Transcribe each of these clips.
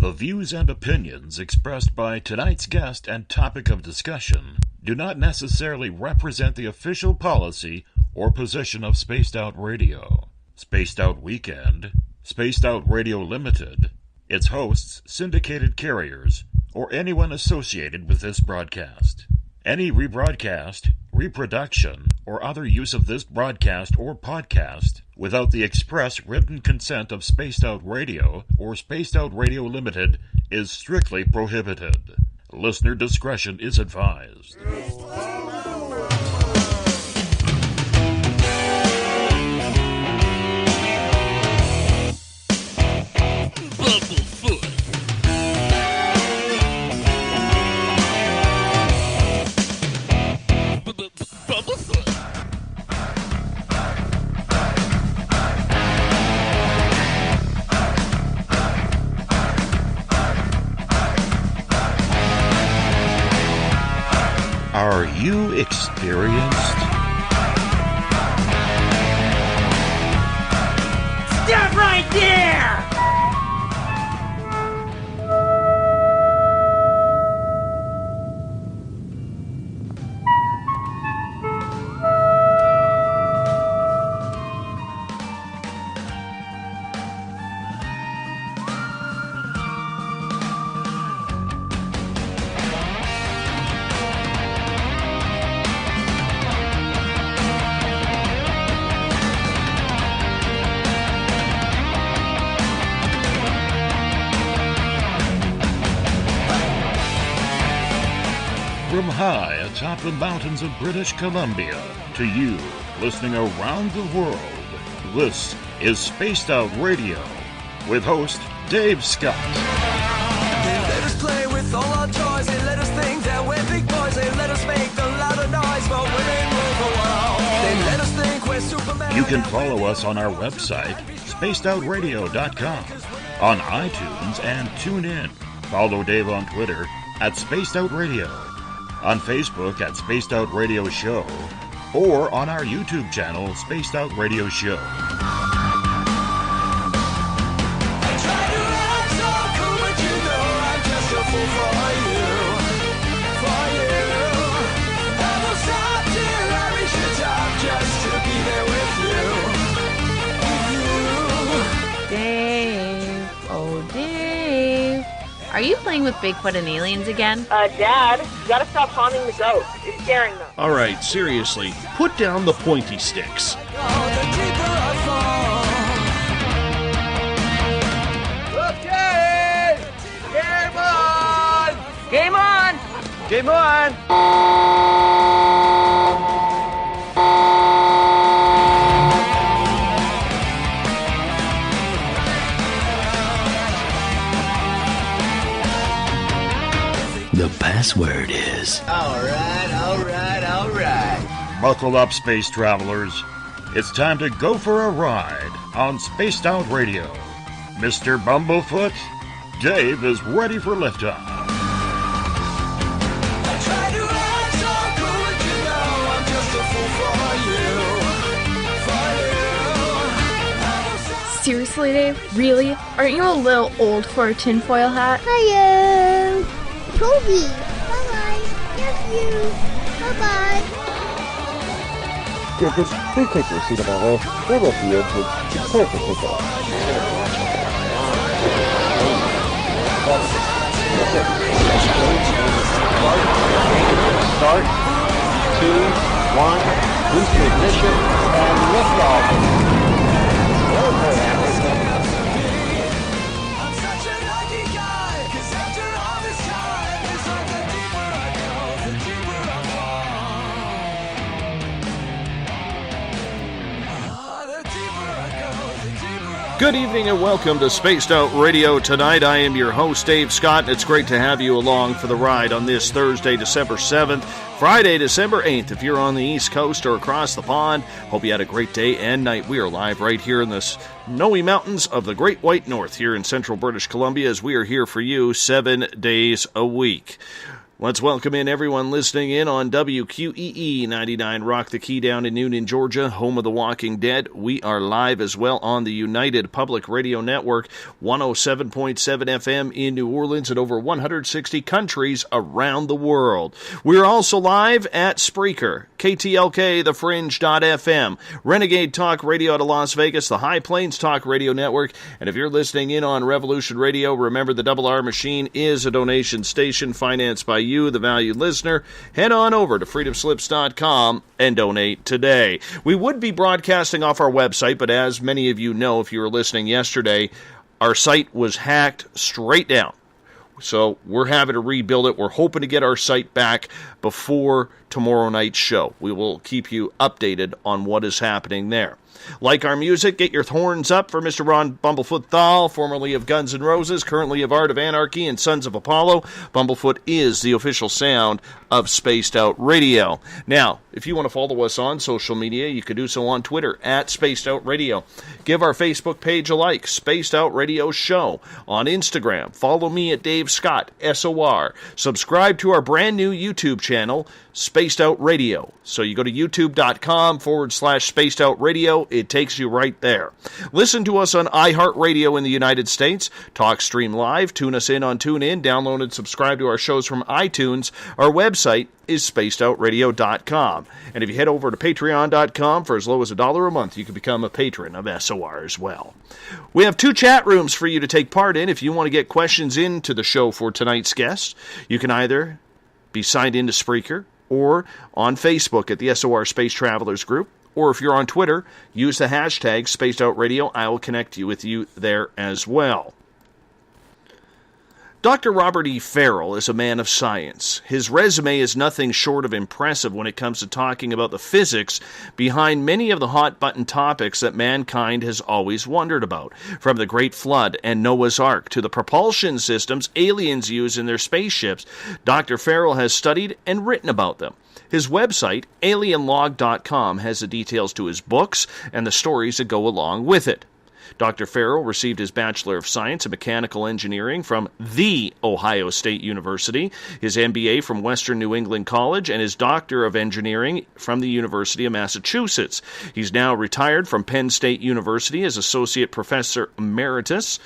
The views and opinions expressed by tonight's guest and topic of discussion do not necessarily represent the official policy or position of Spaced Out Radio, Spaced Out Weekend, Spaced Out Radio Limited, its hosts, syndicated carriers, or anyone associated with this broadcast. Any rebroadcast, reproduction, or other use of this broadcast or podcast without the express written consent of Spaced Out Radio or Spaced Out Radio Limited is strictly prohibited. Listener discretion is advised. Are you experienced? Stop right there! From high atop the mountains of British Columbia to you listening around the world, this is Spaced Out Radio with host Dave Scott. They let us play with all our toys, they let us think that we're big boys, they let us make the louder noise, but women rule the world. They let us think we're Superman. You can follow us on our website, spacedoutradio.com, on iTunes and TuneIn. Follow Dave on Twitter at Spaced Out Radio, on Facebook at Spaced Out Radio Show, or on our YouTube channel, Spaced Out Radio Show. I try to act so cool, but you know I'm just a fool for you. I will stop till I reach the top just to be there with you. Dave, oh Dave, are you playing with Bigfoot and aliens again? Dad, you gotta stop haunting the ghost. It's scaring them. All right, seriously, put down the pointy sticks. Okay! Game on! Game on! Game on! The password is... All right. Buckle up, space travelers. It's time to go for a ride on Spaced Out Radio. Mr. Bumblefoot, Dave is ready for liftoff. I try to act so cool, but you know I'm just a fool for you. Seriously, Dave? Really? Aren't you a little old for a tinfoil hat? Hello. Toby. Bye-bye. Love you. Bye-bye. Please take your seat above us. We will be able to prepare for takeoff. Start. 2, 1. Boost ignition and lift off. I'm such a lucky guy, 'cause after all this time, it's like the deeper I go, the deeper I fall. The deeper I go, the deeper I Good evening and welcome to Spaced Out Radio tonight. I am your host, Dave Scott, and it's great to have you along for the ride on this Thursday, December 7th, Friday, December 8th. If you're on the East Coast or across the pond, hope you had a great day and night. We are live right here in the snowy mountains of the Great White North here in central British Columbia, as we are here for you 7 days a week. Let's welcome in everyone listening in on WQEE 99 Rock the Key down in Noonan, Georgia, home of the Walking Dead. We are live as well on the United Public Radio Network, 107.7 FM in New Orleans and over 160 countries around the world. We're also live at Spreaker, KTLK, The Fringe.fm, Renegade Talk Radio out of Las Vegas, the High Plains Talk Radio Network, and if you're listening in on Revolution Radio, remember the Double R Machine is a donation station financed by you, the valued listener. Head on over to freedomslips.com and donate today. We would be broadcasting off our website, but as many of you know, if you were listening yesterday, our site was hacked straight down. So we're having to rebuild it. We're hoping to get our site back before tomorrow night's show. We will keep you updated on what is happening there. Like our music, get your horns up for Mr. Ron Bumblefoot Thal, formerly of Guns N' Roses, currently of Art of Anarchy and Sons of Apollo. Bumblefoot is the official sound of Spaced Out Radio. Now, if you want to follow us on social media, you can do so on Twitter, at Spaced Out Radio. Give our Facebook page a like, Spaced Out Radio Show. On Instagram, follow me at Dave Scott, SOR. Subscribe to our brand new YouTube channel, Spaced Out Radio. So you go to youtube.com/Spaced Out Radio. It takes you right there. Listen to us on iHeartRadio in the United States. TalkStream Live. Tune us in on TuneIn. Download and subscribe to our shows from iTunes. Our website is spacedoutradio.com. And if you head over to patreon.com for as low as $1 a month, you can become a patron of SOR as well. We have 2 chat rooms for you to take part in. If you want to get questions into the show for tonight's guest, you can either be signed into Spreaker or on Facebook at the SOR Space Travelers Group. Or if you're on Twitter, use the hashtag SpacedOutRadio. I will connect you with you there as well. Dr. Robert E. Farrell is a man of science. His resume is nothing short of impressive when it comes to talking about the physics behind many of the hot-button topics that mankind has always wondered about, from the Great Flood and Noah's Ark to the propulsion systems aliens use in their spaceships. Dr. Farrell has studied and written about them. His website, alienlog.com, has the details to his books and the stories that go along with it. Dr. Farrell received his Bachelor of Science in Mechanical Engineering from The Ohio State University, his MBA from Western New England College, and his Doctor of Engineering from the University of Massachusetts. He's now retired from Penn State University as Associate Professor Emeritus.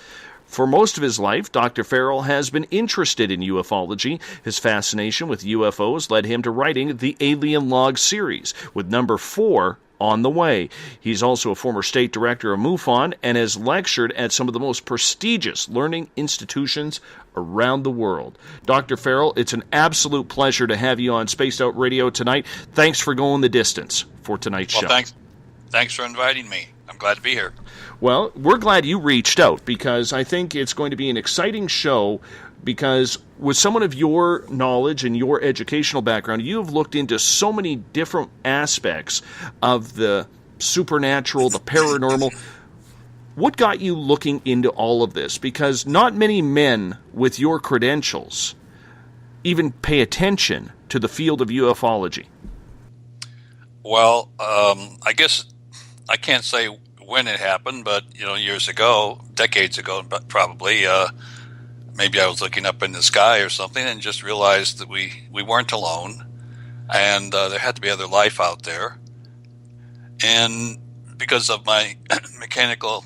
For most of his life, Dr. Farrell has been interested in ufology. His fascination with UFOs led him to writing the Alien Log series, with number 4 on the way. He's also a former state director of MUFON and has lectured at some of the most prestigious learning institutions around the world. Dr. Farrell, it's an absolute pleasure to have you on Spaced Out Radio tonight. Thanks for going the distance for tonight's show. Thanks for inviting me. I'm glad to be here. Well, we're glad you reached out because I think it's going to be an exciting show because with someone of your knowledge and your educational background, you have looked into so many different aspects of the supernatural, the paranormal. What got you looking into all of this? Because not many men with your credentials even pay attention to the field of ufology. Well, I guess I can't say when it happened, but years ago, decades ago, but probably, maybe I was looking up in the sky or something and just realized that we weren't alone, and there had to be other life out there. And because of my mechanical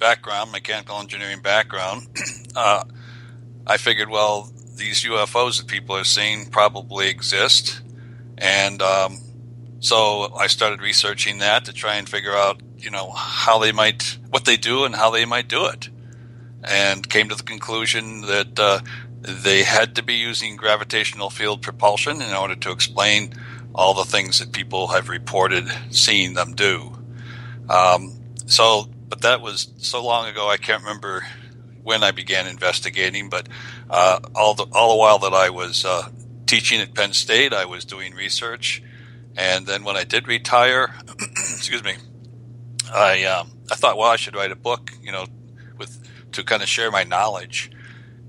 engineering background, I figured, well, these UFOs that people are seeing probably exist, and so I started researching that to try and figure out, what they do and how they might do it, and came to the conclusion that they had to be using gravitational field propulsion in order to explain all the things that people have reported seeing them do. But that was so long ago, I can't remember when I began investigating, but all the while that I was teaching at Penn State, I was doing research. And then when I did retire, excuse me, I thought, well, I should write a book, to kind of share my knowledge.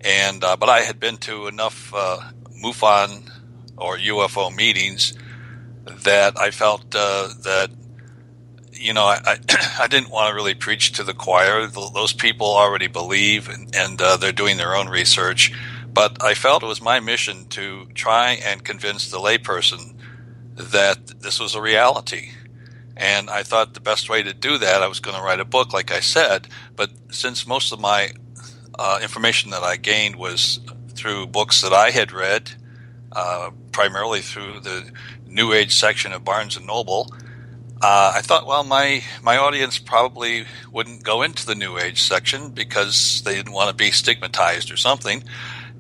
And but I had been to enough MUFON or UFO meetings that I felt that I didn't want to really preach to the choir. Those people already believe, and they're doing their own research. But I felt it was my mission to try and convince the layperson that this was a reality. And I thought the best way to do that, I was going to write a book, like I said, but since most of my information that I gained was through books that I had read, primarily through the New Age section of Barnes & Noble, I thought, well, my audience probably wouldn't go into the New Age section because they didn't want to be stigmatized or something.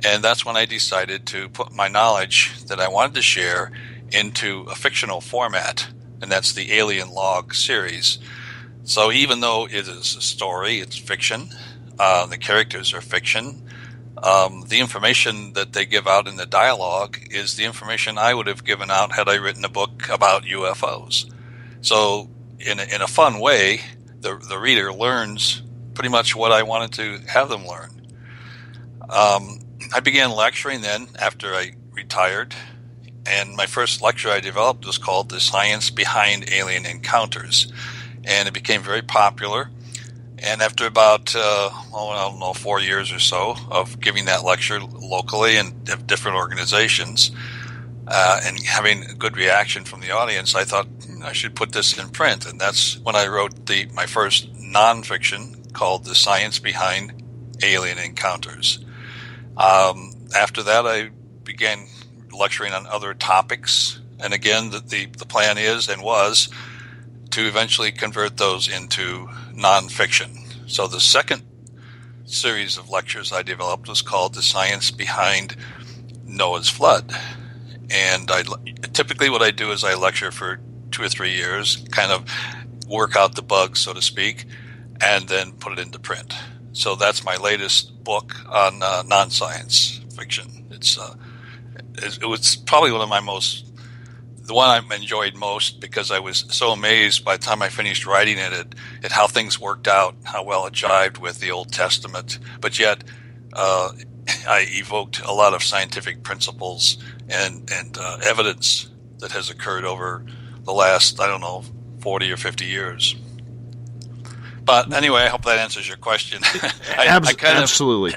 And that's when I decided to put my knowledge that I wanted to share into a fictional format, and that's the Alien Log series. So even though it is a story, it's fiction, the characters are fiction, the information that they give out in the dialogue is the information I would have given out had I written a book about UFOs. So in a fun way, the reader learns pretty much what I wanted to have them learn. I began lecturing then after I retired, and my first lecture I developed was called The Science Behind Alien Encounters, and it became very popular. And after about, 4 years or so of giving that lecture locally and at different organizations, and having a good reaction from the audience, I thought I should put this in print. And that's when I wrote my first nonfiction called The Science Behind Alien Encounters. After that, I began lecturing on other topics. And again, the plan is and was to eventually convert those into nonfiction. So the second series of lectures I developed was called The Science Behind Noah's Flood. And typically what I do is I lecture for 2 or 3 years, kind of work out the bugs, so to speak, and then put it into print. So that's my latest book on non-science fiction. It was probably the one I enjoyed most, because I was so amazed by the time I finished writing it at how things worked out, how well it jived with the Old Testament, but yet I evoked a lot of scientific principles and evidence that has occurred over the last, 40 or 50 years. But anyway, I hope that answers your question. Absolutely.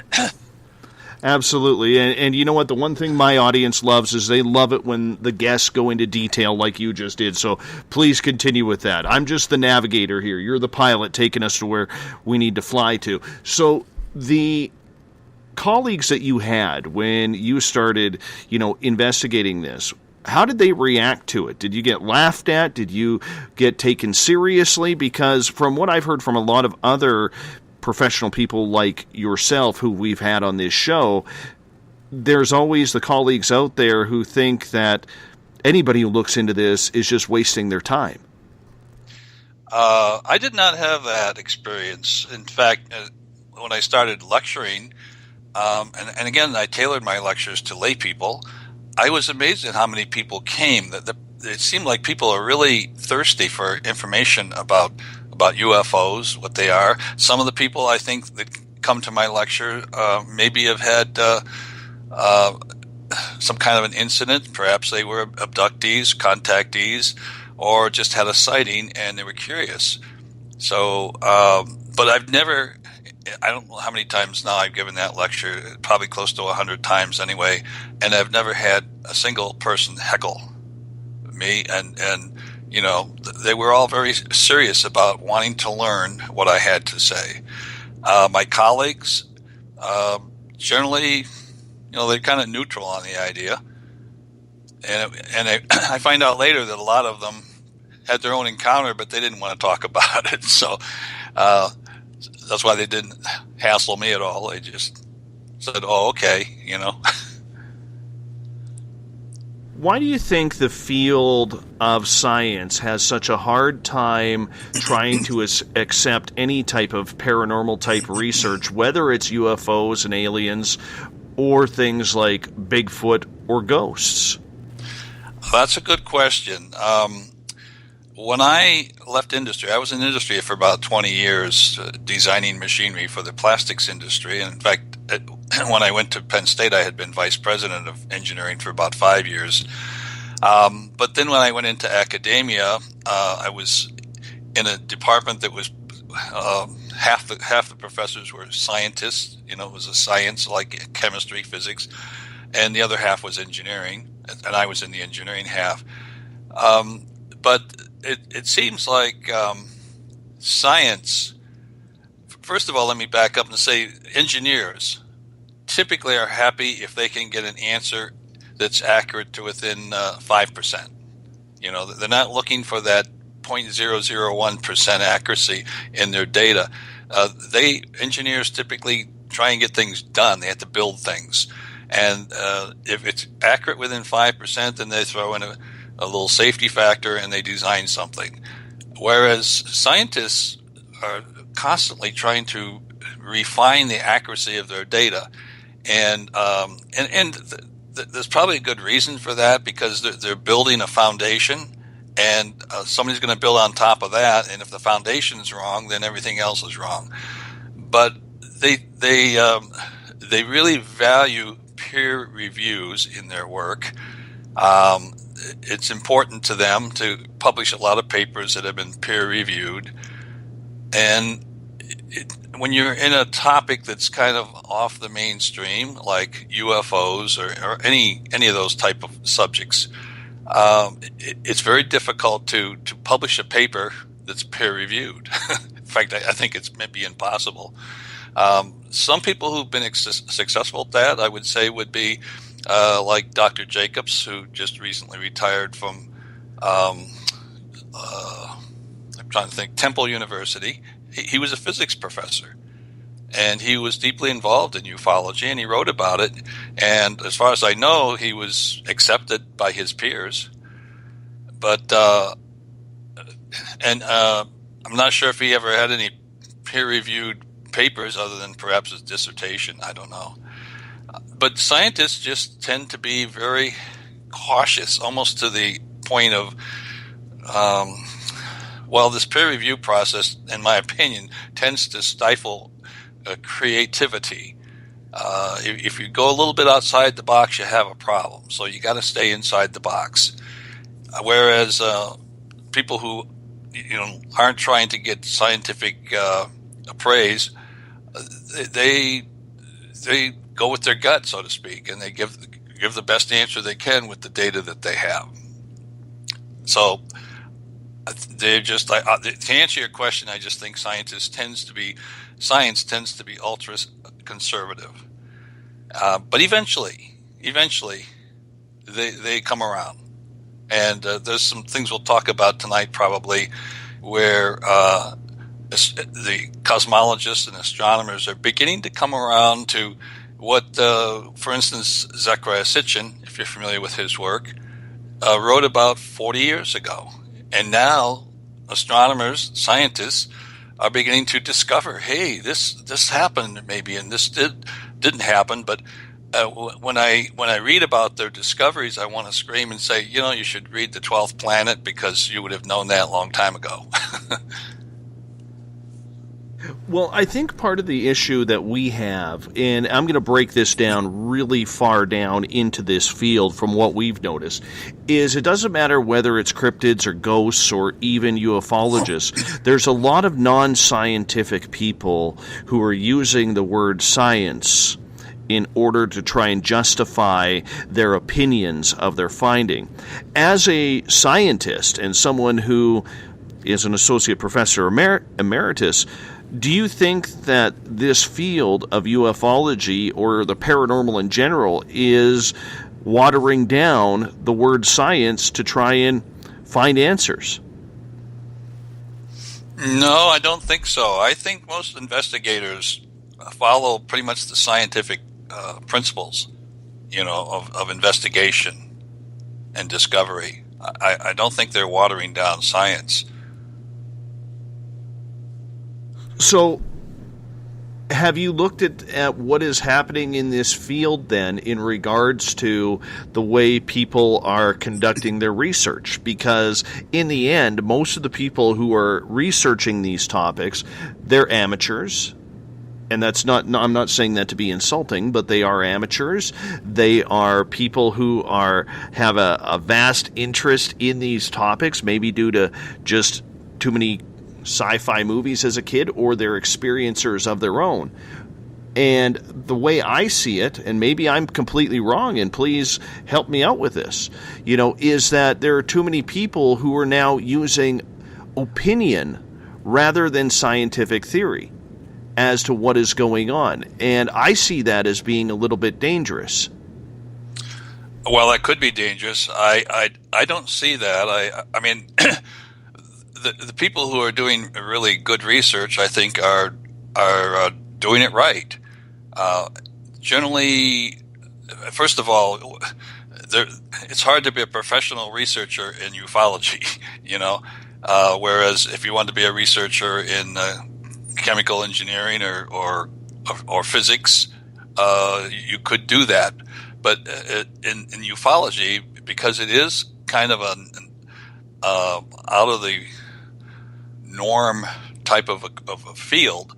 Absolutely. And you know what? The one thing my audience loves is they love it when the guests go into detail like you just did. So please continue with that. I'm just the navigator here. You're the pilot taking us to where we need to fly to. So the colleagues that you had when you started, investigating this, how did they react to it? Did you get laughed at? Did you get taken seriously? Because from what I've heard from a lot of other professional people like yourself who we've had on this show, there's always the colleagues out there who think that anybody who looks into this is just wasting their time. I did not have that experience. In fact, when I started lecturing, and again, I tailored my lectures to lay people, I was amazed at how many people came. It seemed like people are really thirsty for information about UFOs, what they are. Some of the people I think that come to my lecture maybe have had some kind of an incident. Perhaps they were abductees, contactees, or just had a sighting and they were curious. So, but I've never, I don't know how many times now I've given that lecture, probably close to 100 times anyway, and I've never had a single person heckle me, and they were all very serious about wanting to learn what I had to say. My colleagues, generally, they're kind of neutral on the idea. And I find out later that a lot of them had their own encounter, but they didn't want to talk about it. So that's why they didn't hassle me at all. They just said, oh, okay, Why do you think the field of science has such a hard time trying to accept any type of paranormal type research, whether it's UFOs and aliens or things like Bigfoot or ghosts? That's a good question. When I left industry, I was in industry for about 20 years, designing machinery for the plastics industry. And in fact, when I went to Penn State, I had been vice president of engineering for about 5 years. But then when I went into academia, I was in a department that was half the professors were scientists. It was a science like chemistry, physics, and the other half was engineering, and I was in the engineering half. But it seems like science. First of all, let me back up and say engineers typically are happy if they can get an answer that's accurate to within 5%. They're not looking for that 0.001% accuracy in their data. Engineers typically try and get things done. They have to build things. And if it's accurate within 5%, then they throw in a little safety factor and they design something. Whereas scientists are constantly trying to refine the accuracy of their data. And there's probably a good reason for that, because they're building a foundation, and somebody's going to build on top of that. And if the foundation's wrong, then everything else is wrong. But they really value peer reviews in their work. It's important to them to publish a lot of papers that have been peer reviewed. And when you're in a topic that's kind of off the mainstream, like UFOs or any of those type of subjects, it's very difficult to publish a paper that's peer reviewed. In fact, I think it's maybe impossible. Some people who've been successful at that, I would say, would be like Dr. Jacobs, who just recently retired from I'm trying to think, Temple University. He was a physics professor, and he was deeply involved in ufology, and he wrote about it. And as far as I know, he was accepted by his peers. But I'm not sure if he ever had any peer-reviewed papers other than perhaps his dissertation. I don't know. But scientists just tend to be very cautious, almost to the point of this peer review process, in my opinion, tends to stifle creativity. If you go a little bit outside the box, you have a problem. So you got to stay inside the box. Whereas people who aren't trying to get scientific praise, they go with their gut, so to speak, and they give the best answer they can with the data that they have. So they're just to answer your question, I just think science tends to be ultra conservative, but eventually they come around, and there's some things we'll talk about tonight probably, where the cosmologists and astronomers are beginning to come around to what, for instance, Zecharia Sitchin, if you're familiar with his work, wrote about 40 years ago. And now astronomers, scientists, are beginning to discover, hey, this happened maybe, and this didn't happen. But when I read about their discoveries, I want to scream and say, you should read The 12th Planet, because you would have known that a long time ago. Well, I think part of the issue that we have, and I'm going to break this down really far down into this field from what we've noticed, is it doesn't matter whether it's cryptids or ghosts or even ufologists. There's a lot of non-scientific people who are using the word science in order to try and justify their opinions of their finding. As a scientist and someone who is an Associate Professor Emeritus, do you think that this field of ufology or the paranormal in general is watering down the word science to try and find answers? No, I don't think so. I think most investigators follow pretty much the scientific principles, of investigation and discovery. I don't think they're watering down science. So, have you looked at what is happening in this field then in regards to the way people are conducting their research? Because in the end, most of the people who are researching these topics, they're amateurs. And I'm not saying that to be insulting, but they are amateurs. They are people who have a vast interest in these topics, maybe due to just too many sci-fi movies as a kid, or they're experiencers of their own. And the way I see it, and maybe I'm completely wrong, and please help me out with this, is that there are too many people who are now using opinion rather than scientific theory as to what is going on. And I see that as being a little bit dangerous. Well, that could be dangerous. I don't see that. I mean, the people who are doing really good research, I think, are doing it right. Generally, first of all, it's hard to be a professional researcher in ufology, whereas if you want to be a researcher in chemical engineering or physics, you could do that. But in ufology, because it is kind of an out of the norm type of a field,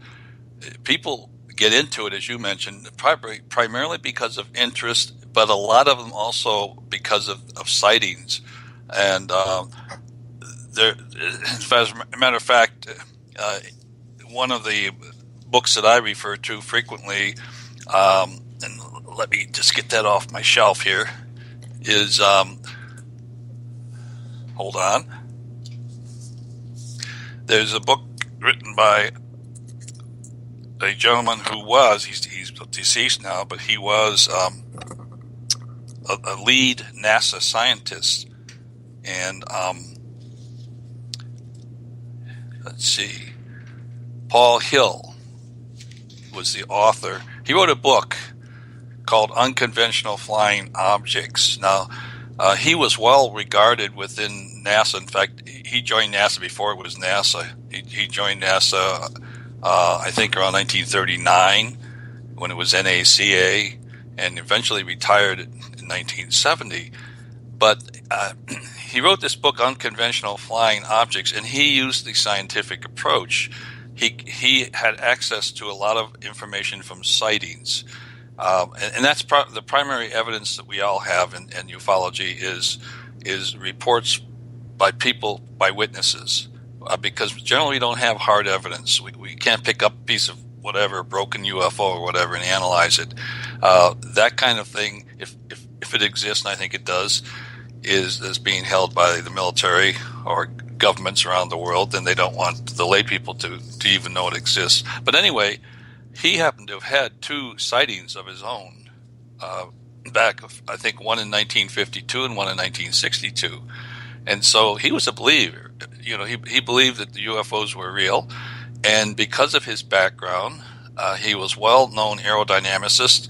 people get into it, as you mentioned, primarily because of interest, but a lot of them also because of sightings. And as a matter of fact, one of the books that I refer to frequently, and let me just get that off my shelf here, is, hold on. There's a book written by a gentleman who was, he's deceased now, but he was a lead NASA scientist. And let's see, Paul Hill was the author. He wrote a book called Unconventional Flying Objects. Now, he was well regarded within NASA. In fact, he joined NASA before it was NASA. He joined NASA, I think, around 1939 when it was NACA, and eventually retired in 1970. But he wrote this book, Unconventional Flying Objects, and he used the scientific approach. He had access to a lot of information from sightings. And that's the primary evidence that we all have in ufology is reports by people, by witnesses, because generally we don't have hard evidence. We can't pick up a piece of whatever, broken UFO or whatever, and analyze it. That kind of thing, if it exists, and I think it does, is being held by the military or governments around the world, and they don't want the lay people to even know it exists. But anyway, he happened to have had two sightings of his own back, I think, one in 1952 and one in 1962. And so he was a believer. He believed that the UFOs were real. And because of his background, he was well-known aerodynamicist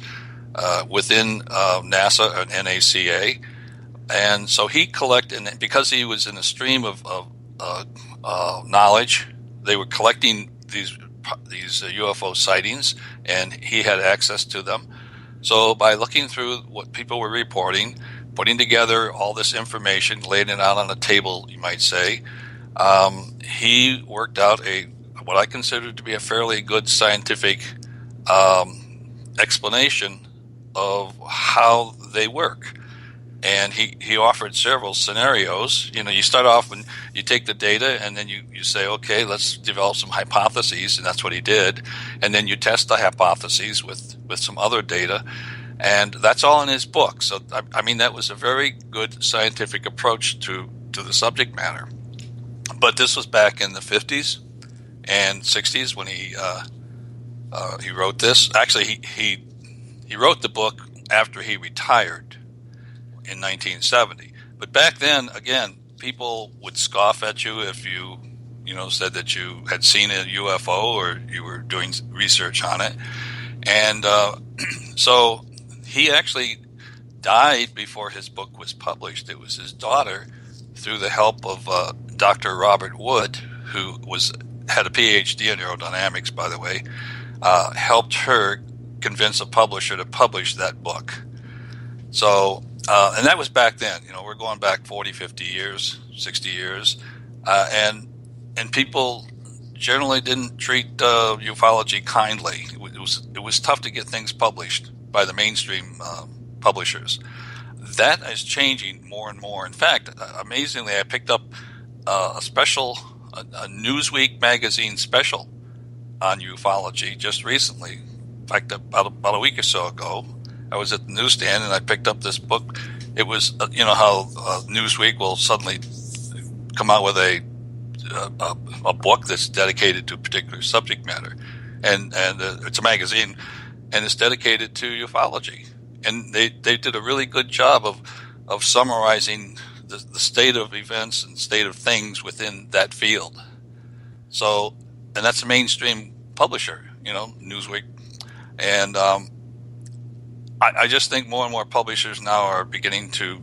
within NASA and NACA. And so he collected, and because he was in a stream of knowledge, they were collecting these UFO sightings, and he had access to them. So by looking through what people were reporting, putting together all this information, laying it out on a table, you might say, he worked out what I consider to be a fairly good scientific explanation of how they work. And he offered several scenarios. You start off when you take the data, and then you say, okay, let's develop some hypotheses, and that's what he did. And then you test the hypotheses with some other data, and that's all in his book. So, I mean, that was a very good scientific approach to the subject matter. But this was back in the 50s and 60s when he wrote this. Actually, he wrote the book after he retired in 1970. But back then, again, people would scoff at you if you said that you had seen a UFO or you were doing research on it. And so he actually died before his book was published. It was his daughter, through the help of Dr. Robert Wood, who had a PhD in aerodynamics, by the way, helped her convince a publisher to publish that book. So, and that was back then. We're going back 40, 50 years, 60 years. And people generally didn't treat ufology kindly. It was tough to get things published by the mainstream publishers. That is changing more and more. In fact, amazingly, I picked up a special a Newsweek magazine special on ufology just recently. In fact, about a week or so ago, I was at the newsstand and I picked up this book. It was, how Newsweek will suddenly come out with a book that's dedicated to a particular subject matter, and it's a magazine, and it's dedicated to ufology. And they did a really good job of summarizing the state of events and state of things within that field. So, and that's a mainstream publisher, Newsweek. And I just think more and more publishers now are beginning to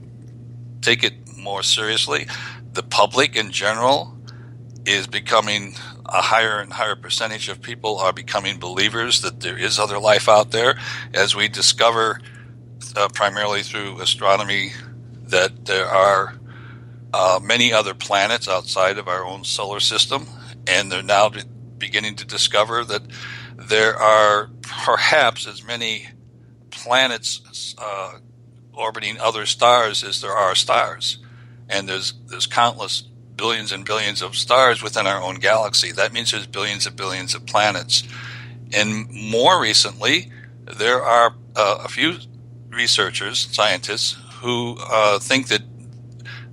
take it more seriously. The public in general is becoming a higher and higher percentage of people are becoming believers that there is other life out there, as we discover primarily through astronomy that there are many other planets outside of our own solar system, and they're now beginning to discover that there are perhaps as many planets orbiting other stars as there are stars, and there's countless billions and billions of stars within our own galaxy. That means there's billions and billions of planets. And more recently, there are a few researchers, scientists, who think that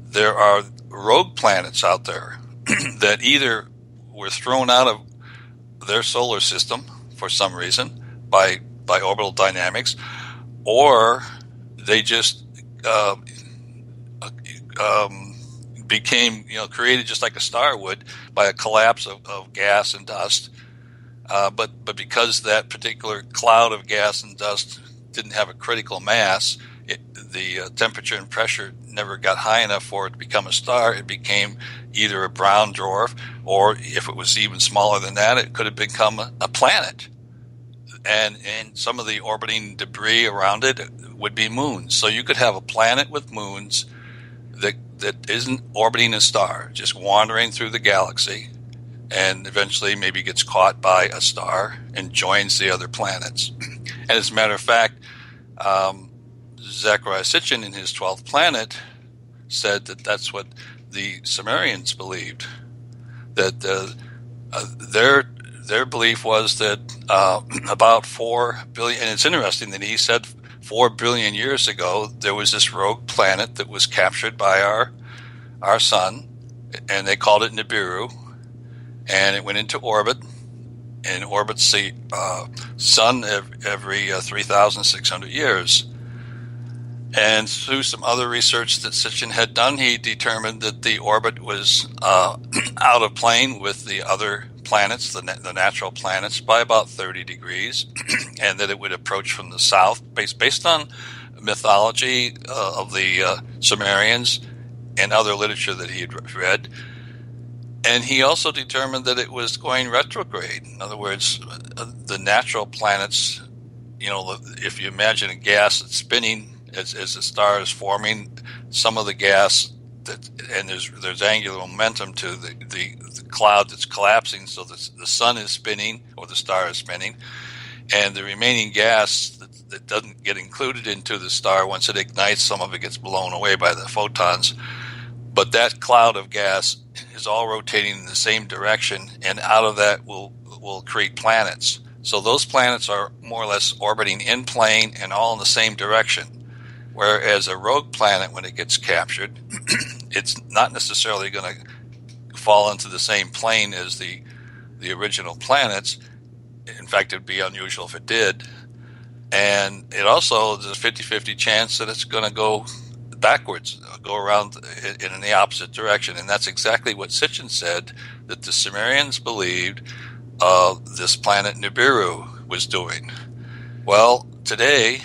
there are rogue planets out there that either were thrown out of their solar system for some reason by orbital dynamics, or they just became, created just like a star would by a collapse of gas and dust. But because that particular cloud of gas and dust didn't have a critical mass, the temperature and pressure never got high enough for it to become a star. It became either a brown dwarf, or if it was even smaller than that, it could have become a planet. And some of the orbiting debris around it would be moons. So you could have a planet with moons that isn't orbiting a star, just wandering through the galaxy, and eventually maybe gets caught by a star and joins the other planets. And as a matter of fact, Zecharia Sitchin in his 12th Planet said that that's what the Sumerians believed, that their belief was that about 4 billion, and it's interesting that he said 4 billion years ago there was this rogue planet that was captured by our sun, and they called it Nibiru, and it went into orbit, and orbits the sun every 3,600 years. And through some other research that Sitchin had done, he determined that the orbit was out of plane with the other planets, the natural planets, by about 30 degrees, and that it would approach from the south, based on mythology of the Sumerians and other literature that he had read. And he also determined that it was going retrograde. In other words, the natural planets, if you imagine a gas that's spinning as the star is forming, some of the gas and there's angular momentum to the cloud that's collapsing, so the sun is spinning or the star is spinning, and the remaining gas that doesn't get included into the star, once it ignites, some of it gets blown away by the photons. But that cloud of gas is all rotating in the same direction, and out of that will create planets. So those planets are more or less orbiting in plane and all in the same direction. Whereas a rogue planet, when it gets captured, it's not necessarily going to fall into the same plane as the original planets. In fact, it would be unusual if it did. And it also, there's a 50-50 chance that it's going to go backwards, go around in the opposite direction. And that's exactly what Sitchin said, that the Sumerians believed this planet Nibiru was doing. Well, today,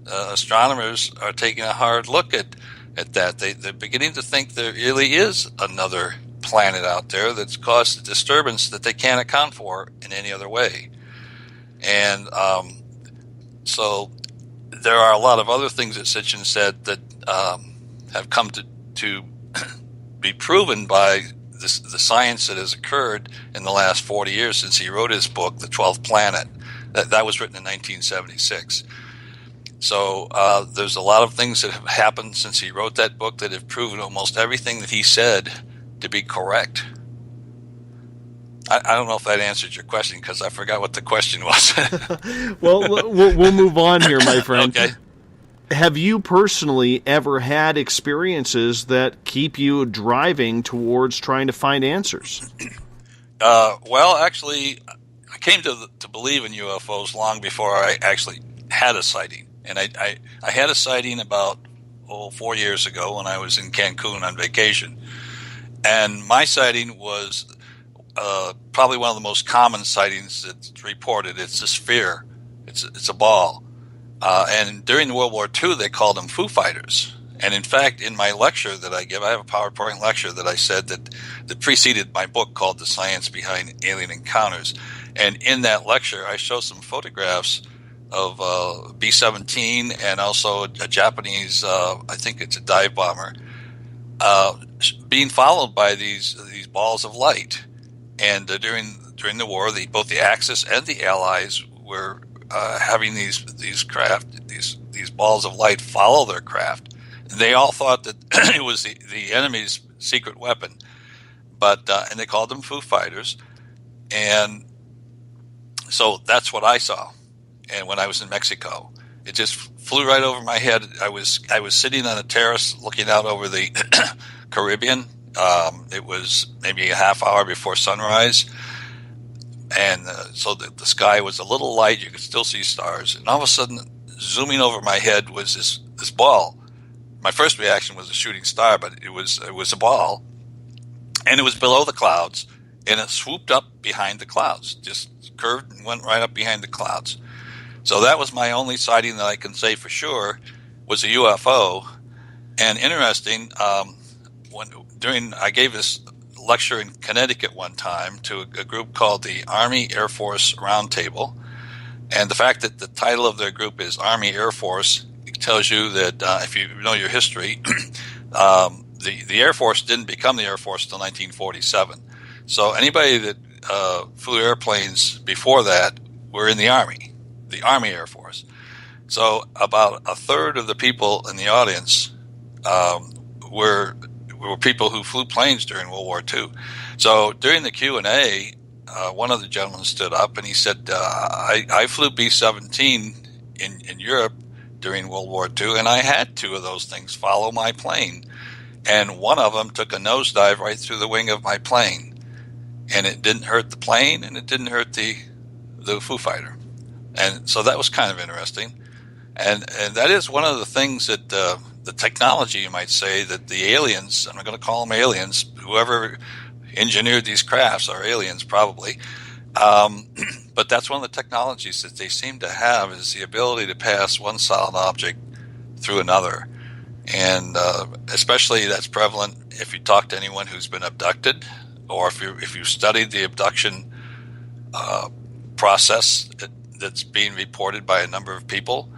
astronomers are taking a hard look at that. They're beginning to think there really is another planet out there that's caused a disturbance that they can't account for in any other way. And so there are a lot of other things that Sitchin said that have come to be proven by the science that has occurred in the last 40 years since he wrote his book, The 12th Planet. That was written in 1976. So there's a lot of things that have happened since he wrote that book that have proven almost everything that he said to be correct. I don't know if that answered your question because I forgot what the question was. Well, we'll move on here, my friend. Okay. Have you personally ever had experiences that keep you driving towards trying to find answers? Well, actually, I came to believe in UFOs long before I actually had a sighting. And I had a sighting about 4 years ago when I was in Cancun on vacation. And my sighting was probably one of the most common sightings that's reported. It's a sphere. It's a ball. And during World War II, they called them Foo Fighters. And in fact, in my lecture that I give, I have a PowerPoint lecture that I said that preceded my book called The Science Behind Alien Encounters. And in that lecture, I show some photographs of B-17 and also a Japanese, I think it's a dive bomber, being followed by these balls of light. And during the war, both the Axis and the Allies were having these craft, these balls of light follow their craft. They all thought that it was the enemy's secret weapon, but and they called them Foo Fighters, and so that's what I saw. And when I was in Mexico, it just flew right over my head. I was sitting on a terrace looking out over the Caribbean. It was maybe a half hour before sunrise, and so the sky was a little light. You could still see stars, and all of a sudden, zooming over my head was this ball. My first reaction was a shooting star, but it was a ball, and it was below the clouds, and it swooped up behind the clouds, just curved and went right up behind the clouds. So that was my only sighting that I can say for sure was a UFO. And interesting, I gave this lecture in Connecticut one time to a group called the Army Air Force Roundtable, and the fact that the title of their group is Army Air Force tells you that if you know your history, the Air Force didn't become the Air Force until 1947. So anybody that flew airplanes before that were in the Army Air Force. So about a third of the people in the audience were people who flew planes during World War II. So during the Q&A, one of the gentlemen stood up and he said, I flew B-17 in Europe during World War II, and I had two of those things follow my plane. And one of them took a nosedive right through the wing of my plane. And it didn't hurt the plane, and it didn't hurt the Foo Fighter. And so that was kind of interesting. And that is one of the things that the technology, you might say, that the aliens, I'm not going to call them aliens, whoever engineered these crafts are aliens probably, but that's one of the technologies that they seem to have is the ability to pass one solid object through another. And especially that's prevalent if you talk to anyone who's been abducted, or if you studied the abduction process that's being reported by a number of people.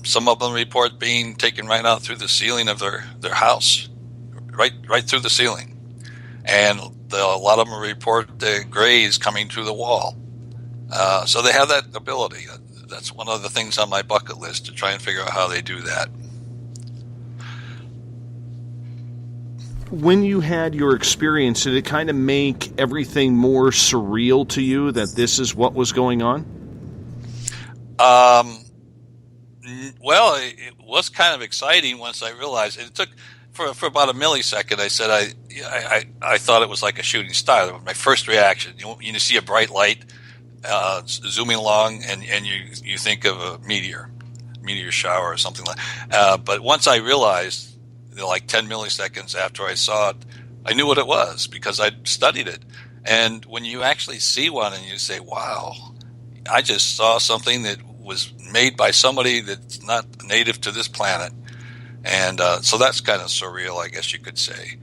Some of them report being taken right out through the ceiling of their house, right through the ceiling. And a lot of them report the grays coming through the wall. So they have that ability. That's one of the things on my bucket list, to try and figure out how they do that. When you had your experience, did it kind of make everything more surreal to you that this is what was going on? Well, it was kind of exciting once I realized. It took for about a millisecond. I said I thought it was like a shooting star. That was my first reaction. You see a bright light zooming along, and you think of a meteor shower or something like. But once I realized, like 10 milliseconds after I saw it, I knew what it was because I'd studied it. And when you actually see one and you say, "Wow, I just saw something that was made by somebody that's not native to this planet," and so that's kind of surreal, I guess you could say.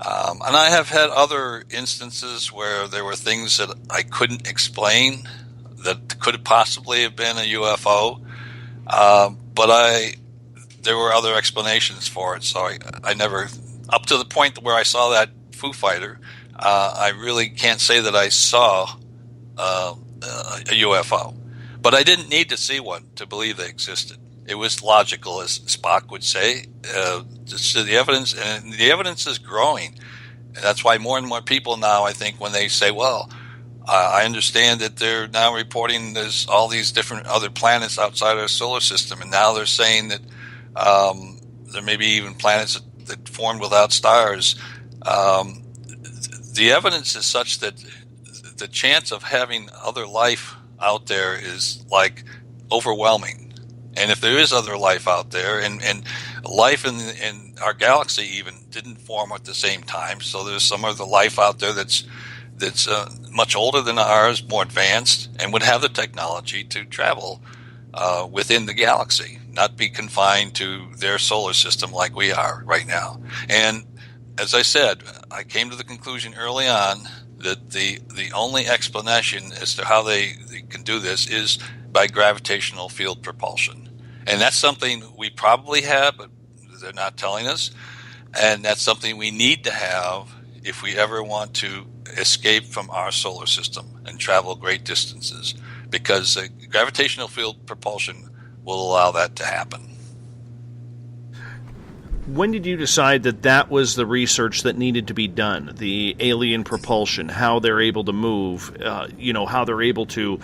And I have had other instances where there were things that I couldn't explain that could possibly have been a UFO, but there were other explanations for it. So I never, up to the point where I saw that Foo Fighter, I really can't say that I saw a UFO. But I didn't need to see one to believe they existed. It was logical, as Spock would say. The evidence, and the evidence is growing. And that's why more and more people now, I think, when they say, well, I understand that they're now reporting there's all these different other planets outside our solar system, and now they're saying that there may be even planets that formed without stars. The evidence is such that the chance of having other life out there is like overwhelming. And if there is other life out there, and life in our galaxy even didn't form at the same time, so there's some other life out there that's much older than ours, more advanced, and would have the technology to travel within the galaxy, not be confined to their solar system like we are right now. And as I said, I came to the conclusion early on that the only explanation as to how they can do this is by gravitational field propulsion. And that's something we probably have, but they're not telling us. And that's something we need to have if we ever want to escape from our solar system and travel great distances, because gravitational field propulsion will allow that to happen. When did you decide that that was the research that needed to be done? The alien propulsion, how they're able to move, how they're able to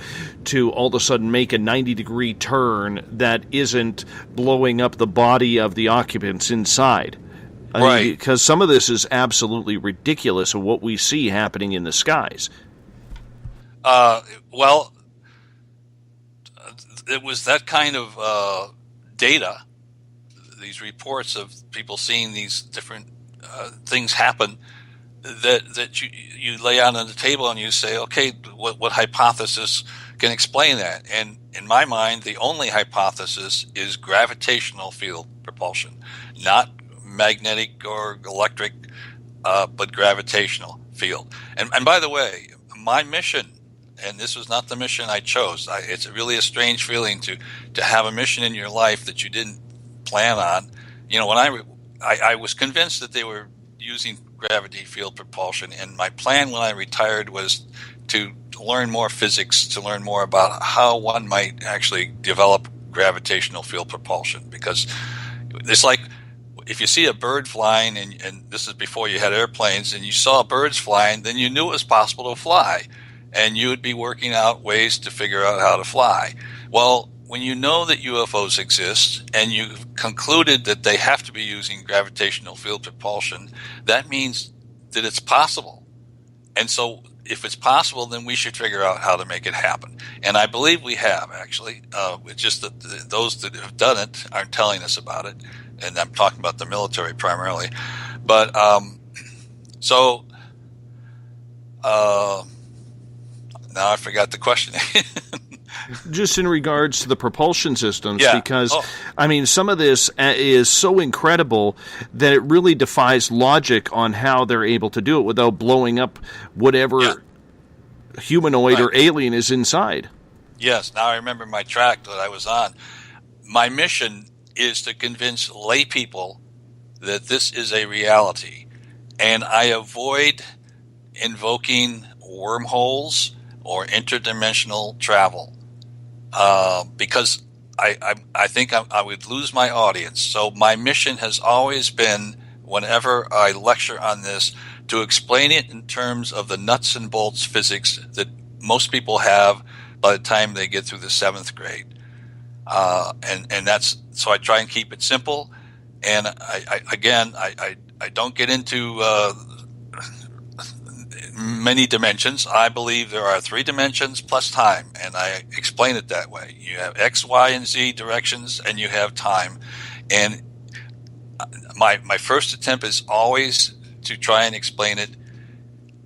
all of a sudden make a 90-degree turn that isn't blowing up the body of the occupants inside. Right. Because some of this is absolutely ridiculous of what we see happening in the skies. Well, it was that kind of data, these reports of people seeing these different things happen, that you lay out on the table and you say, okay, what hypothesis can explain that? And in my mind, the only hypothesis is gravitational field propulsion, not magnetic or electric, but gravitational field. And by the way, my mission, and this was not the mission I chose. It's really a strange feeling to have a mission in your life that you didn't plan on. When I was convinced that they were using gravity field propulsion, and my plan when I retired was to learn more physics, to learn more about how one might actually develop gravitational field propulsion. Because it's like, if you see a bird flying, and this is before you had airplanes, and you saw birds flying, then you knew it was possible to fly, and you would be working out ways to figure out how to fly. Well, when you know that UFOs exist, and you've concluded that they have to be using gravitational field propulsion, that means that it's possible. And so if it's possible, then we should figure out how to make it happen. And I believe we have, actually. It's just that those that have done it aren't telling us about it. And I'm talking about the military primarily. But now I forgot the question. Just in regards to the propulsion systems, Yeah. because, some of this is so incredible that it really defies logic on how they're able to do it without blowing up whatever humanoid or alien is inside. Yes, now I remember my track that I was on. My mission is to convince lay people that this is a reality. And I avoid invoking wormholes or interdimensional travel because I think I would lose my audience. So my mission has always been, whenever I lecture on this, to explain it in terms of the nuts and bolts physics that most people have by the time they get through the 7th grade. And that's, so I try and keep it simple. And I don't get into many dimensions. I believe there are 3 dimensions plus time, and I explain it that way. You have X, Y, and Z directions, and you have time. And my first attempt is always to try and explain it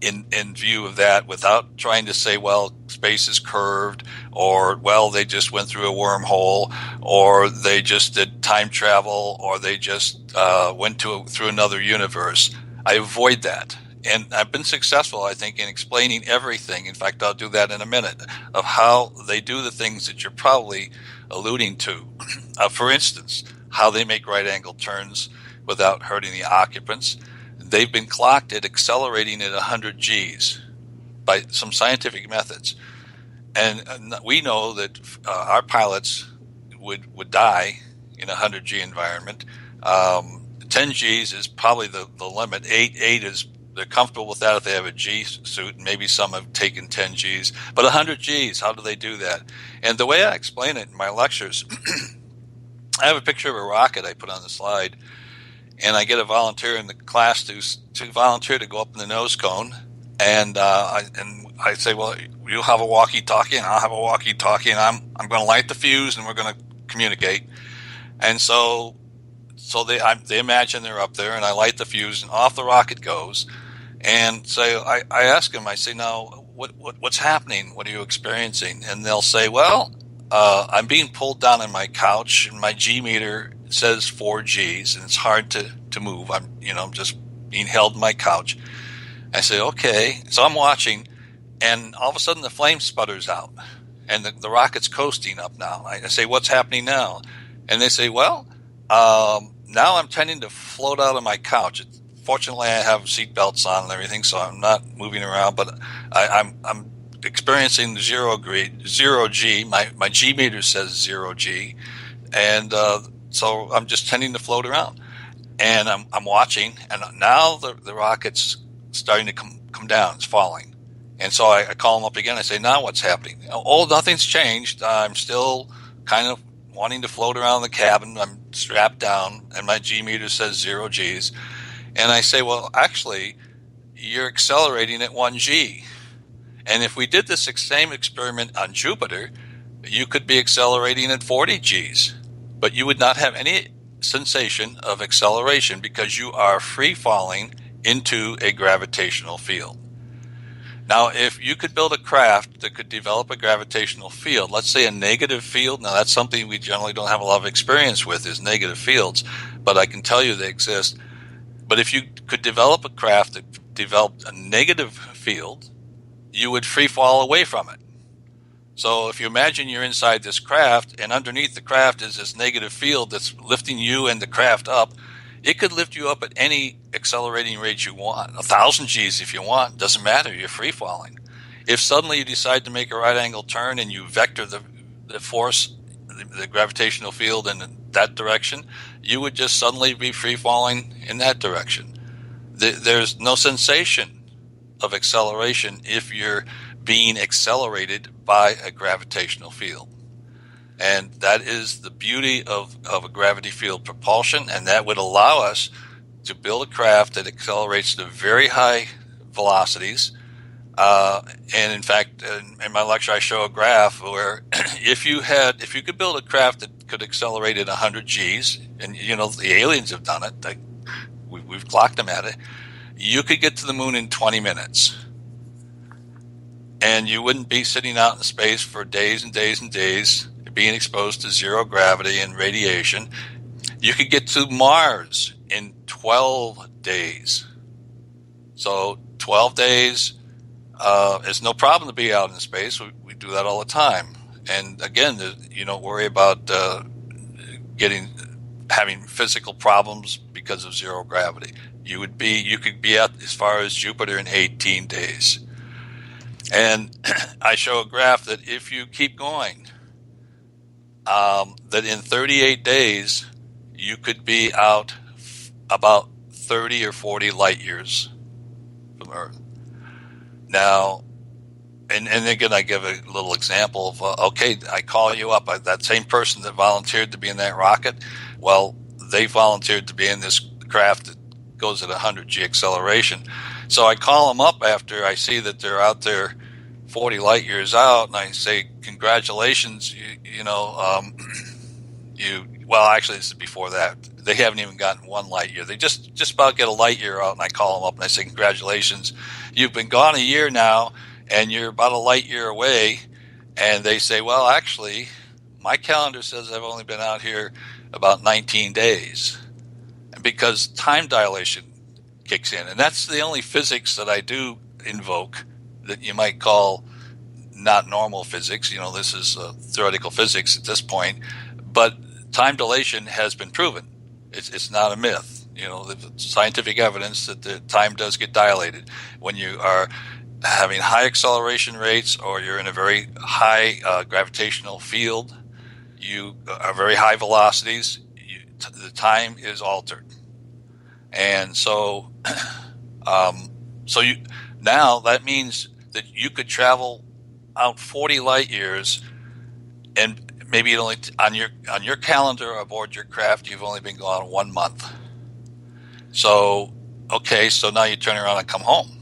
in view of that, without trying to say, well, space is curved, or, well, they just went through a wormhole, or they just did time travel, or they just went through another universe. I avoid that. And I've been successful, I think, in explaining everything. In fact, I'll do that in a minute, of how they do the things that you're probably alluding to. For instance, how they make right-angle turns without hurting the occupants. They've been clocked at accelerating at 100 Gs by some scientific methods. And we know that our pilots would die in a 100 G environment. 10 Gs is probably the limit. 8 is they're comfortable with that if they have a G suit, and maybe some have taken 10 Gs. But 100 Gs, how do they do that? And the way I explain it in my lectures, I have a picture of a rocket I put on the slide, and I get a volunteer in the class to volunteer to go up in the nose cone, and I say, well, you'll have a walkie-talkie, and I'll have a walkie-talkie, and I'm going to light the fuse, and we're going to communicate. And so they imagine they're up there, and I light the fuse, and off the rocket goes. And so I ask them, I say, now, what's happening? What are you experiencing? And they'll say, well, I'm being pulled down on my couch, and my G meter says 4 Gs, and it's hard to move. I'm just being held in my couch. I say, okay. So I'm watching, and all of a sudden the flame sputters out, and the rocket's coasting up now. I say, what's happening now? And they say, well, now I'm tending to float out of my couch. Fortunately, I have seat belts on and everything, so I'm not moving around, but I'm experiencing 0 G. My G meter says 0 G, and so I'm just tending to float around. And I'm watching, and now the rocket's starting to come down. It's falling. And so I call them up again. I say, now what's happening? Oh, nothing's changed. I'm still kind of wanting to float around the cabin. I'm strapped down, and my G meter says 0 Gs. And I say, well, actually, you're accelerating at 1 G. And if we did this same experiment on Jupiter, you could be accelerating at 40 Gs. But you would not have any sensation of acceleration because you are free falling into a gravitational field. Now, if you could build a craft that could develop a gravitational field, let's say a negative field, now that's something we generally don't have a lot of experience with, is negative fields, but I can tell you they exist. But if you could develop a craft that developed a negative field, you would free fall away from it. So if you imagine you're inside this craft, and underneath the craft is this negative field that's lifting you and the craft up, it could lift you up at any accelerating rate you want, 1,000 Gs if you want. Doesn't matter. You're free falling. If suddenly you decide to make a right angle turn and you vector the force, the gravitational field in that direction, you would just suddenly be free falling in that direction. There's no sensation of acceleration if you're being accelerated by a gravitational field. And that is the beauty of a gravity field propulsion, and that would allow us to build a craft that accelerates to very high velocities. And in fact, in my lecture, I show a graph where if you could build a craft that could accelerate at 100 Gs, and the aliens have done it, we've clocked them at it, you could get to the moon in 20 minutes. And you wouldn't be sitting out in space for days and days and days, being exposed to zero gravity and radiation. You could get to Mars in 12 days. So 12 days, it's no problem to be out in space. We do that all the time. And again, you don't worry about having physical problems because of zero gravity. You could be out as far as Jupiter in 18 days. And I show a graph that if you keep going, that in 38 days, you could be out about 30 or 40 light years from Earth. Now, and again, I give a little example of, okay, I call you up. That same person that volunteered to be in that rocket, well, they volunteered to be in this craft that goes at 100 G acceleration. So I call them up after I see that they're out there 40 light years out, and I say, congratulations, well, actually, this is before that. They haven't even gotten 1 light year. They just about get a light year out, and I call them up and I say, congratulations, you've been gone a year now, and you're about a light year away. And they say, well, actually, my calendar says I've only been out here about 19 days. And because time dilation kicks in, and that's the only physics that I do invoke that you might call not normal physics. This is theoretical physics at this point, but time dilation has been proven. It's not a myth. The scientific evidence that the time does get dilated when you are having high acceleration rates or you're in a very high gravitational field, you are very high velocities, the time is altered. And so So now that means that you could travel out 40 light years, and maybe it only on your calendar aboard your craft you've only been gone 1 month. So okay, so now you turn around and come home.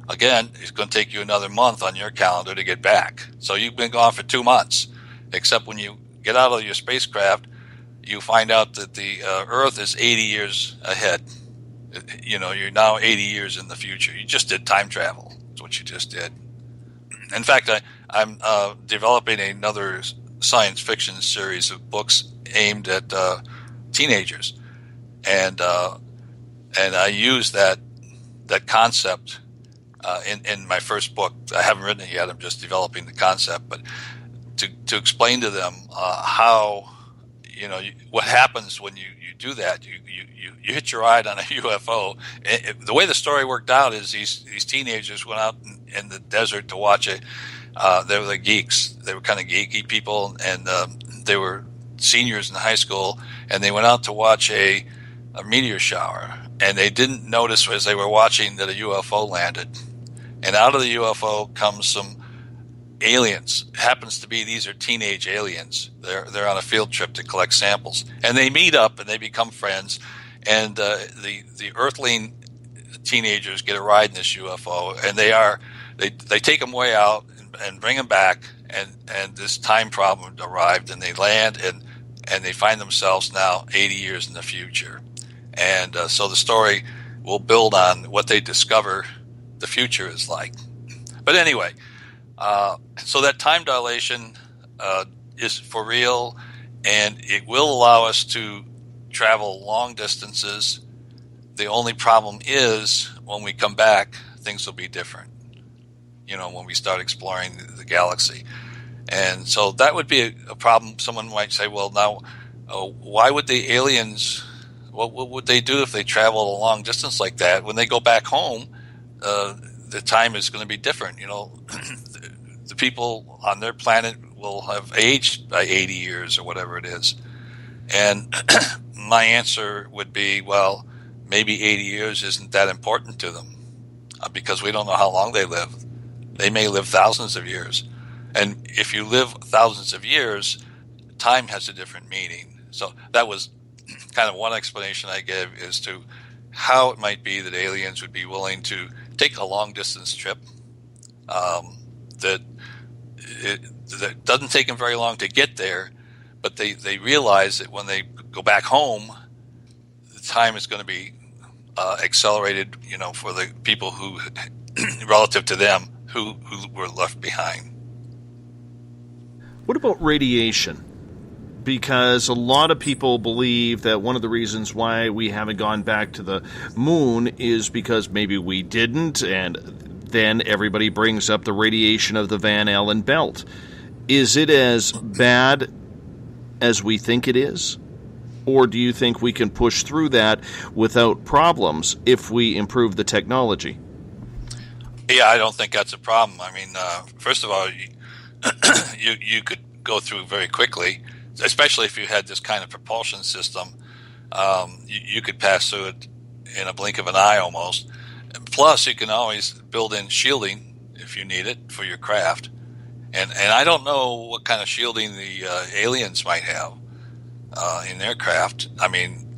Again, it's going to take you another month on your calendar to get back. So you've been gone for 2 months, except when you get out of your spacecraft, you find out that the Earth is 80 years ahead. You know, you're now 80 years in the future. You just did time travel. That's what you just did. In fact, I'm developing another science fiction series of books aimed at teenagers, and I use that concept in my first book. I haven't written it yet. I'm just developing the concept, but to explain to them how, you know, what happens when you do that. You hit your ride on a UFO. The way the story worked out is these teenagers went out in the desert to watch it. They were the geeks. They were kind of geeky people, and they were seniors in high school, and they went out to watch a meteor shower, and they didn't notice as they were watching that a UFO landed. And out of the UFO comes some aliens. It happens to be these are teenage aliens. They're on a field trip to collect samples, and they meet up and they become friends. And the Earthling teenagers get a ride in this UFO, and they take them way out and bring them back. And this time problem arrived, and they land and they find themselves now 80 years in the future. And so the story will build on what they discover the future is like. But anyway, so that time dilation is for real, and it will allow us to travel long distances. The only problem is when we come back, things will be different, you know, when we start exploring the galaxy. And so that would be a problem. Someone might say, well, now, why would the aliens, what would they do if they travel a long distance like that? When they go back home, the time is going to be different. You know, the people on their planet will have aged by 80 years or whatever it is. And my answer would be, well, maybe 80 years isn't that important to them because we don't know how long they live. They may live thousands of years. And if you live thousands of years, time has a different meaning. So that was kind of one explanation I gave as to how it might be that aliens would be willing to take a long-distance trip that doesn't take them very long to get there, but they realize that when they go back home, the time is going to be accelerated, you know, for the people who, relative to them, who were left behind. What about radiation? Because a lot of people believe that one of the reasons why we haven't gone back to the moon is because maybe we didn't, and then everybody brings up the radiation of the Van Allen belt. Is it as bad as we think it is? Or do you think we can push through that without problems if we improve the technology? Yeah, I don't think that's a problem. I mean, first of all, you could go through very quickly, especially if you had this kind of propulsion system. You could pass through it in a blink of an eye almost. Plus, you can always build in shielding if you need it for your craft. And I don't know what kind of shielding the aliens might have in their craft. I mean,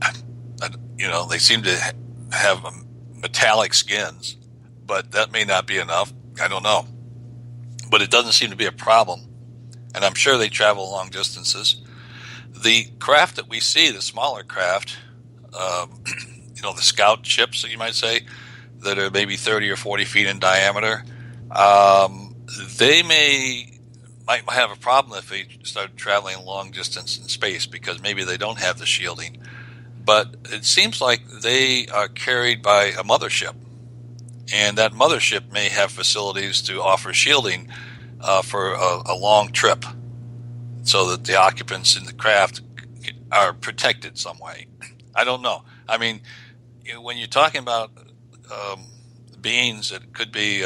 you know, they seem to have metallic skins, but that may not be enough. I don't know. But it doesn't seem to be a problem. And I'm sure they travel long distances. The craft that we see, the smaller craft, you know, the scout ships, you might say, that are maybe 30 or 40 feet in diameter, they might have a problem if they start traveling long distance in space because maybe they don't have the shielding. But it seems like they are carried by a mothership, and that mothership may have facilities to offer shielding for a long trip so that the occupants in the craft are protected some way. I don't know. I mean, when you're talking about beings that could be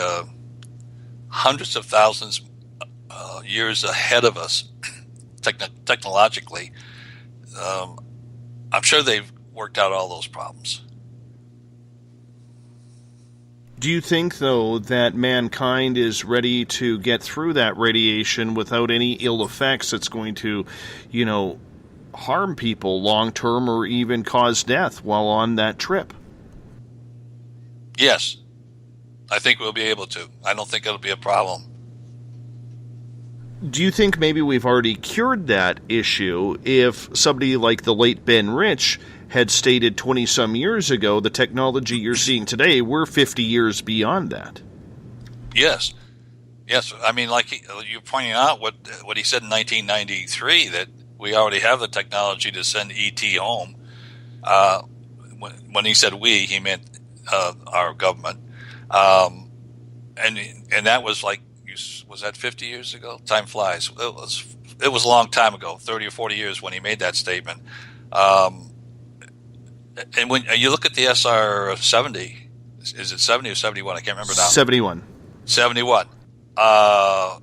hundreds of thousands years ahead of us technologically, I'm sure they've worked out all those problems. Do you think, though, that mankind is ready to get through that radiation without any ill effects that's going to, harm people long-term or even cause death while on that trip? Yes. I think we'll be able to. I don't think it'll be a problem. Do you think maybe we've already cured that issue if somebody like the late Ben Rich had stated 20-some years ago, the technology you're seeing today, we're 50 years beyond that? Yes. Yes. I mean, like you're pointing out what he said in 1993, that we already have the technology to send ET home. When he said we, he meant our government. And that was like, was that 50 years ago? Time flies. It was a long time ago, 30 or 40 years when he made that statement. And when you look at the SR-70, is it 70 or 71? I can't remember now. 71. 71. That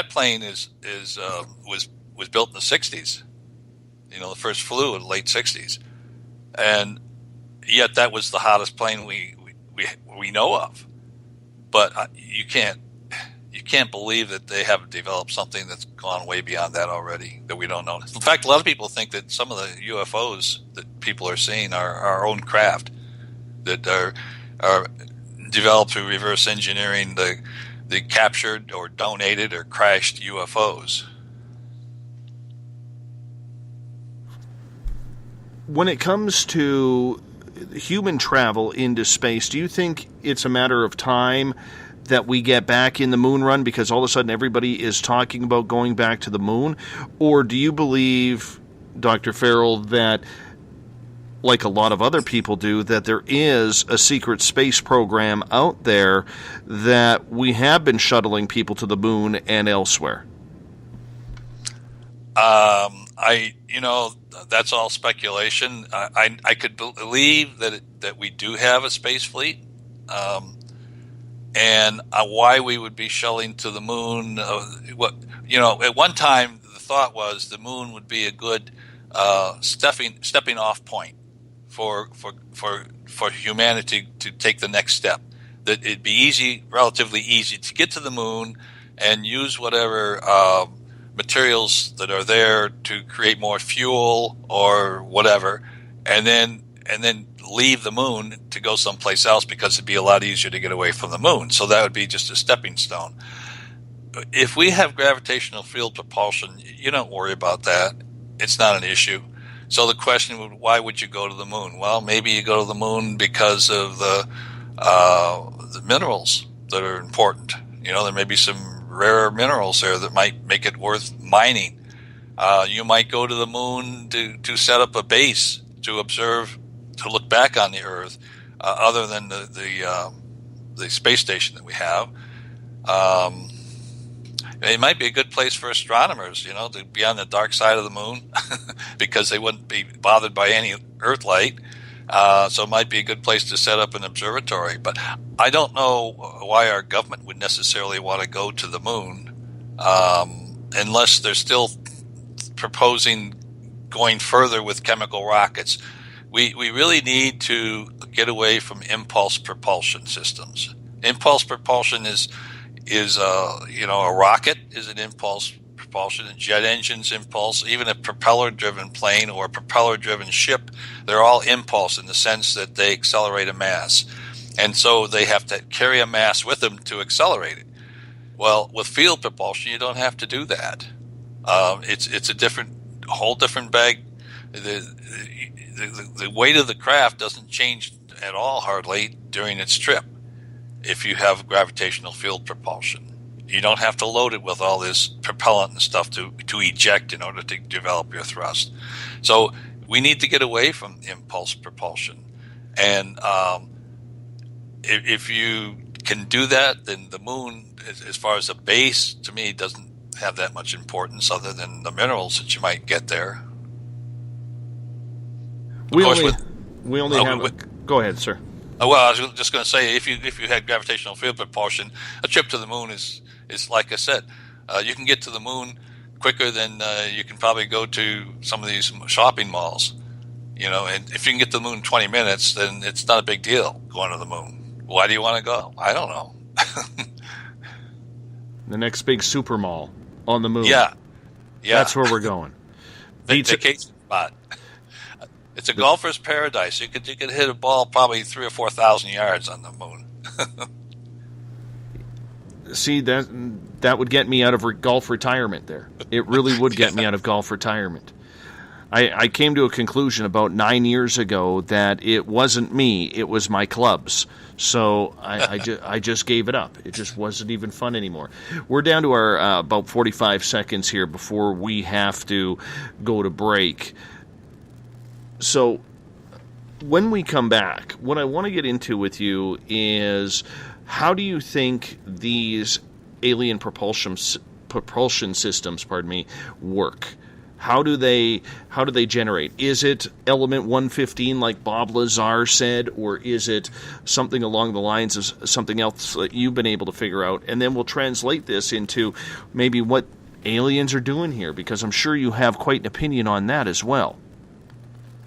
plane was built in the 60s. The first flew in the late 60s, and yet that was the hottest plane we know of. But you can't believe that they haven't developed something that's gone way beyond that already, that we don't know. In fact, a lot of people think that some of the UFOs that people are seeing are our own craft, that are developed through reverse engineering the captured or donated or crashed UFOs. When it comes to human travel into space, do you think it's a matter of time that we get back in the moon run because all of a sudden everybody is talking about going back to the moon? Or do you believe, Dr. Farrell, that, like a lot of other people do, that there is a secret space program out there that we have been shuttling people to the moon and elsewhere? That's all speculation. I could believe that we do have a space fleet. And why we would be shuttling to the moon? At one time the thought was the moon would be a good stepping off point for humanity to take the next step. That it'd be relatively easy to get to the moon and use whatever materials that are there to create more fuel or whatever, and then leave the moon to go someplace else because it'd be a lot easier to get away from the moon. So that would be just a stepping stone. If we have gravitational field propulsion, you don't worry about that. It's not an issue. So the question would, why would you go to the moon? Well, maybe you go to the moon because of the minerals that are important. There may be some rare minerals there that might make it worth mining. You might go to the moon to set up a base to observe, to look back on the Earth, other than the space station that we have. It might be a good place for astronomers, to be on the dark side of the moon because they wouldn't be bothered by any Earth light. So it might be a good place to set up an observatory. But I don't know why our government would necessarily want to go to the moon unless they're still proposing going further with chemical rockets. We really need to get away from impulse propulsion systems. Impulse propulsion is a rocket is an impulse propulsion, a jet engine's impulse, even a propeller-driven plane or a propeller-driven ship, they're all impulse in the sense that they accelerate a mass. And so they have to carry a mass with them to accelerate it. Well, with field propulsion, you don't have to do that. It's a whole different bag. The weight of the craft doesn't change at all hardly during its trip if you have gravitational field propulsion. You don't have to load it with all this propellant and stuff to eject in order to develop your thrust. So we need to get away from impulse propulsion. And if you can do that, then the moon, as far as a base, to me, doesn't have that much importance other than the minerals that you might get there. Go ahead, sir. Well, I was just going to say, if you had gravitational field propulsion, a trip to the moon is like I said, you can get to the moon quicker than you can probably go to some of these shopping malls. And if you can get to the moon in 20 minutes, then it's not a big deal going to the moon. Why do you want to go? I don't know. The next big super mall on the moon. Yeah. That's where we're going. Vacation spot. It's a golfer's paradise. You could hit a ball probably 3,000 or 4,000 yards on the moon. See, that would get me out of golf retirement there. It really would get me out of golf retirement. I came to a conclusion about 9 years ago that it wasn't me, it was my clubs. So I just gave it up. It just wasn't even fun anymore. We're down to our about 45 seconds here before we have to go to break. So when we come back, what I want to get into with you is, how do you think these alien propulsion systems, work? How do they generate? Is it element 115 like Bob Lazar said, or is it something along the lines of something else that you've been able to figure out? And then we'll translate this into maybe what aliens are doing here, because I'm sure you have quite an opinion on that as well.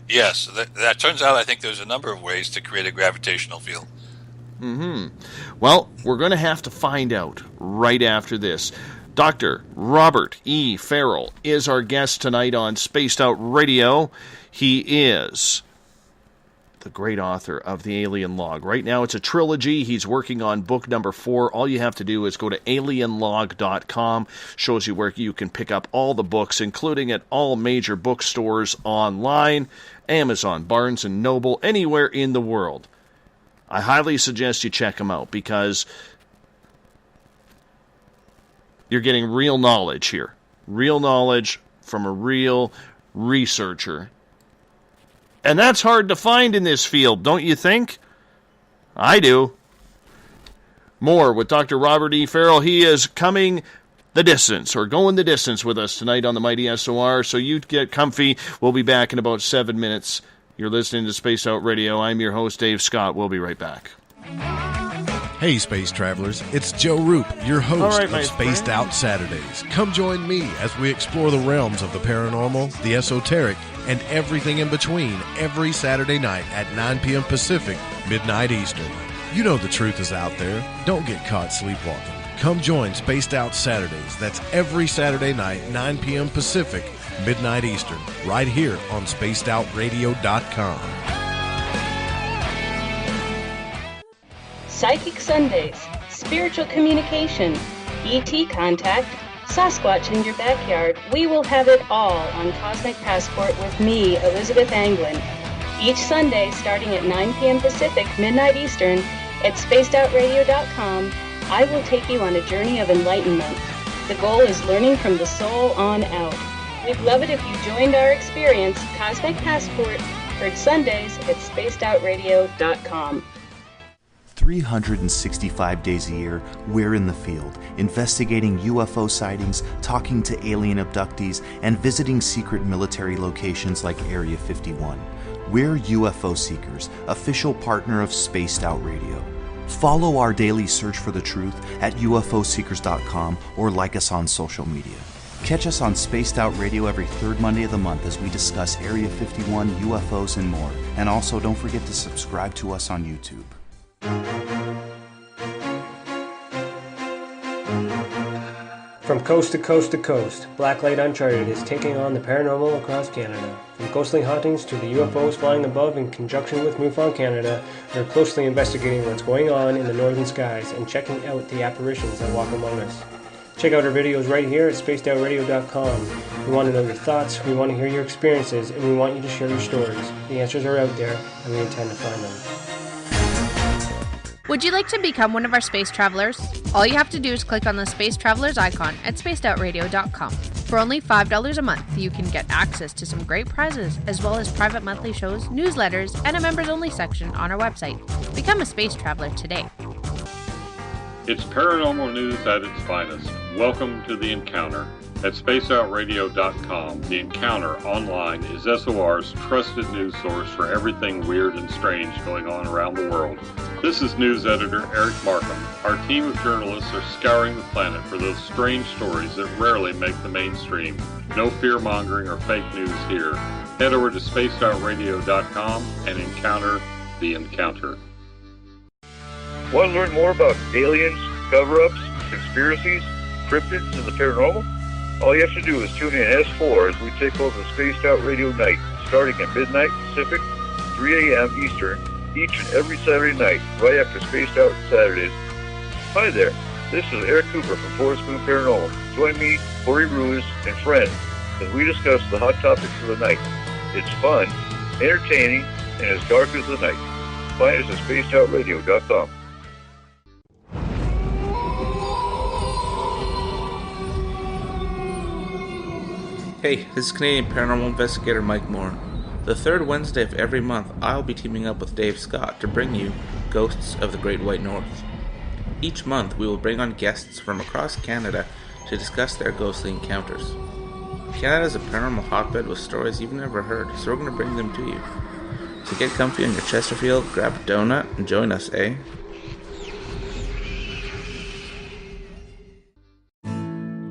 Yes, that turns out I think there's a number of ways to create a gravitational field. Well, we're going to have to find out right after this. Dr. Robert E. Farrell is our guest tonight on Spaced Out Radio. He is the great author of The Alien Log. Right now it's a trilogy. He's working on book number 4. All you have to do is go to alienlog.com. Shows you where you can pick up all the books, including at all major bookstores online, Amazon, Barnes & Noble, anywhere in the world. I highly suggest you check him out, because you're getting real knowledge here. Real knowledge from a real researcher. And that's hard to find in this field, don't you think? I do. More with Dr. Robert E. Farrell. He is coming the distance, or going the distance with us tonight on the Mighty SOR. So you get comfy. We'll be back in about 7 minutes. You're listening to Space Out Radio. I'm your host, Dave Scott. We'll be right back. Hey, space travelers, it's Joe Roop, your host of Spaced Out Saturdays. Come join me as we explore the realms of the paranormal, the esoteric, and everything in between every Saturday night at 9 p.m. Pacific, midnight Eastern. You know the truth is out there. Don't get caught sleepwalking. Come join Spaced Out Saturdays. That's every Saturday night, 9 p.m. Pacific, midnight Eastern, right here on spacedoutradio.com. Psychic Sundays, spiritual communication, ET contact, Sasquatch in your backyard. We will have it all on Cosmic Passport with me, Elizabeth Anglin. Each Sunday, starting at 9 p.m. Pacific, midnight Eastern, at spacedoutradio.com, I will take you on a journey of enlightenment. The goal is learning from the soul on out. We'd love it if you joined our experience. Cosmic Passport, heard Sundays at spacedoutradio.com. 365 days a year, we're in the field, investigating UFO sightings, talking to alien abductees, and visiting secret military locations like Area 51. We're UFO Seekers, official partner of Spaced Out Radio. Follow our daily search for the truth at ufoseekers.com or like us on social media. Catch us on Spaced Out Radio every third Monday of the month as we discuss Area 51, UFOs, and more. And also, don't forget to subscribe to us on YouTube. From coast to coast to coast, Blacklight Uncharted is taking on the paranormal across Canada. From ghostly hauntings to the UFOs flying above in conjunction with MUFON Canada, we're closely investigating what's going on in the northern skies and checking out the apparitions that walk among us. Check out our videos right here at spacedoutradio.com. We want to know your thoughts, we want to hear your experiences, and we want you to share your stories. The answers are out there, and we intend to find them. Would you like to become one of our space travelers? All you have to do is click on the Space Travelers icon at spacedoutradio.com. For only $5 a month, you can get access to some great prizes, as well as private monthly shows, newsletters, and a members-only section on our website. Become a space traveler today. It's paranormal news at its finest. Welcome to The Encounter. At spacedoutradio.com, The Encounter online is SOR's trusted news source for everything weird and strange going on around the world. This is news editor Eric Markham. Our team of journalists are scouring the planet for those strange stories that rarely make the mainstream. No fear-mongering or fake news here. Head over to spacedoutradio.com and encounter The Encounter. Want to learn more about aliens, cover-ups, conspiracies, cryptids, and the paranormal? All you have to do is tune in S4 as we take over the Spaced Out Radio Night, starting at midnight Pacific, 3 a.m. Eastern, each and every Saturday night, right after Spaced Out Saturdays. Hi there, this is Eric Cooper from Forest Moon Paranormal. Join me, Corey Ruiz, and friends as we discuss the hot topics of the night. It's fun, entertaining, and as dark as the night. Find us at spacedoutradio.com. Hey, this is Canadian Paranormal Investigator Mike Moore. The third Wednesday of every month, I'll be teaming up with Dave Scott to bring you Ghosts of the Great White North. Each month, we will bring on guests from across Canada to discuss their ghostly encounters. Canada is a paranormal hotbed with stories you've never heard, so we're going to bring them to you. So get comfy on your Chesterfield, grab a donut, and join us, eh?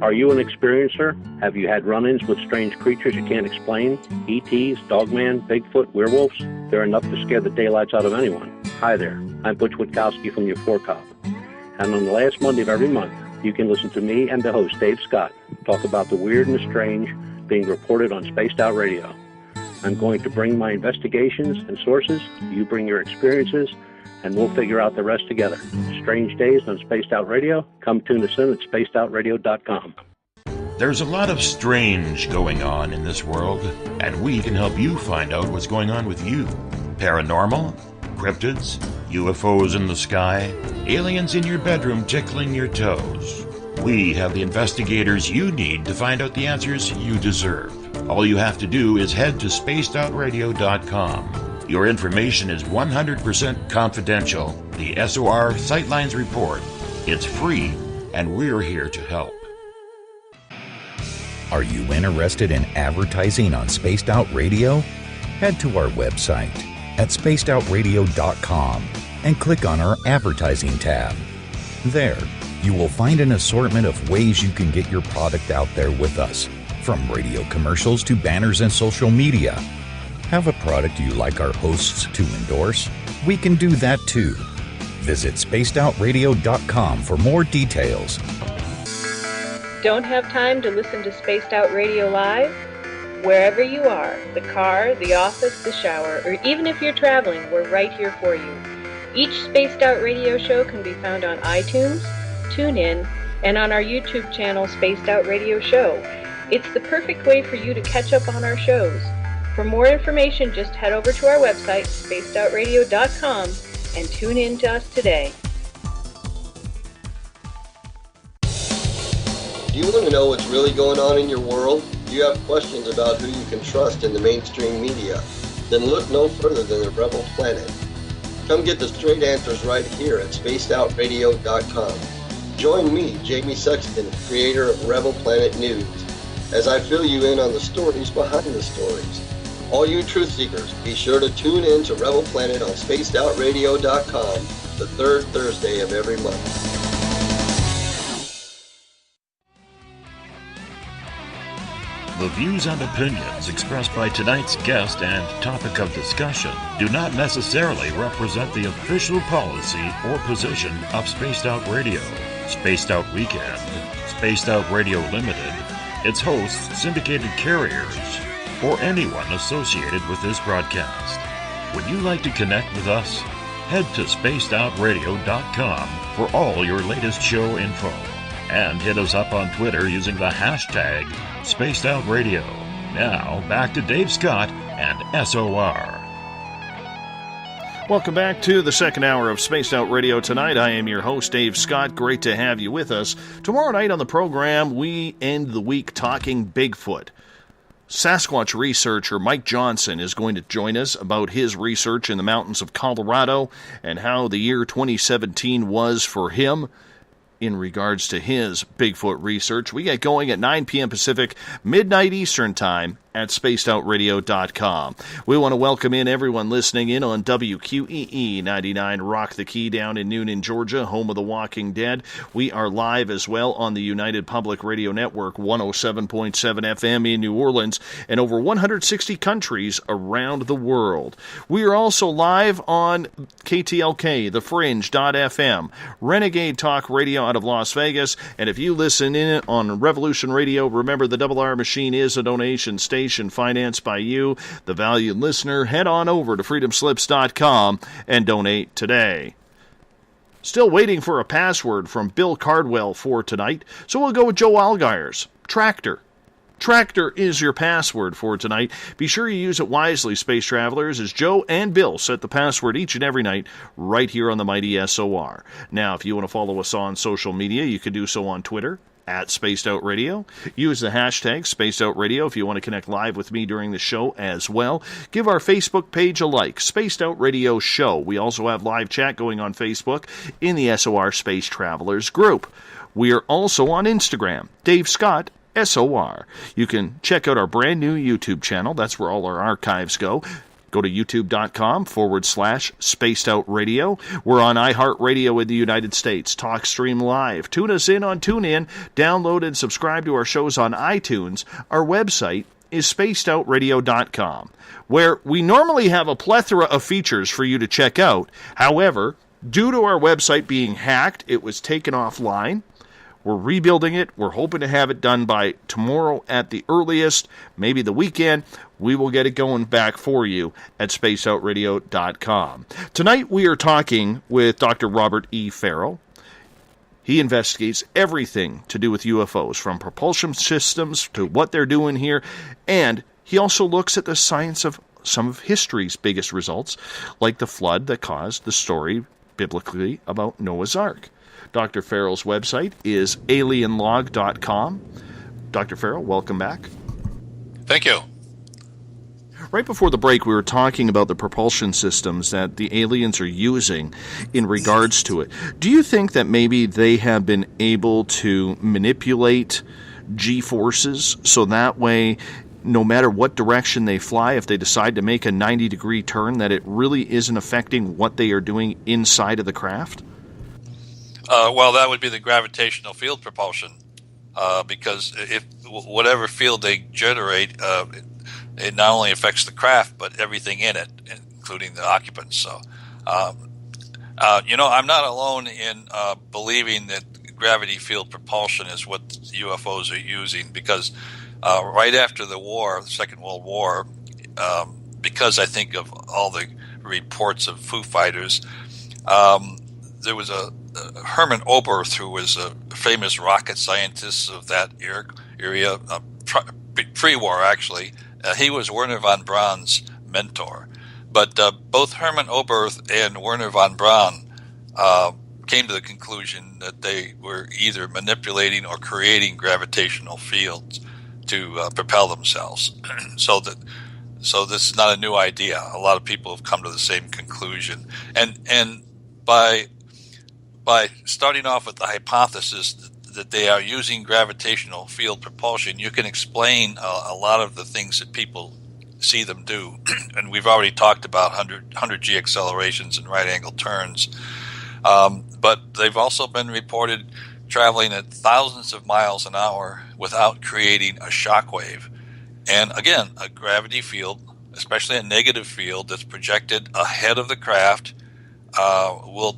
Are you an experiencer? Have you had run-ins with strange creatures you can't explain? ETs, Dogman, Bigfoot, werewolves? They're enough to scare the daylights out of anyone. Hi there, I'm Butch Witkowski from your 4-Cop. And on the last Monday of every month, you can listen to me and the host, Dave Scott, talk about the weird and the strange being reported on Spaced Out Radio. I'm going to bring my investigations and sources, you bring your experiences, and we'll figure out the rest together. Strange Days on Spaced Out Radio. Come tune us in at spacedoutradio.com. There's a lot of strange going on in this world, and we can help you find out what's going on with you. Paranormal, cryptids, UFOs in the sky, aliens in your bedroom tickling your toes. We have the investigators you need to find out the answers you deserve. All you have to do is head to spacedoutradio.com. Your information is 100% confidential. The SOR Sightlines Report. It's free, and we're here to help. Are you interested in advertising on Spaced Out Radio? Head to our website at spacedoutradio.com and click on our Advertising tab. There, you will find an assortment of ways you can get your product out there with us, from radio commercials to banners and social media. Have a product you like our hosts to endorse? We can do that too. Visit spacedoutradio.com for more details. Don't have time to listen to Spaced Out Radio live? Wherever you are, the car, the office, the shower, or even if you're traveling, we're right here for you. Each Spaced Out Radio show can be found on iTunes, TuneIn, and on our YouTube channel, Spaced Out Radio Show. It's the perfect way for you to catch up on our shows. For more information, just head over to our website, spacedoutradio.com, and tune in to us today. Do you want to know what's really going on in your world? Do you have questions about who you can trust in the mainstream media? Then look no further than the Rebel Planet. Come get the straight answers right here at spacedoutradio.com. Join me, Jamie Sexton, creator of Rebel Planet News, as I fill you in on the stories behind the stories. All you truth seekers, be sure to tune in to Rebel Planet on spacedoutradio.com the third Thursday of every month. The views and opinions expressed by tonight's guest and topic of discussion do not necessarily represent the official policy or position of Spaced Out Radio, Spaced Out Weekend, Spaced Out Radio Limited, its hosts, syndicated carriers, or anyone associated with this broadcast. Would you like to connect with us? Head to spacedoutradio.com for all your latest show info. And hit us up on Twitter using the hashtag SpacedOutRadio. Now, back to Dave Scott and SOR. Welcome back to the second hour of Spaced Out Radio tonight. I am your host, Dave Scott. Great to have you with us. Tomorrow night on the program, we end the week talking Bigfoot. Sasquatch researcher Mike Johnson is going to join us about his research in the mountains of Colorado and how the year 2017 was for him in regards to his Bigfoot research. We get going at 9 p.m. Pacific, midnight Eastern Time, at spacedoutradio.com. We want to welcome in everyone listening in on WQEE 99 Rock the Key down in Noonan, Georgia, home of The Walking Dead. We are live as well on the United Public Radio Network, 107.7 FM in New Orleans, and over 160 countries around the world. We are also live on KTLK, The Fringe.fm, Renegade Talk Radio out of Las Vegas, and if you listen in on Revolution Radio, remember the Double R Machine is a donation station financed by you, the valued listener. Head on over to freedomslips.com and donate today. Still waiting for a password from Bill Cardwell for tonight, so we'll go with Joe Allgaier's Tractor. Tractor is your password for tonight. Be sure you use it wisely, Space Travelers, as Joe and Bill set the password each and every night right here on the mighty SOR. Now, if you want to follow us on social media, you can do so on Twitter, at Spaced Out Radio. Use the hashtag Spaced Out Radio if you want to connect live with me during the show as well. Give our Facebook page a like, Spaced Out Radio Show. We also have live chat going on Facebook in the SOR Space Travelers group. We are also on Instagram, Dave Scott SOR. You can check out our brand new YouTube channel. That's where all our archives go. Go to youtube.com/Spaced Out Radio. We're on iHeartRadio in the United States. TalkStream Live. Tune us in on TuneIn. Download and subscribe to our shows on iTunes. Our website is spacedoutradio.com, where we normally have a plethora of features for you to check out. However, due to our website being hacked, it was taken offline. We're rebuilding it. We're hoping to have it done by tomorrow at the earliest, maybe the weekend. We will get it going back for you at spacedoutradio.com. Tonight we are talking with Dr. Robert E. Farrell. He investigates everything to do with UFOs, from propulsion systems to what they're doing here, and he also looks at the science of some of history's biggest results, like the flood that caused the story biblically about Noah's Ark. Dr. Farrell's website is alienlog.com. Dr. Farrell, welcome back. Thank you. Right before the break, we were talking about the propulsion systems that the aliens are using in regards to it. Do you think that maybe they have been able to manipulate G-forces so that way, no matter what direction they fly, if they decide to make a 90-degree turn, that it really isn't affecting what they are doing inside of the craft? Well, that would be the gravitational field propulsion, because if whatever field they generate, it not only affects the craft but everything in it, including the occupants. So, I'm not alone in believing that gravity field propulsion is what UFOs are using, because right after the war, the Second World War, because I think of all the reports of Foo Fighters, there was a Herman Oberth, who was a famous rocket scientist of that area, pre-war actually. He was Wernher von Braun's mentor. But both Herman Oberth and Wernher von Braun came to the conclusion that they were either manipulating or creating gravitational fields to propel themselves. So this is not a new idea. A lot of people have come to the same conclusion. And by starting off with the hypothesis that they are using gravitational field propulsion, you can explain a lot of the things that people see them do. And we've already talked about 100G accelerations and right-angle turns. But they've also been reported traveling at thousands of miles an hour without creating a shock wave. And again, a gravity field, especially a negative field that's projected ahead of the craft, will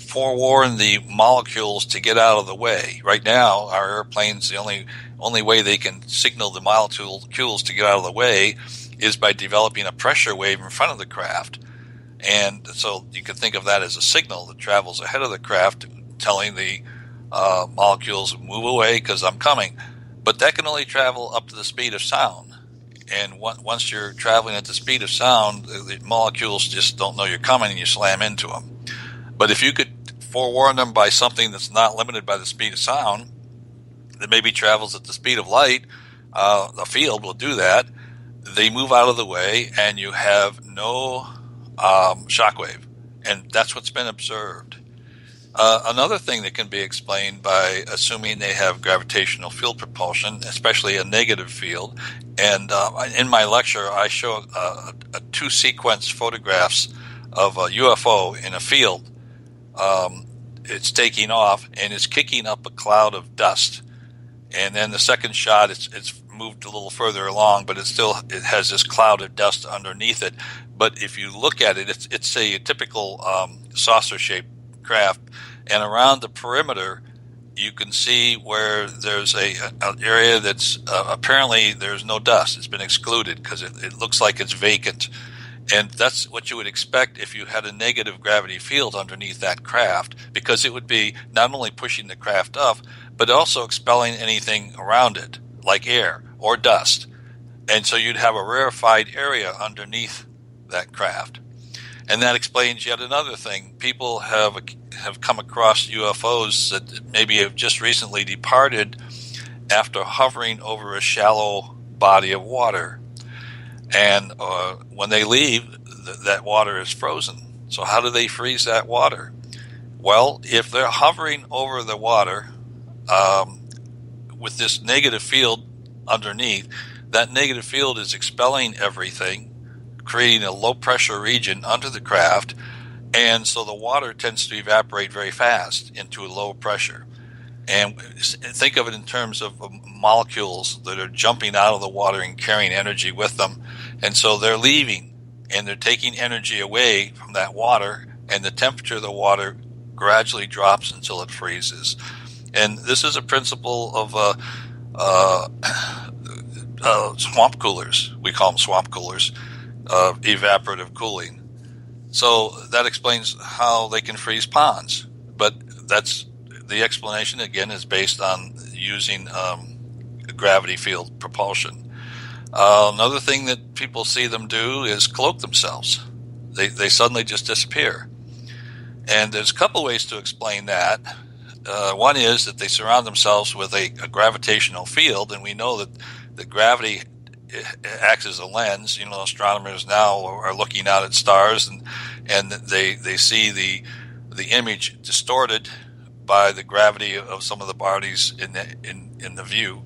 forewarn the molecules to get out of the way. Right now, our airplanes, the only way they can signal the molecules to get out of the way is by developing a pressure wave in front of the craft. And so you can think of that as a signal that travels ahead of the craft, telling the molecules, move away because I'm coming. But that can only travel up to the speed of sound. And once you're traveling at the speed of sound, the molecules just don't know you're coming and you slam into them. But if you could forewarn them by something that's not limited by the speed of sound, that maybe travels at the speed of light, the field will do that. They move out of the way and you have no shockwave. And that's what's been observed. Another thing that can be explained by assuming they have gravitational field propulsion, especially a negative field. And in my lecture, I show two sequence photographs of a UFO in a field. It's taking off and it's kicking up a cloud of dust. And then the second shot, it's moved a little further along, but it has this cloud of dust underneath it. But if you look at it, it's a typical saucer-shaped craft, and around the perimeter, you can see where there's an area that's apparently there's no dust. It's been excluded because it looks like it's vacant. And that's what you would expect if you had a negative gravity field underneath that craft, because it would be not only pushing the craft up, but also expelling anything around it, like air or dust. And so you'd have a rarefied area underneath that craft. And that explains yet another thing. People have come across UFOs that maybe have just recently departed after hovering over a shallow body of water. And when they leave, that water is frozen. So how do they freeze that water? Well, if they're hovering over the water with this negative field underneath, that negative field is expelling everything, creating a low-pressure region under the craft, and so the water tends to evaporate very fast into a low pressure. And think of it in terms of molecules that are jumping out of the water and carrying energy with them. And so they're leaving, and they're taking energy away from that water, and the temperature of the water gradually drops until it freezes. And this is a principle of swamp coolers. We call them swamp coolers. Evaporative cooling. So that explains how they can freeze ponds. But that's the explanation, again, is based on using gravity field propulsion. Another thing that people see them do is cloak themselves. They suddenly just disappear. And there's a couple ways to explain that. One is that they surround themselves with a gravitational field, and we know that the gravity acts as a lens. You know, astronomers now are looking out at stars, and they see the image distorted by the gravity of some of the bodies in the view.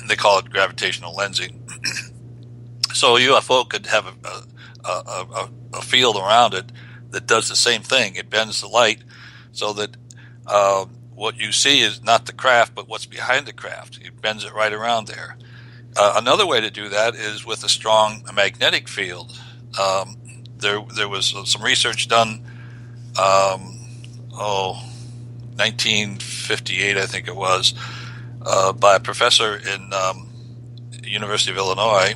They call it gravitational lensing. So a UFO could have a field around it that does the same thing. It bends the light so that what you see is not the craft, but what's behind the craft. It bends it right around there. Another way to do that is with a strong magnetic field. There was some research done, 1958, I think it was, by a professor in University of Illinois,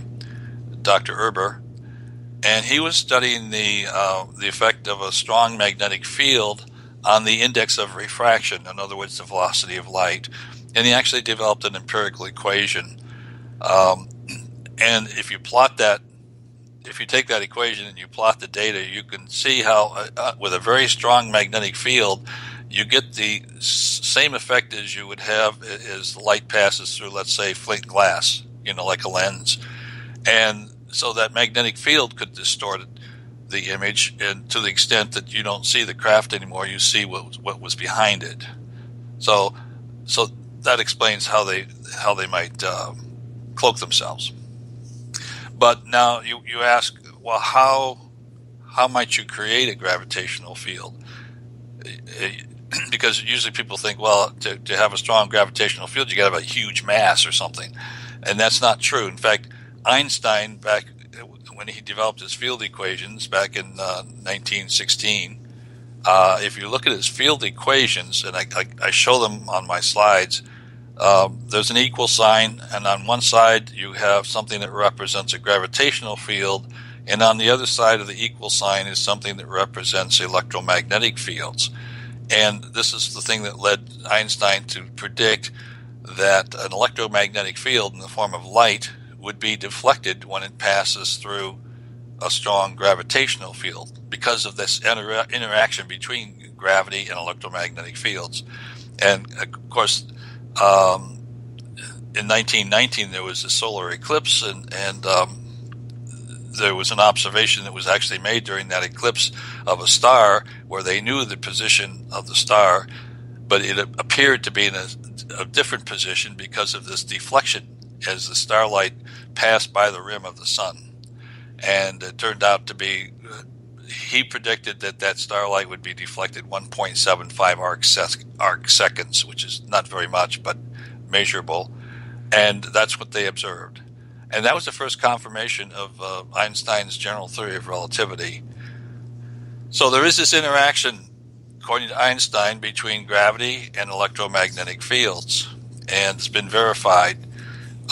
Dr. Erber, and he was studying the effect of a strong magnetic field on the index of refraction, in other words, the velocity of light, and he actually developed an empirical equation. And if you plot that, if you take that equation and you plot the data, you can see how with a very strong magnetic field, you get the same effect as you would have as the light passes through, let's say, flint glass, like a lens. And so that magnetic field could distort the image, and to the extent that you don't see the craft anymore, you see what was behind it. So that explains how they might cloak themselves. But now you ask, well, how might you create a gravitational field? Because usually people think, well, to have a strong gravitational field, you got to have a huge mass or something, and that's not true. In fact, Einstein, back when he developed his field equations back in 1916, if you look at his field equations, and I show them on my slides, there's an equal sign, and on one side you have something that represents a gravitational field, and on the other side of the equal sign is something that represents electromagnetic fields. And this is the thing that led Einstein to predict that an electromagnetic field in the form of light would be deflected when it passes through a strong gravitational field because of this interaction between gravity and electromagnetic fields. And of course, in 1919 there was a solar eclipse, and there was an observation that was actually made during that eclipse of a star where they knew the position of the star, but it appeared to be in a different position because of this deflection as the starlight passed by the rim of the sun. And it turned out to be, he predicted that starlight would be deflected 1.75 arc seconds, which is not very much, but measurable. And that's what they observed. And that was the first confirmation of Einstein's general theory of relativity. So there is this interaction, according to Einstein, between gravity and electromagnetic fields, and it's been verified.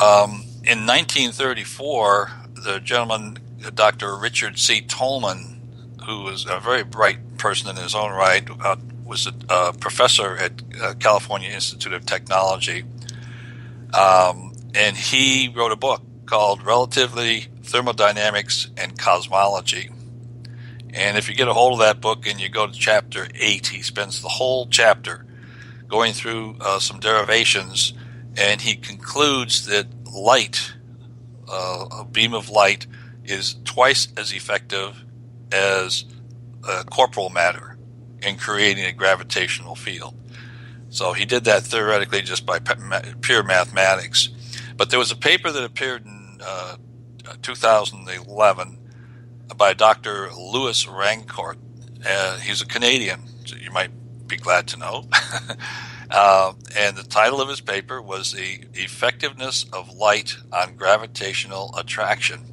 In 1934, the gentleman, Dr. Richard C. Tolman, who was a very bright person in his own right, was a professor at California Institute of Technology, and he wrote a book called Relativity, Thermodynamics, and Cosmology. And if you get a hold of that book and you go to chapter 8, he spends the whole chapter going through some derivations, and he concludes that light, a beam of light, is twice as effective as corporal matter in creating a gravitational field. So he did that theoretically just by pure mathematics. But there was a paper that appeared in 2011 by Dr. Louis Rancourt. He's a Canadian, so you might be glad to know. And the title of his paper was The Effectiveness of Light on Gravitational Attraction.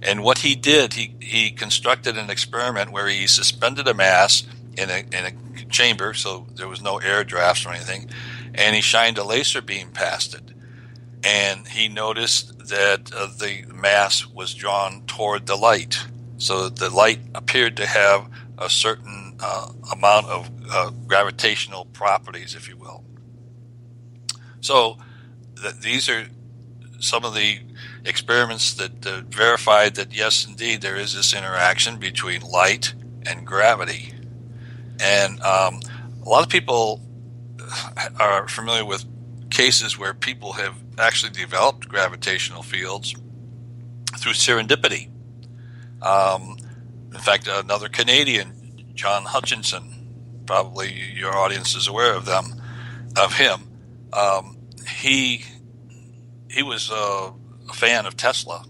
And what he did, he constructed an experiment where he suspended a mass in a chamber, so there was no air drafts or anything, and he shined a laser beam past it. And he noticed that the mass was drawn toward the light. So the light appeared to have a certain amount of gravitational properties, if you will. So these are some of the experiments that verified that, yes, indeed, there is this interaction between light and gravity. And a lot of people are familiar with cases where people have actually developed gravitational fields through serendipity. In fact, another Canadian, John Hutchinson, probably your audience is aware of him. He was a fan of Tesla,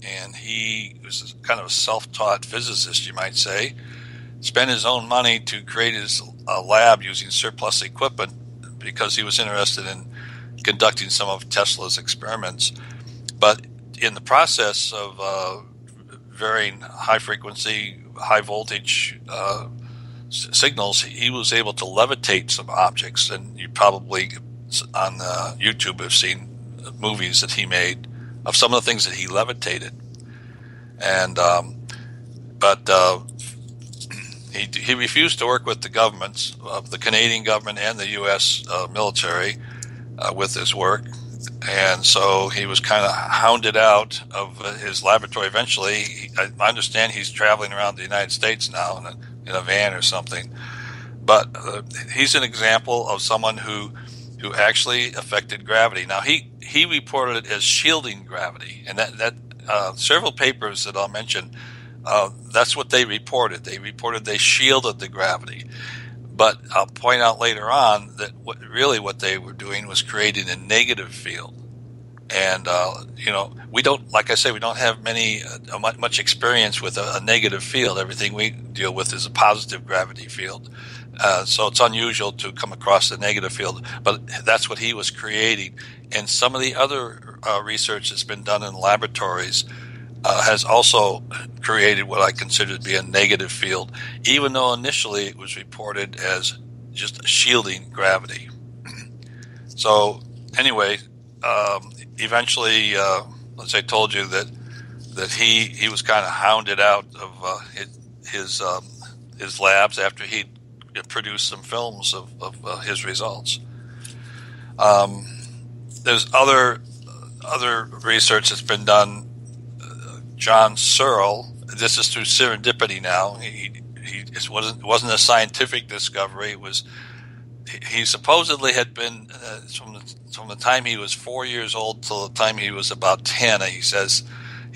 and he was kind of a self-taught physicist, you might say. Spent his own money to create his lab using surplus equipment because he was interested in conducting some of Tesla's experiments. But in the process of varying high frequency, high voltage signals, he was able to levitate some objects. And you probably on YouTube have seen movies that he made of some of the things that he levitated. And he refused to work with the governments of the Canadian government and the U.S. Military with his work. And so he was kind of hounded out of his laboratory. Eventually, I understand he's traveling around the United States now in a van or something. But he's an example of someone who actually affected gravity. Now, he reported it as shielding gravity. And that several papers that I'll mention, that's what they reported. They reported they shielded the gravity. But I'll point out later on that what they were doing was creating a negative field. And, we don't, like I say, we don't have much experience with a negative field. Everything we deal with is a positive gravity field. So it's unusual to come across a negative field, but that's what he was creating. And some of the other research that's been done in laboratories has also created what I consider to be a negative field, even though initially it was reported as just shielding gravity. So anyway, eventually, as I told you, that he was kind of hounded out of his labs after he produced some films of his results. There's other research that's been done. John Searle, this is through serendipity now. It wasn't a scientific discovery. He supposedly had been from the time he was 4 years old till the time he was about 10. He says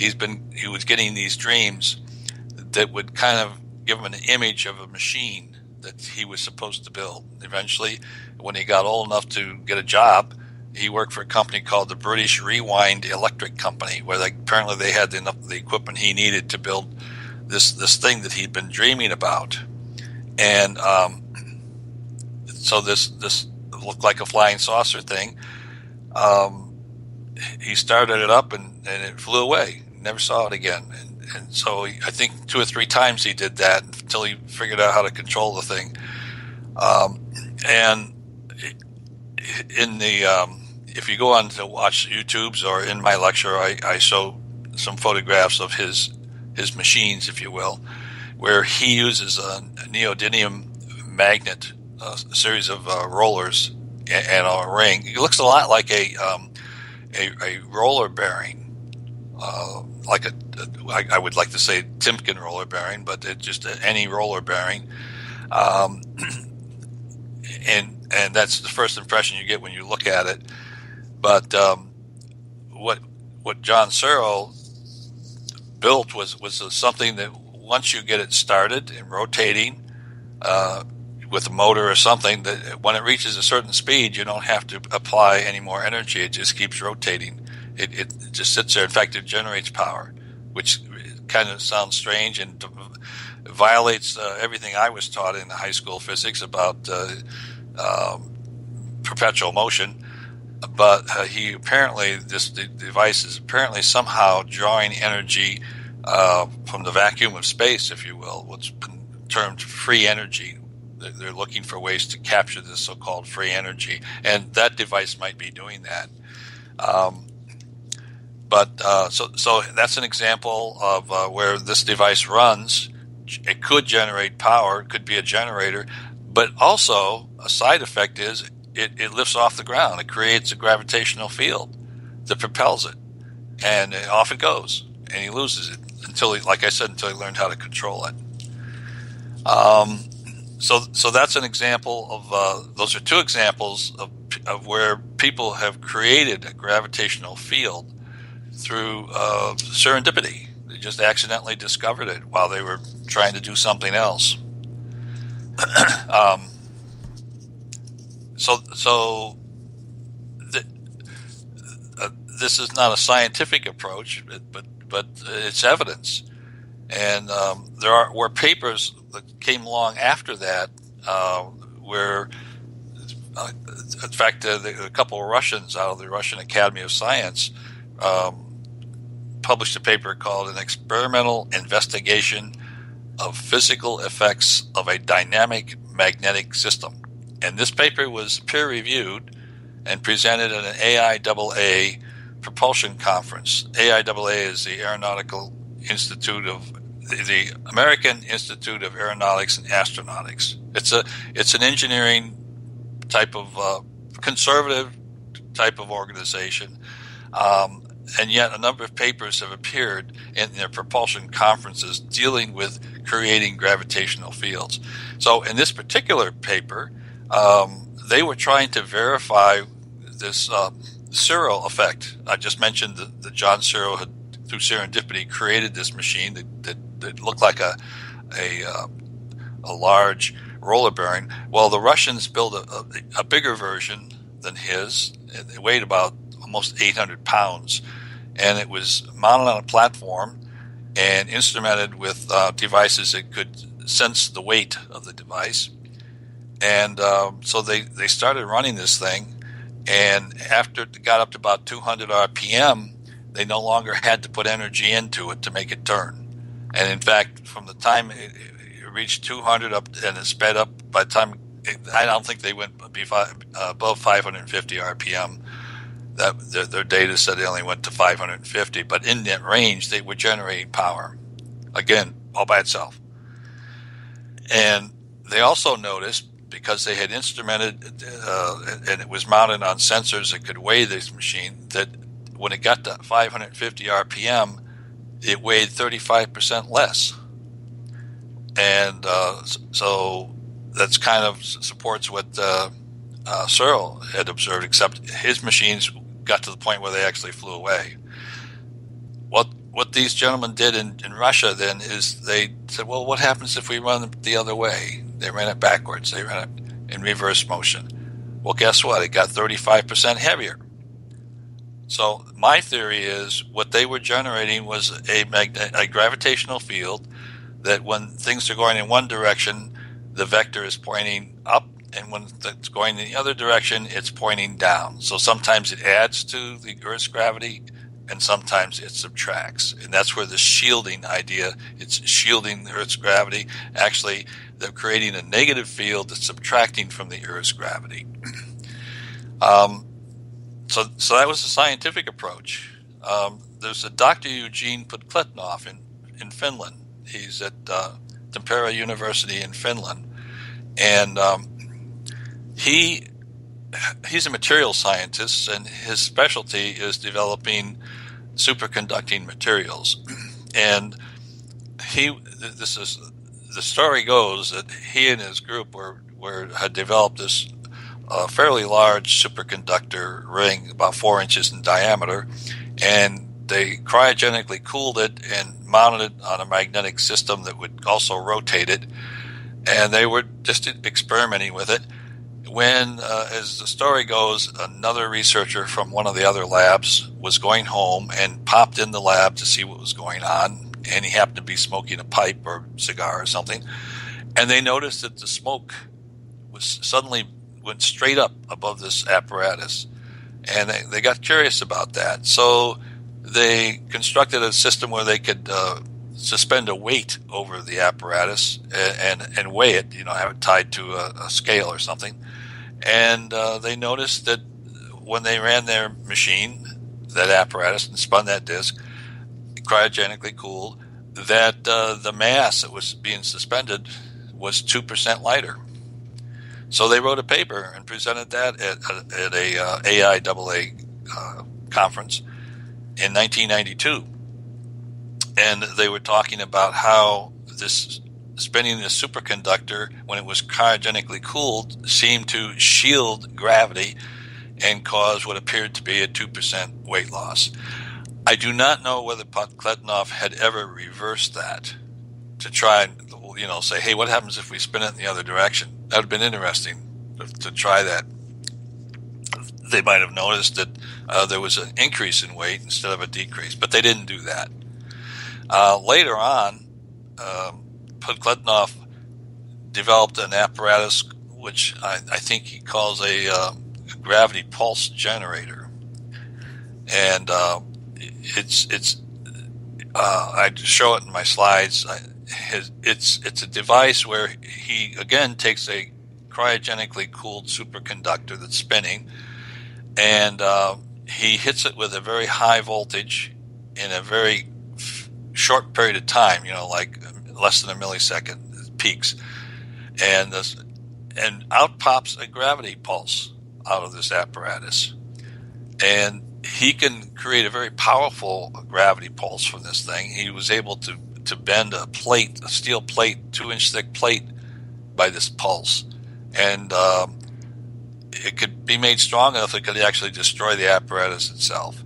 he was getting these dreams that would kind of give him an image of a machine that he was supposed to build. Eventually, when he got old enough to get a job, he worked for a company called the British Rewind Electric Company, where apparently they had the equipment he needed to build this thing that he'd been dreaming about. And so this looked like a flying saucer thing. He started it up and it flew away. Never saw it again. And so I think 2 or 3 times he did that until he figured out how to control the thing. And in the if you go on to watch YouTubes or in my lecture, I show some photographs of his machines, if you will, where he uses a neodymium magnet, a series of rollers and a ring. It looks a lot like a roller bearing, like I would like to say Timken roller bearing, but it's just any roller bearing. And that's the first impression you get when you look at it. But what John Searle built was something that once you get it started and rotating with a motor or something, that when it reaches a certain speed, you don't have to apply any more energy. It just keeps rotating. It just sits there. In fact, it generates power, which kind of sounds strange and violates everything I was taught in high school physics about perpetual motion. But this device is apparently somehow drawing energy from the vacuum of space, if you will, what's been termed free energy. They're looking for ways to capture this so-called free energy, and that device might be doing that. So that's an example of where this device runs. It could generate power, it could be a generator, but also a side effect is it lifts off the ground. It creates a gravitational field that propels it, and off it goes, and he loses it until he learned how to control it. So that's an example of those are 2 examples of where people have created a gravitational field through serendipity. They just accidentally discovered it while they were trying to do something else. This is not a scientific approach, but it's evidence. And there were papers that came along after that where, in fact, a couple of Russians out of the Russian Academy of Science published a paper called An Experimental Investigation of Physical Effects of a Dynamic Magnetic System. And this paper was peer-reviewed and presented at an AIAA propulsion conference. AIAA is the Aeronautical Institute of the American Institute of Aeronautics and Astronautics. It's an engineering type of conservative type of organization, and yet a number of papers have appeared in their propulsion conferences dealing with creating gravitational fields. So in this particular paper, they were trying to verify this Searle effect. I just mentioned that John Searle had, through serendipity, created this machine that looked like a large roller bearing. Well, the Russians built a bigger version than his. It weighed about almost 800 pounds, and it was mounted on a platform and instrumented with devices that could sense the weight of the device. And so they started running this thing, and after it got up to about 200 RPM, they no longer had to put energy into it to make it turn. And in fact, from the time it reached 200 up and it sped up, by the time I don't think they went above 550 RPM. Their data said they only went to 550, but in that range, they were generating power, again, all by itself. And they also noticed, because they had instrumented and it was mounted on sensors that could weigh this machine, that when it got to 550 RPM, it weighed 35% less. And so that's kind of supports what Searle had observed, except his machines got to the point where they actually flew away. Well, what these gentlemen did in Russia then is they said, well, what happens if we run it the other way? They ran it backwards. They ran it in reverse motion. Well, guess what? It got 35% heavier. So my theory is what they were generating was a gravitational field that when things are going in one direction, the vector is pointing up, and when it's going in the other direction, it's pointing down. So sometimes it adds to the Earth's gravity, and sometimes it subtracts. And that's where the shielding idea, it's shielding the Earth's gravity. Actually, they're creating a negative field that's subtracting from the Earth's gravity. So that was the scientific approach. There's a Dr. Eugene Podkletnov in Finland. He's at Tampere University in Finland. And he's a material scientist, and his specialty is developing superconducting materials. And the story goes that he and his group had developed this fairly large superconductor ring, about 4 inches in diameter, and they cryogenically cooled it and mounted it on a magnetic system that would also rotate it. And they were just experimenting with it when, as the story goes, another researcher from one of the other labs was going home and popped in the lab to see what was going on, and he happened to be smoking a pipe or cigar or something, and they noticed that the smoke was suddenly went straight up above this apparatus, and they got curious about that. So they constructed a system where they could suspend a weight over the apparatus and weigh it, have it tied to a scale or something. And they noticed that when they ran their machine, that apparatus, and spun that disc, cryogenically cooled, that the mass that was being suspended was 2% lighter. So they wrote a paper and presented that at a AIAA conference in 1992. And they were talking about how spinning this superconductor, when it was cryogenically cooled, seemed to shield gravity and cause what appeared to be a 2% weight loss. I do not know whether Podkletnov had ever reversed that to try and, say, hey, what happens if we spin it in the other direction? That would have been interesting to try that. They might have noticed that there was an increase in weight instead of a decrease, but they didn't do that. Later on, Podkletnov developed an apparatus which I think he calls a gravity pulse generator, and I show it in my slides. It's a device where he again takes a cryogenically cooled superconductor that's spinning, and he hits it with a very high voltage in a very short period of time, like less than a millisecond, it peaks, and out pops a gravity pulse out of this apparatus, and he can create a very powerful gravity pulse from this thing. He was able to bend a steel plate, 2-inch thick plate, by this pulse, and it could be made strong enough it could actually destroy the apparatus itself.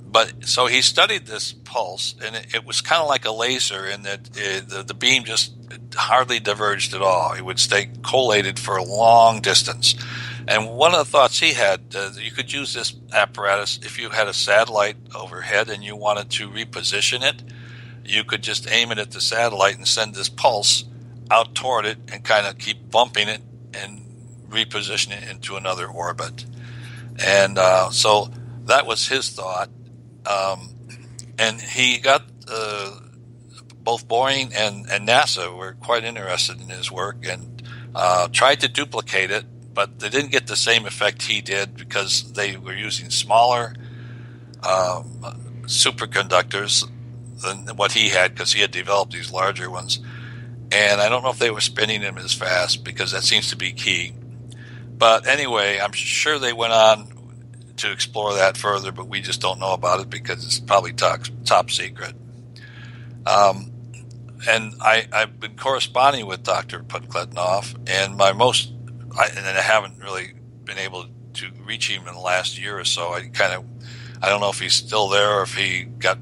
But so he studied this pulse, and it was kind of like a laser in that the beam just hardly diverged at all. It would stay collated for a long distance. And one of the thoughts he had, you could use this apparatus if you had a satellite overhead and you wanted to reposition it. You could just aim it at the satellite and send this pulse out toward it and kind of keep bumping it and reposition it into another orbit. And so that was his thought. And he got both Boeing and NASA were quite interested in his work and tried to duplicate it, but they didn't get the same effect he did because they were using smaller superconductors than what he had, because he had developed these larger ones. And I don't know if they were spinning them as fast, because that seems to be key. But anyway, I'm sure they went on to explore that further, but we just don't know about it because it's probably top secret. And I've been corresponding with Dr. Podkletnov, and I haven't really been able to reach him in the last year or so. I don't know if he's still there or if he got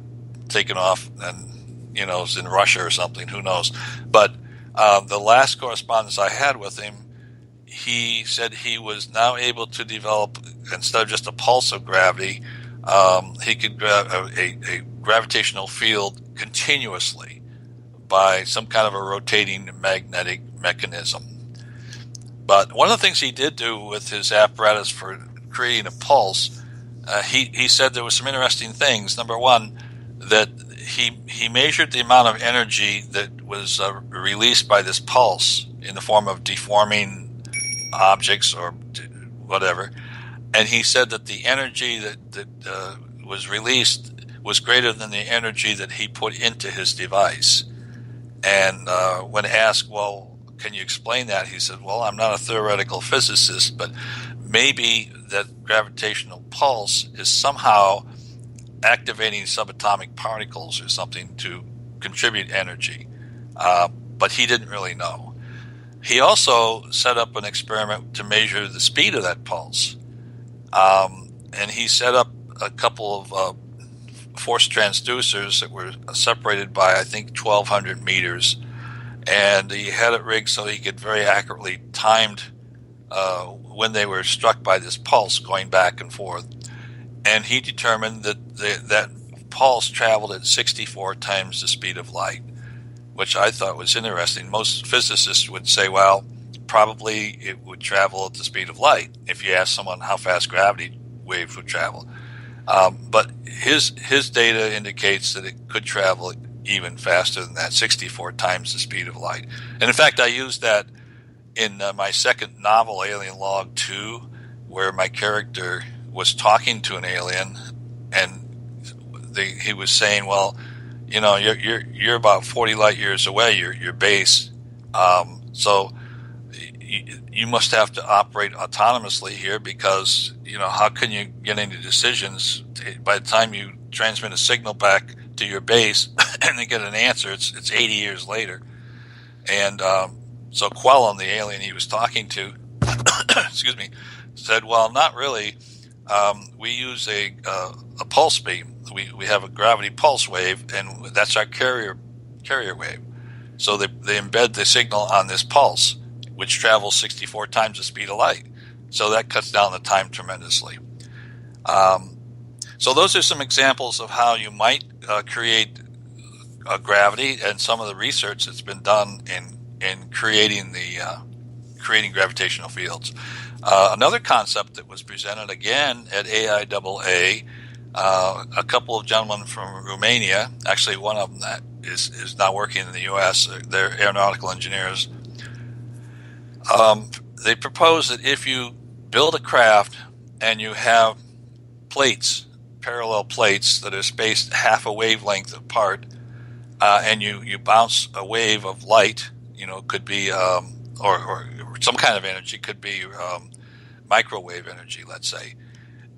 taken off and, is in Russia or something. Who knows? But the last correspondence I had with him, he said he was now able to develop, instead of just a pulse of gravity, he could a gravitational field continuously by some kind of a rotating magnetic mechanism. But one of the things he did do with his apparatus for creating a pulse, he said there was some interesting things. Number one, that he measured the amount of energy that was released by this pulse in the form of deforming objects or whatever, and he said that the energy that was released was greater than the energy that he put into his device. And when asked, well, can you explain that? He said, well, I'm not a theoretical physicist, but maybe that gravitational pulse is somehow activating subatomic particles or something to contribute energy. But he didn't really know. He also set up an experiment to measure the speed of that pulse. And he set up a couple of force transducers that were separated by, I think, 1,200 meters. And he had it rigged so he could very accurately timed when they were struck by this pulse going back and forth. And he determined that that pulse traveled at 64 times the speed of light, which I thought was interesting. Most physicists would say, well, probably it would travel at the speed of light if you ask someone how fast gravity waves would travel. But his data indicates that it could travel even faster than that, 64 times the speed of light. And in fact, I used that in my second novel, Alien Log 2, where my character was talking to an alien, and he was saying, well, you're about 40 light years away, your base. So you must have to operate autonomously here because, how can you get any decisions by the time you transmit a signal back to your base and they get an answer, it's 80 years later. And so Quellum, the alien he was talking to, excuse me, said, well, not really. We use a pulse beam. We have a gravity pulse wave, and that's our carrier wave. So they embed the signal on this pulse, which travels 64 times the speed of light. So that cuts down the time tremendously. So those are some examples of how you might create gravity, and some of the research that's been done in creating gravitational fields. Another concept that was presented again at AIAA, a couple of gentlemen from Romania, actually one of them that is now working in the U.S., they're aeronautical engineers. They propose that if you build a craft and you have plates, parallel plates that are spaced half a wavelength apart, and you bounce a wave of light, could be, or some kind of energy, could be microwave energy, let's say,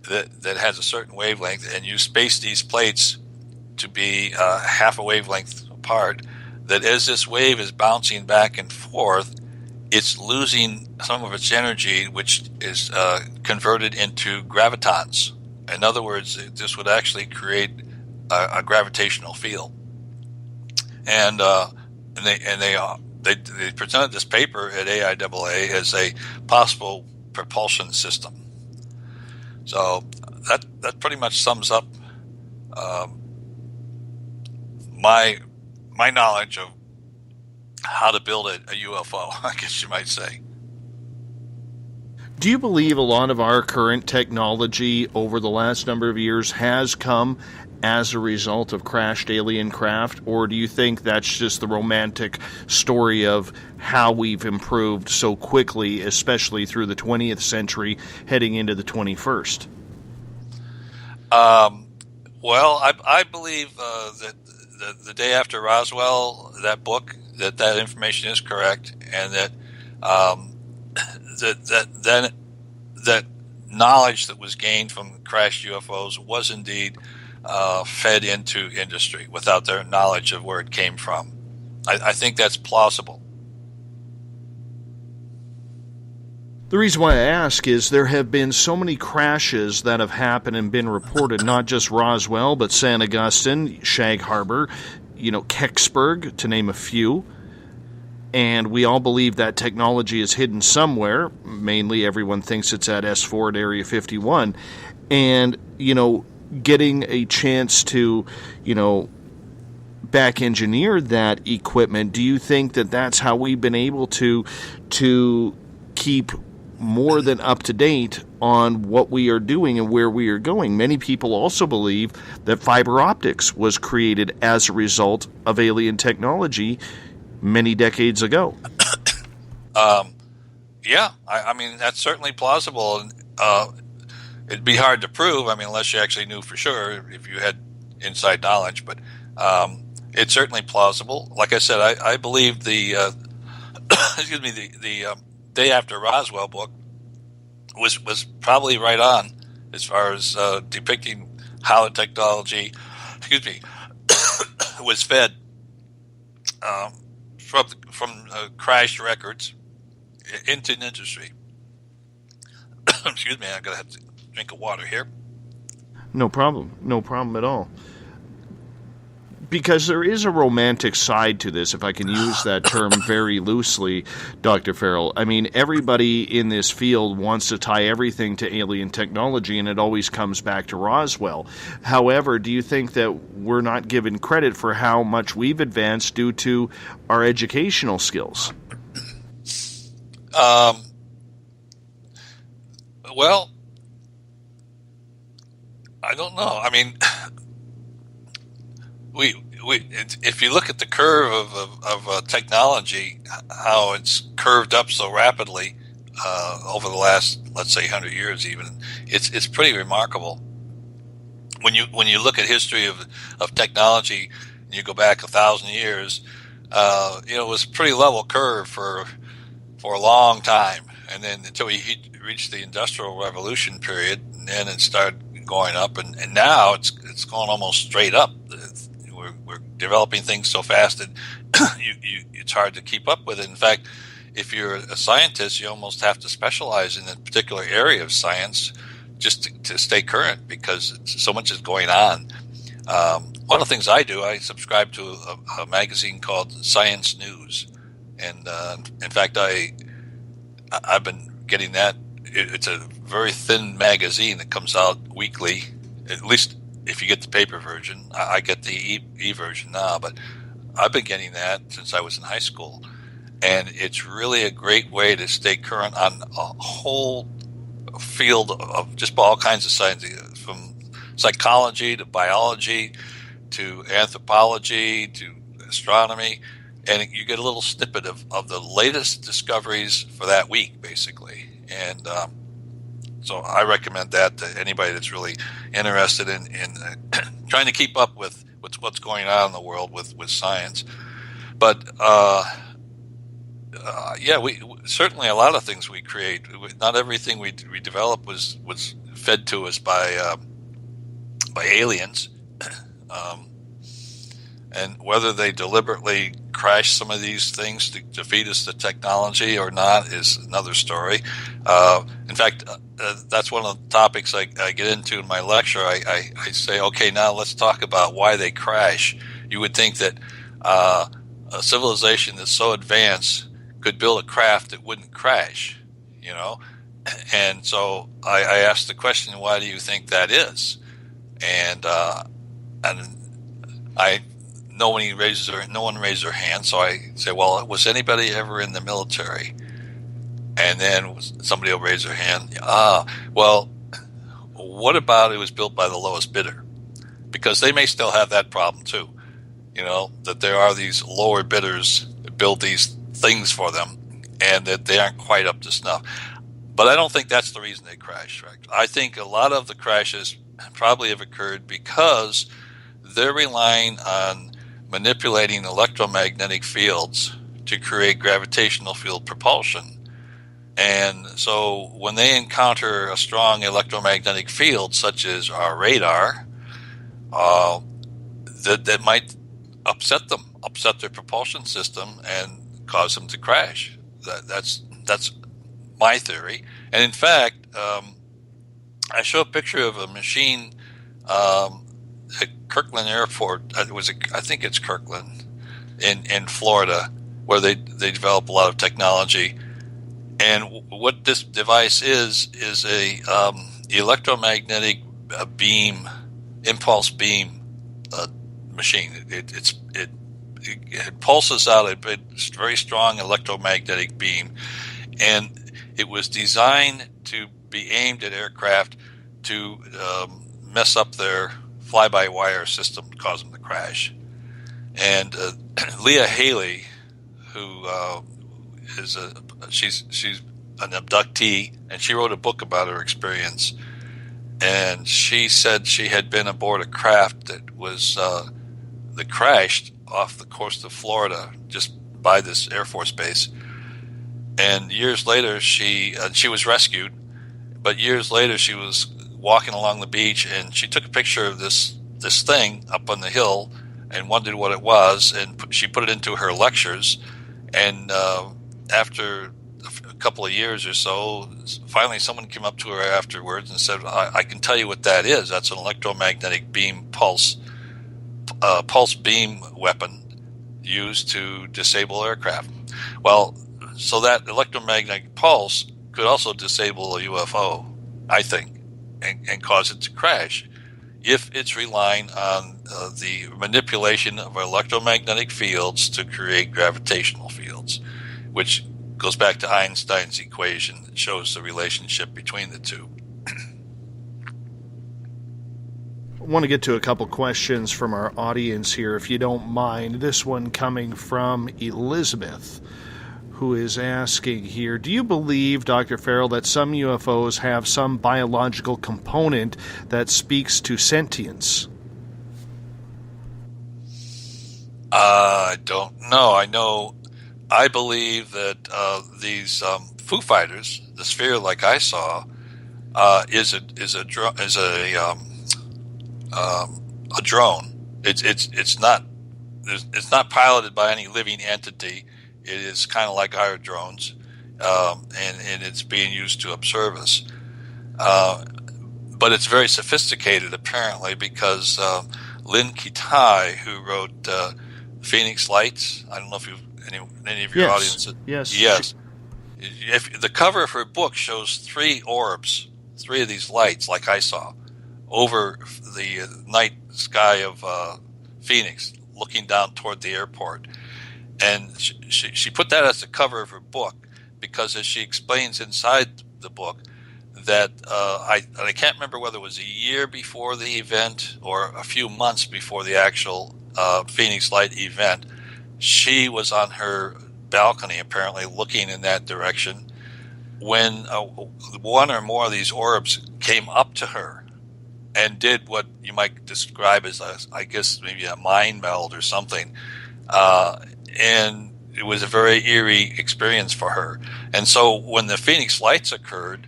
that has a certain wavelength, and you space these plates to be half a wavelength apart, that as this wave is bouncing back and forth, it's losing some of its energy, which is converted into gravitons. In other words, this would actually create a gravitational field. And they presented this paper at AIAA as a possible propulsion system. So that pretty much sums up my knowledge of how to build a UFO, I guess you might say. Do you believe a lot of our current technology over the last number of years has come as a result of crashed alien craft, or do you think that's just the romantic story of how we've improved so quickly, especially through the 20th century heading into the 21st? Well, I believe that the day after Roswell, that book, that information is correct, and that that knowledge that was gained from crashed UFOs was indeed fed into industry without their knowledge of where it came from. I think that's plausible. The reason why I ask is there have been so many crashes that have happened and been reported, not just Roswell, but San Augustine, Shag Harbor, Kecksburg, to name a few. And we all believe that technology is hidden somewhere. Mainly everyone thinks it's at S4 at Area 51. And, getting a chance to, back engineer that equipment, do you think that that's how we've been able to keep more than up to date on what we are doing and where we are going? Many people also believe that fiber optics was created as a result of alien technology many decades ago. Yeah, I mean, that's certainly plausible. It'd be hard to prove, unless you actually knew for sure, if you had inside knowledge, but it's certainly plausible. Like I said, I believe the Day After Roswell book was probably right on as far as depicting how the technology, was fed from crashed records into an industry. Excuse me, I'm gonna have to drink of water here. No problem at all. Because there is a romantic side to this, if I can use that term very loosely, Dr. Farrell. Everybody in this field wants to tie everything to alien technology, and it always comes back to Roswell. However, do you think that we're not given credit for how much we've advanced due to our educational skills? Well, I don't know. If you look at the curve of technology, how it's curved up so rapidly over the last, let's say, 100 years, even, it's pretty remarkable. When you look at history of technology, and you go back 1,000 years, it was a pretty level curve for a long time, and then until we reached the Industrial Revolution period, and then it started going up, and now it's going almost straight up. We're developing things so fast that it's hard to keep up with it. In fact, if you're a scientist, you almost have to specialize in a particular area of science just to stay current, because so much is going on. One of the things I do, I subscribe to a magazine called Science News, and in fact, I've been getting that. It's a very thin magazine that comes out weekly, at least if you get the paper version. I get the e-version now, but I've been getting that since I was in high school. And it's really a great way to stay current on a whole field of just all kinds of science, from psychology to biology to anthropology to astronomy. And you get a little snippet of the latest discoveries for that week, basically. And so I recommend that to anybody that's really interested in trying to keep up with what's going on in the world with science. But we certainly, a lot of things we create, not everything we develop was fed to us by aliens. And whether they deliberately crash some of these things to feed us the technology or not is another story. In fact, that's one of the topics I get into in my lecture. I say, okay, now let's talk about why they crash. You would think that a civilization that's so advanced could build a craft that wouldn't crash, And so I asked the question, why do you think that is? And no one raised their hand, so I say, well, was anybody ever in the military? And then somebody will raise their hand. Well, what about it was built by the lowest bidder? Because they may still have that problem too, that there are these lower bidders that build these things for them and that they aren't quite up to snuff. But I don't think that's the reason they crash. Right? I think a lot of the crashes probably have occurred because they're relying on manipulating electromagnetic fields to create gravitational field propulsion. And so when they encounter a strong electromagnetic field, such as our radar, that might upset their propulsion system and cause them to crash. That's my theory. And in fact, I show a picture of a machine at Kirkland Airport. I think it's Kirkland in Florida, where they develop a lot of technology. And what this device is a electromagnetic beam, impulse beam machine. It pulses out a very strong electromagnetic beam, and it was designed to be aimed at aircraft to mess up their fly-by-wire system, cause them to crash. And Leah Haley, who she's an abductee, and she wrote a book about her experience. And she said she had been aboard a craft that crashed off the coast of Florida, just by this Air Force base. And years later, she was rescued. But years later, she was walking along the beach, and she took a picture of this thing up on the hill, and wondered what it was. And she put it into her lectures. And after a couple of years or so, finally someone came up to her afterwards and said, I can tell you what that is. That's an electromagnetic beam pulse beam weapon used to disable aircraft. Well, so that electromagnetic pulse could also disable a UFO, I think, and cause it to crash if it's relying on the manipulation of electromagnetic fields to create gravitational fields, which goes back to Einstein's equation that shows the relationship between the two. I want to get to a couple questions from our audience here, if you don't mind. This one coming from Elizabeth, who is asking here, do you believe, Dr. Farrell, that some UFOs have some biological component that speaks to sentience? I don't know. I believe that these Foo Fighters, the sphere like I saw, is a drone. It's not piloted by any living entity. It is kind of like our drones, and it's being used to observe us. But it's very sophisticated, apparently, because Lynn Kitai, who wrote Phoenix Lights, I don't know if any of your audience. Yes. If the cover of her book shows three of these lights, like I saw, over the night sky of Phoenix, looking down toward the airport. And she put that as the cover of her book because, as she explains inside the book, that I can't remember whether it was a year before the event or a few months before the actual Phoenix Light event, she was on her balcony, apparently looking in that direction, when one or more of these orbs came up to her and did what you might describe as, I guess, maybe a mind meld or something. And it was a very eerie experience for her. And so when the Phoenix Lights occurred,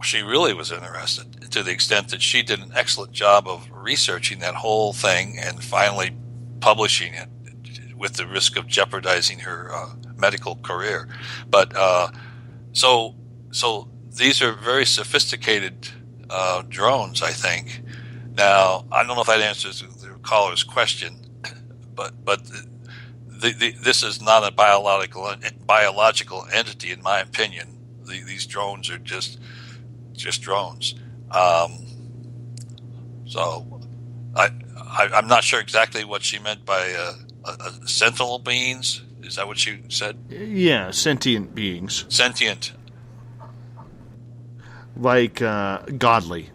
she really was interested, to the extent that she did an excellent job of researching that whole thing and finally publishing it, with the risk of jeopardizing her medical career. But so these are very sophisticated drones, I think. Now, I don't know if that answers the caller's question, but this is not a biological entity, in my opinion. These drones are just drones. So I'm not sure exactly what she meant by sentinel beings. Is that what she said? Yeah, sentient beings. Sentient. Like godly.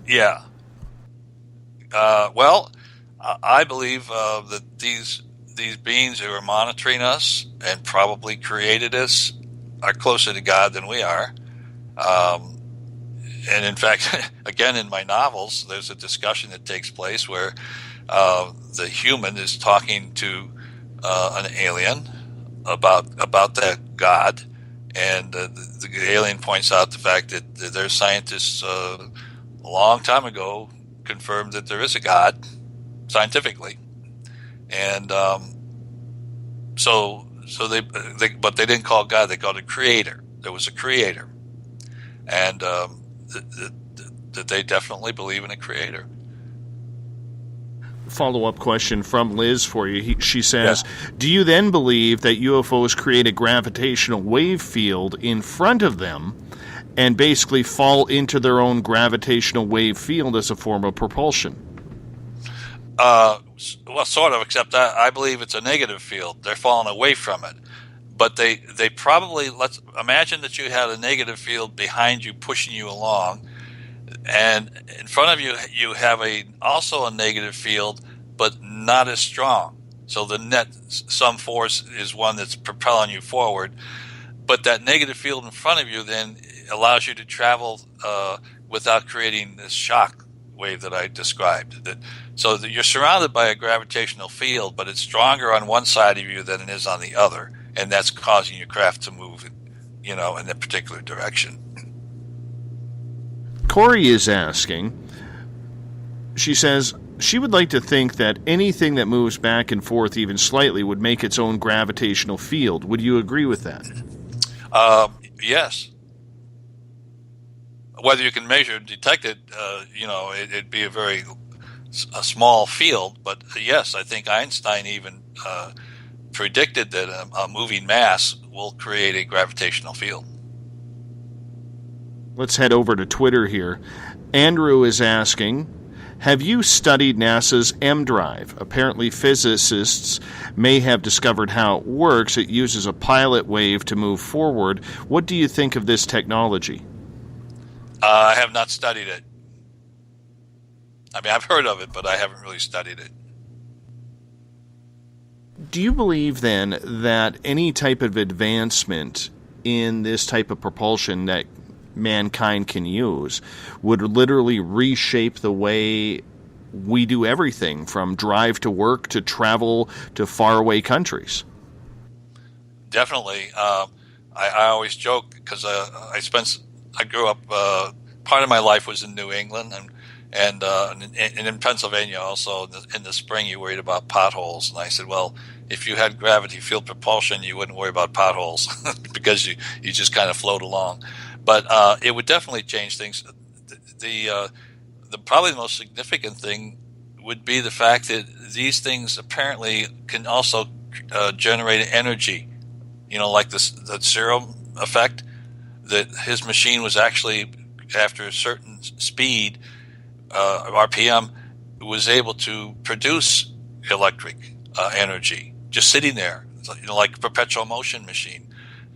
Yeah. Well, I believe that these beings who are monitoring us and probably created us are closer to God than we are. And in fact, again, in my novels, there's a discussion that takes place where the human is talking to an alien about that God, and the alien points out the fact that their scientists a long time ago confirmed that there is a God scientifically, and so they but they didn't call God; they called it Creator. There was a Creator, and that they definitely believe in a creator. Follow-up question from Liz for you. She says, do you then believe that UFOs create a gravitational wave field in front of them and basically fall into their own gravitational wave field as a form of propulsion? Well, sort of, except I believe it's a negative field. They're falling away from it. But they probably, let's imagine that you had a negative field behind you pushing you along, and in front of you, you have also a negative field, but not as strong. So the net sum force is one that's propelling you forward. But that negative field in front of you then allows you to travel without creating this shock wave that I described. So that you're surrounded by a gravitational field, but it's stronger on one side of you than it is on the other, and that's causing your craft to move, in a particular direction. Corey is asking, she says she would like to think that anything that moves back and forth even slightly would make its own gravitational field. Would you agree with that? Yes. Whether you can measure and detect it, it'd be a small field. But yes, I think Einstein even predicted that a moving mass will create a gravitational field. Let's head over to Twitter here. Andrew is asking, have you studied NASA's M drive? Apparently physicists may have discovered how it works. It uses a pilot wave to move forward. What do you think of this technology? I have not studied it. I mean, I've heard of it, but I haven't really studied it. Do you believe then that any type of advancement in this type of propulsion that mankind can use would literally reshape the way we do everything, from drive to work to travel to faraway countries? Definitely. I always joke because I grew up, part of my life was in New England, and in Pennsylvania also. In the spring you worried about potholes, and I said, well, if you had gravity field propulsion, you wouldn't worry about potholes because you just kind of float along. But it would definitely change things. The probably the most significant thing would be the fact that these things apparently can also generate energy. Like the serum effect, that his machine was actually, after a certain speed, RPM, was able to produce electric energy just sitting there, like a perpetual motion machine.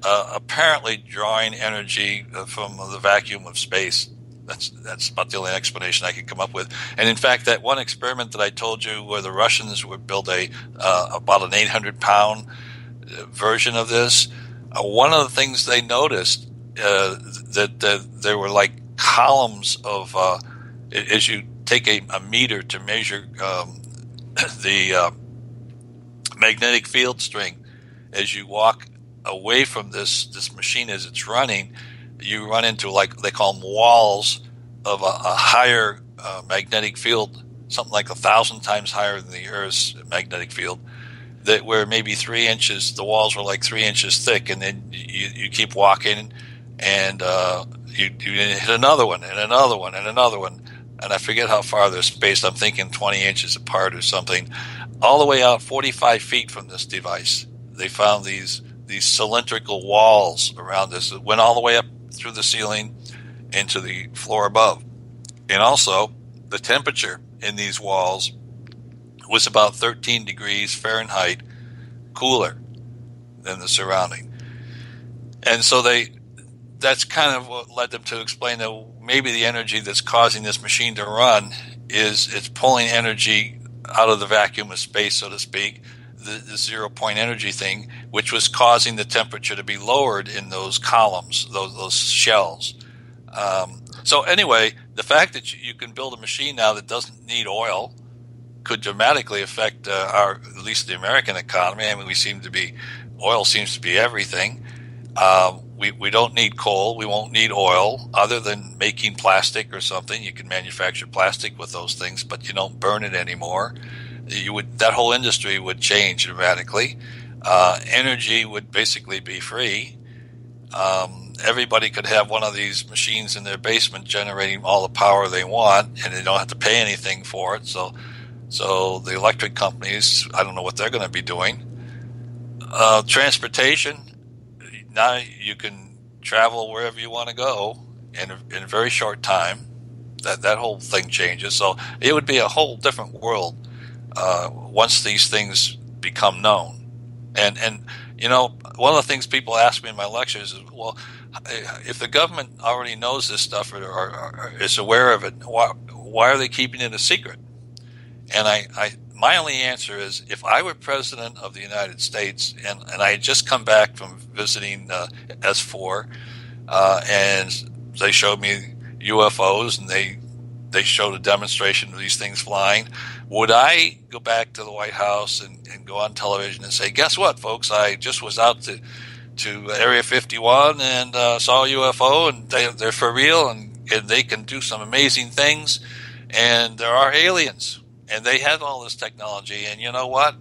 Apparently drawing energy from the vacuum of space. That's about the only explanation I could come up with. And in fact, that one experiment that I told you, where the Russians would build about an 800-pound version of this, one of the things they noticed that there were like columns of, as you take a meter to measure the magnetic field strength, as you walk away from this machine as it's running, you run into, like they call them, walls of a higher magnetic field, something like 1,000 times higher than the Earth's magnetic field, that where maybe 3 inches, the walls were like 3 inches thick, and then you keep walking, and you hit another one, and another one, and another one, and I forget how far they're spaced. I'm thinking 20 inches apart or something. All the way out 45 feet from this device, they found these cylindrical walls around this that went all the way up through the ceiling into the floor above. And also, the temperature in these walls was about 13 degrees Fahrenheit cooler than the surrounding. And so that's kind of what led them to explain that maybe the energy that's causing this machine to run it's pulling energy out of the vacuum of space, so to speak, the 0 point energy thing, which was causing the temperature to be lowered in those columns, those shells. So anyway, the fact that you can build a machine now that doesn't need oil could dramatically affect at least the American economy. I mean, oil seems to be everything. We don't need coal. We won't need oil other than making plastic or something. You can manufacture plastic with those things, but you don't burn it anymore. That whole industry would change dramatically. Energy would basically be free. everybody could have one of these machines in their basement generating all the power they want, and they don't have to pay anything for it. So the electric companies, I don't know what they're going to be doing. Transportation, now you can travel wherever you want to go in a very short time. That whole thing changes. So it would be a whole different world once these things become known. And one of the things people ask me in my lectures is, well, if the government already knows this stuff or is aware of it, why are they keeping it a secret? And my only answer is, if I were president of the United States and I had just come back from visiting S4 and they showed me UFOs and they showed a demonstration of these things flying, would I go back to the White House and go on television and say, guess what, folks, I just was out to Area 51 and saw a UFO, and they're for real, and they can do some amazing things, and there are aliens, and they have all this technology, and you know what?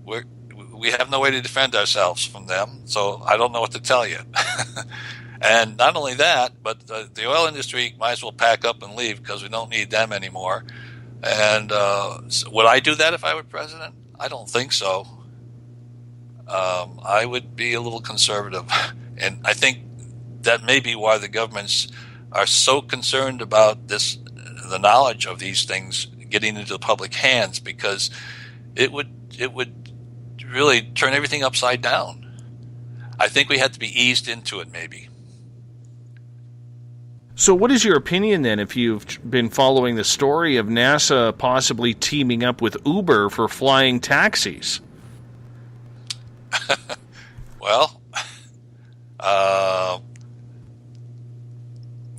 We have no way to defend ourselves from them, so I don't know what to tell you. And not only that, but the oil industry might as well pack up and leave because we don't need them anymore. And would I do that if I were president? I don't think so. I would be a little conservative. And I think that may be why the governments are so concerned about the knowledge of these things getting into the public hands, because it would really turn everything upside down. I think we had to be eased into it, maybe. So what is your opinion then, if you've been following the story of NASA possibly teaming up with Uber for flying taxis? Well, I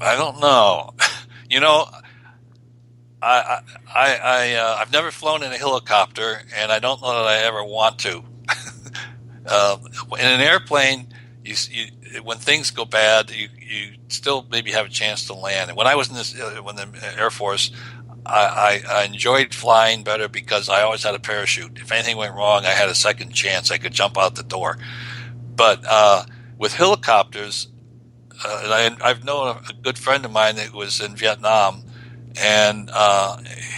don't know. I've never flown in a helicopter, and I don't know that I ever want to. In an airplane, when things go bad, you still maybe have a chance to land. And when I was in the Air Force, I enjoyed flying better because I always had a parachute. If anything went wrong, I had a second chance. I could jump out the door. But with helicopters, I've known a good friend of mine that was in Vietnam, and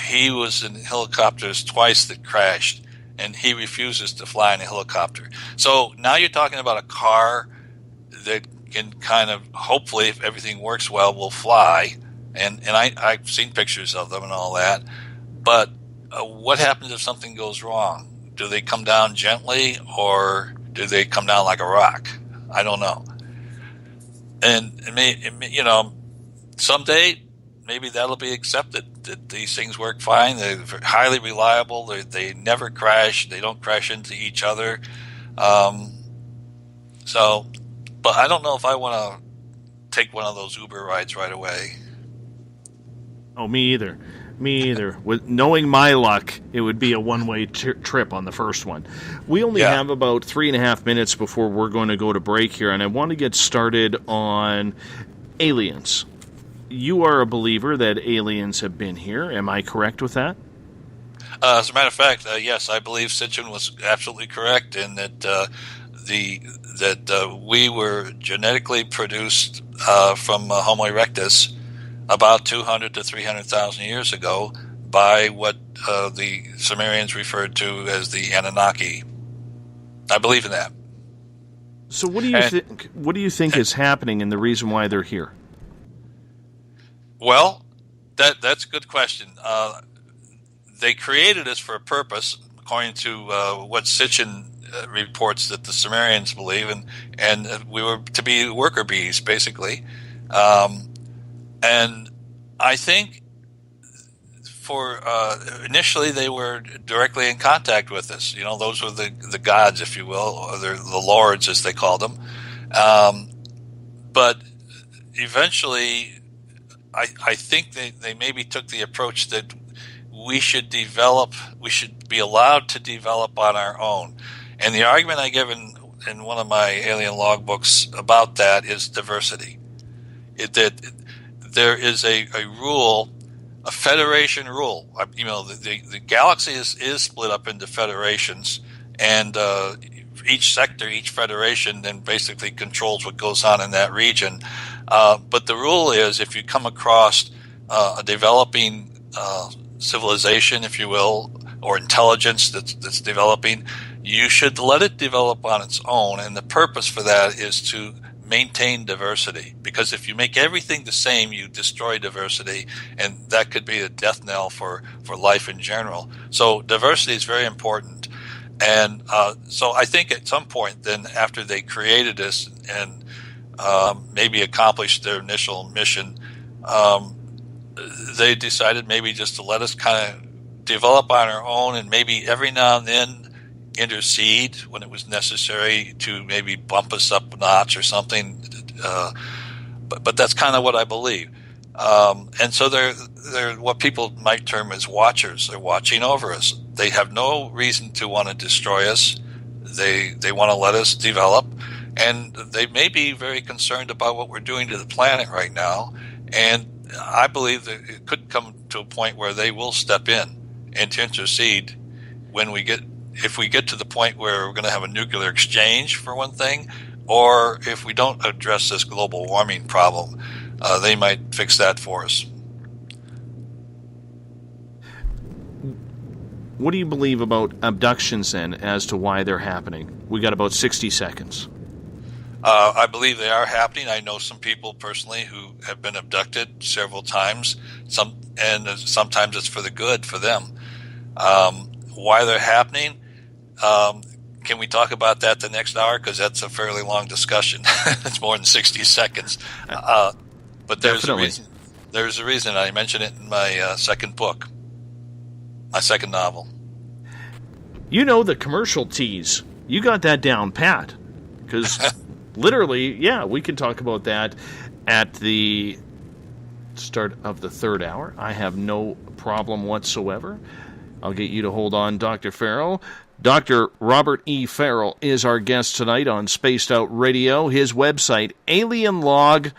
he was in helicopters twice that crashed, and he refuses to fly in a helicopter. So now you're talking about a car that can kind of, hopefully, if everything works well, will fly. And I've seen pictures of them and all that. But what happens if something goes wrong? Do they come down gently, or do they come down like a rock? I don't know. And someday maybe that'll be accepted, that these things work fine. They're highly reliable. They never crash. They don't crash into each other. But I don't know if I want to take one of those Uber rides right away. Oh, me either. With knowing my luck, it would be a one-way trip on the first one. We only have about 3.5 minutes before we're going to go to break here, and I want to get started on aliens. You are a believer that aliens have been here. Am I correct with that? As a matter of fact, yes, I believe Sitchin was absolutely correct in that we were genetically produced from Homo erectus about 200 to 300,000 years ago by what the Sumerians referred to as the Anunnaki. I believe in that. So what do you think? What do you think is happening, and the reason why they're here? Well, that's a good question. They created us for a purpose, according to what Sitchin reports that the Sumerians believe, and we were to be worker bees, basically. And I think for initially they were directly in contact with us. Those were the gods, if you will, or the lords, as they called them. But eventually, I think they maybe took the approach that we should be allowed to develop on our own. And the argument I give in one of my alien logbooks about that is diversity. That there is a rule, a federation rule. The galaxy is split up into federations, and each sector, each federation, then basically controls what goes on in that region. But the rule is, if you come across a developing civilization, if you will, or intelligence that's developing, you should let it develop on its own. And the purpose for that is to maintain diversity, because if you make everything the same, you destroy diversity, and that could be a death knell for life in general. So diversity is very important. And so I think at some point then, after they created this and maybe accomplished their initial mission, they decided maybe just to let us kind of develop on our own, and maybe every now and then intercede when it was necessary to maybe bump us up a notch or something. But that's kind of what I believe. And so they're what people might term as watchers. They're watching over us. They have no reason to want to destroy us. They want to let us develop, and they may be very concerned about what we're doing to the planet right now. And I believe that it could come to a point where they will step in and to intercede if we get to the point where we're going to have a nuclear exchange, for one thing, or if we don't address this global warming problem, they might fix that for us. What do you believe about abductions then, as to why they're happening? We got about 60 seconds. I believe they are happening. I know some people personally who have been abducted several times, and sometimes it's for the good for them. Why they're happening? Can we talk about that the next hour? Because that's a fairly long discussion. It's more than 60 seconds. But there's a reason. There's a reason. I mentioned it in my second book, my second novel. You know the commercial tease. You got that down pat. Because literally, yeah, we can talk about that at the start of the third hour. I have no problem whatsoever. I'll get you to hold on, Dr. Farrell. Dr. Robert E. Farrell is our guest tonight on Spaced Out Radio. His website, alienlog.com,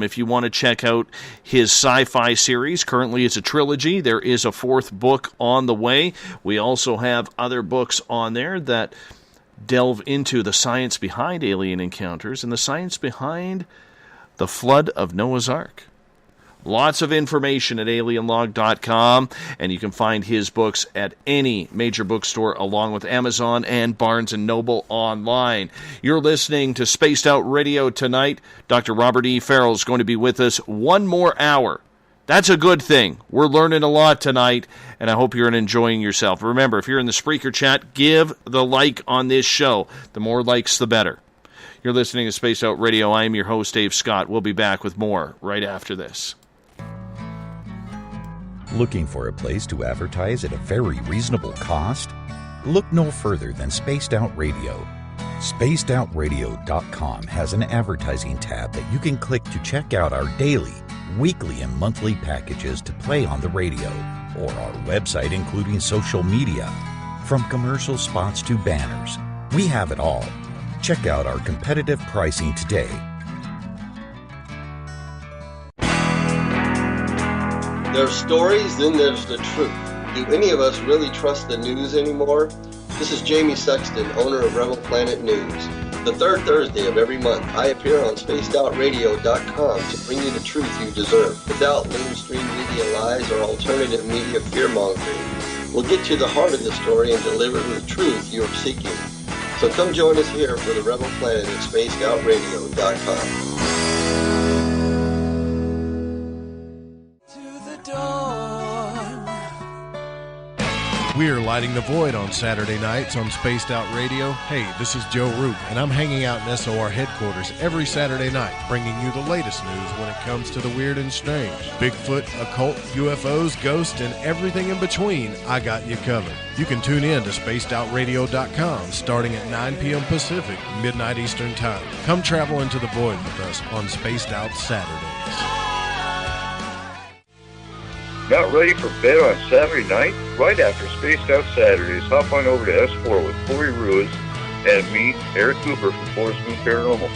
if you want to check out his sci-fi series. Currently it's a trilogy. There is a fourth book on the way. We also have other books on there that delve into the science behind alien encounters and the science behind the flood of Noah's Ark. Lots of information at alienlog.com, and you can find his books at any major bookstore, along with Amazon and Barnes & Noble online. You're listening to Spaced Out Radio tonight. Dr. Robert E. Farrell is going to be with us one more hour. That's a good thing. We're learning a lot tonight, and I hope you're enjoying yourself. Remember, if you're in the Spreaker chat, give the like on this show. The more likes, the better. You're listening to Spaced Out Radio. I am your host, Dave Scott. We'll be back with more right after this. Looking for a place to advertise at a very reasonable cost? Look no further than Spaced Out Radio. SpacedOutRadio.com has an advertising tab that you can click to check out our daily, weekly, and monthly packages to play on the radio, or our website including social media. From commercial spots to banners, we have it all. Check out our competitive pricing today. There's stories, then there's the truth. Do any of us really trust the news anymore? This is Jamie Sexton, owner of Rebel Planet News. The third Thursday of every month, I appear on SpacedOutRadio.com to bring you the truth you deserve, without mainstream media lies or alternative media fear-mongering. We'll get to the heart of the story and deliver the truth you are seeking. So come join us here for the Rebel Planet at SpacedOutRadio.com. We're lighting the void on Saturday nights on Spaced Out Radio. Hey, this is Joe Roop, and I'm hanging out in SOR headquarters every Saturday night, bringing you the latest news when it comes to the weird and strange. Bigfoot, occult, UFOs, ghosts, and everything in between, I got you covered. You can tune in to SpacedOutRadio.com starting at 9 p.m. Pacific, midnight Eastern Time. Come travel into the void with us on Spaced Out Saturdays. Not ready for bed on Saturday night? Right after Spaced Out Saturdays, hop on over to S4 with Corey Ruiz and me, Eric Cooper from Forest Moon Paranormal.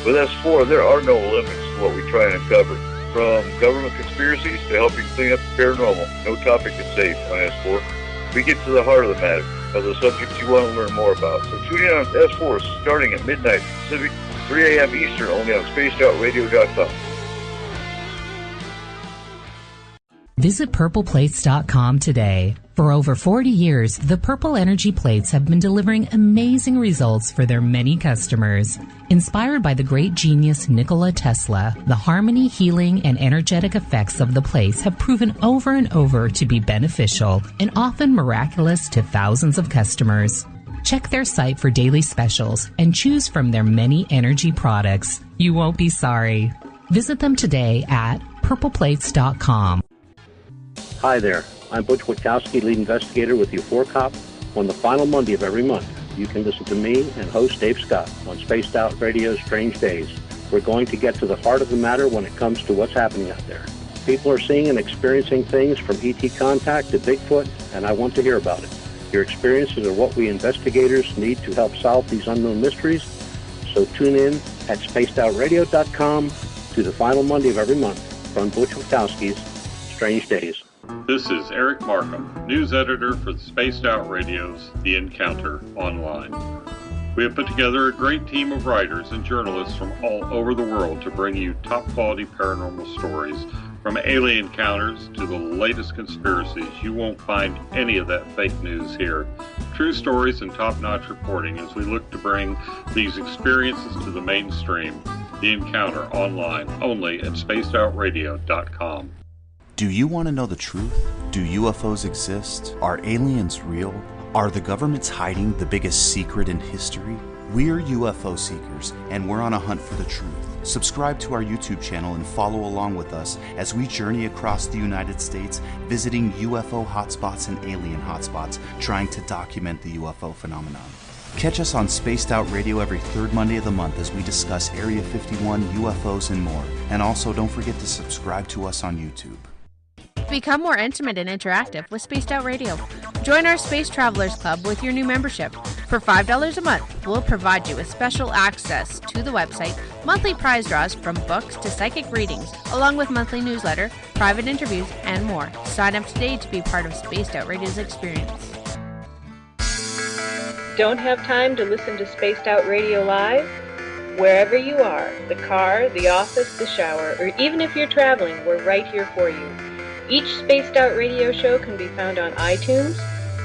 With S4, there are no limits to what we try and uncover. From government conspiracies to helping clean up the paranormal, no topic is safe on S4. We get to the heart of the matter. of the subjects you want to learn more about. So tune in on S4 starting at midnight Pacific, 3 a.m. Eastern, only on spacedoutradio.com. Visit purpleplates.com today. For over 40 years, the Purple Energy Plates have been delivering amazing results for their many customers. Inspired by the great genius Nikola Tesla, the harmony, healing, and energetic effects of the plates have proven over and over to be beneficial and often miraculous to thousands of customers. Check their site for daily specials and choose from their many energy products. You won't be sorry. Visit them today at purpleplates.com. Hi there, I'm Butch Witkowski, lead investigator with U4Cop. On the final Monday of every month, you can listen to me and host Dave Scott on Spaced Out Radio's Strange Days. We're going to get to the heart of the matter when it comes to what's happening out there. People are seeing and experiencing things from ET contact to Bigfoot, and I want to hear about it. Your experiences are what we investigators need to help solve these unknown mysteries, so tune in at spacedoutradio.com to the final Monday of every month from Butch Witkowski's Strange Days. This is Eric Markham, news editor for the Spaced Out Radio's The Encounter Online. We have put together a great team of writers and journalists from all over the world to bring you top-quality paranormal stories, from alien encounters to the latest conspiracies. You won't find any of that fake news here. True stories and top-notch reporting as we look to bring these experiences to the mainstream. The Encounter Online, only at spacedoutradio.com. Do you want to know the truth? Do UFOs exist? Are aliens real? Are the governments hiding the biggest secret in history? We're UFO seekers, and we're on a hunt for the truth. Subscribe to our YouTube channel and follow along with us as we journey across the United States, visiting UFO hotspots and alien hotspots, trying to document the UFO phenomenon. Catch us on Spaced Out Radio every third Monday of the month as we discuss Area 51, UFOs, and more. And also, don't forget to subscribe to us on YouTube. Become more intimate and interactive with Spaced Out Radio. Join our Space Travelers Club with your new membership. For $5 a month, we'll provide you with special access to the website, monthly prize draws from books to psychic readings, along with monthly newsletter, private interviews, and more. Sign up today to be part of Spaced Out Radio's experience. Don't have time to listen to Spaced Out Radio live? Wherever you are, the car, the office, the shower, or even if you're traveling, we're right here for you. Each Spaced Out Radio show can be found on iTunes,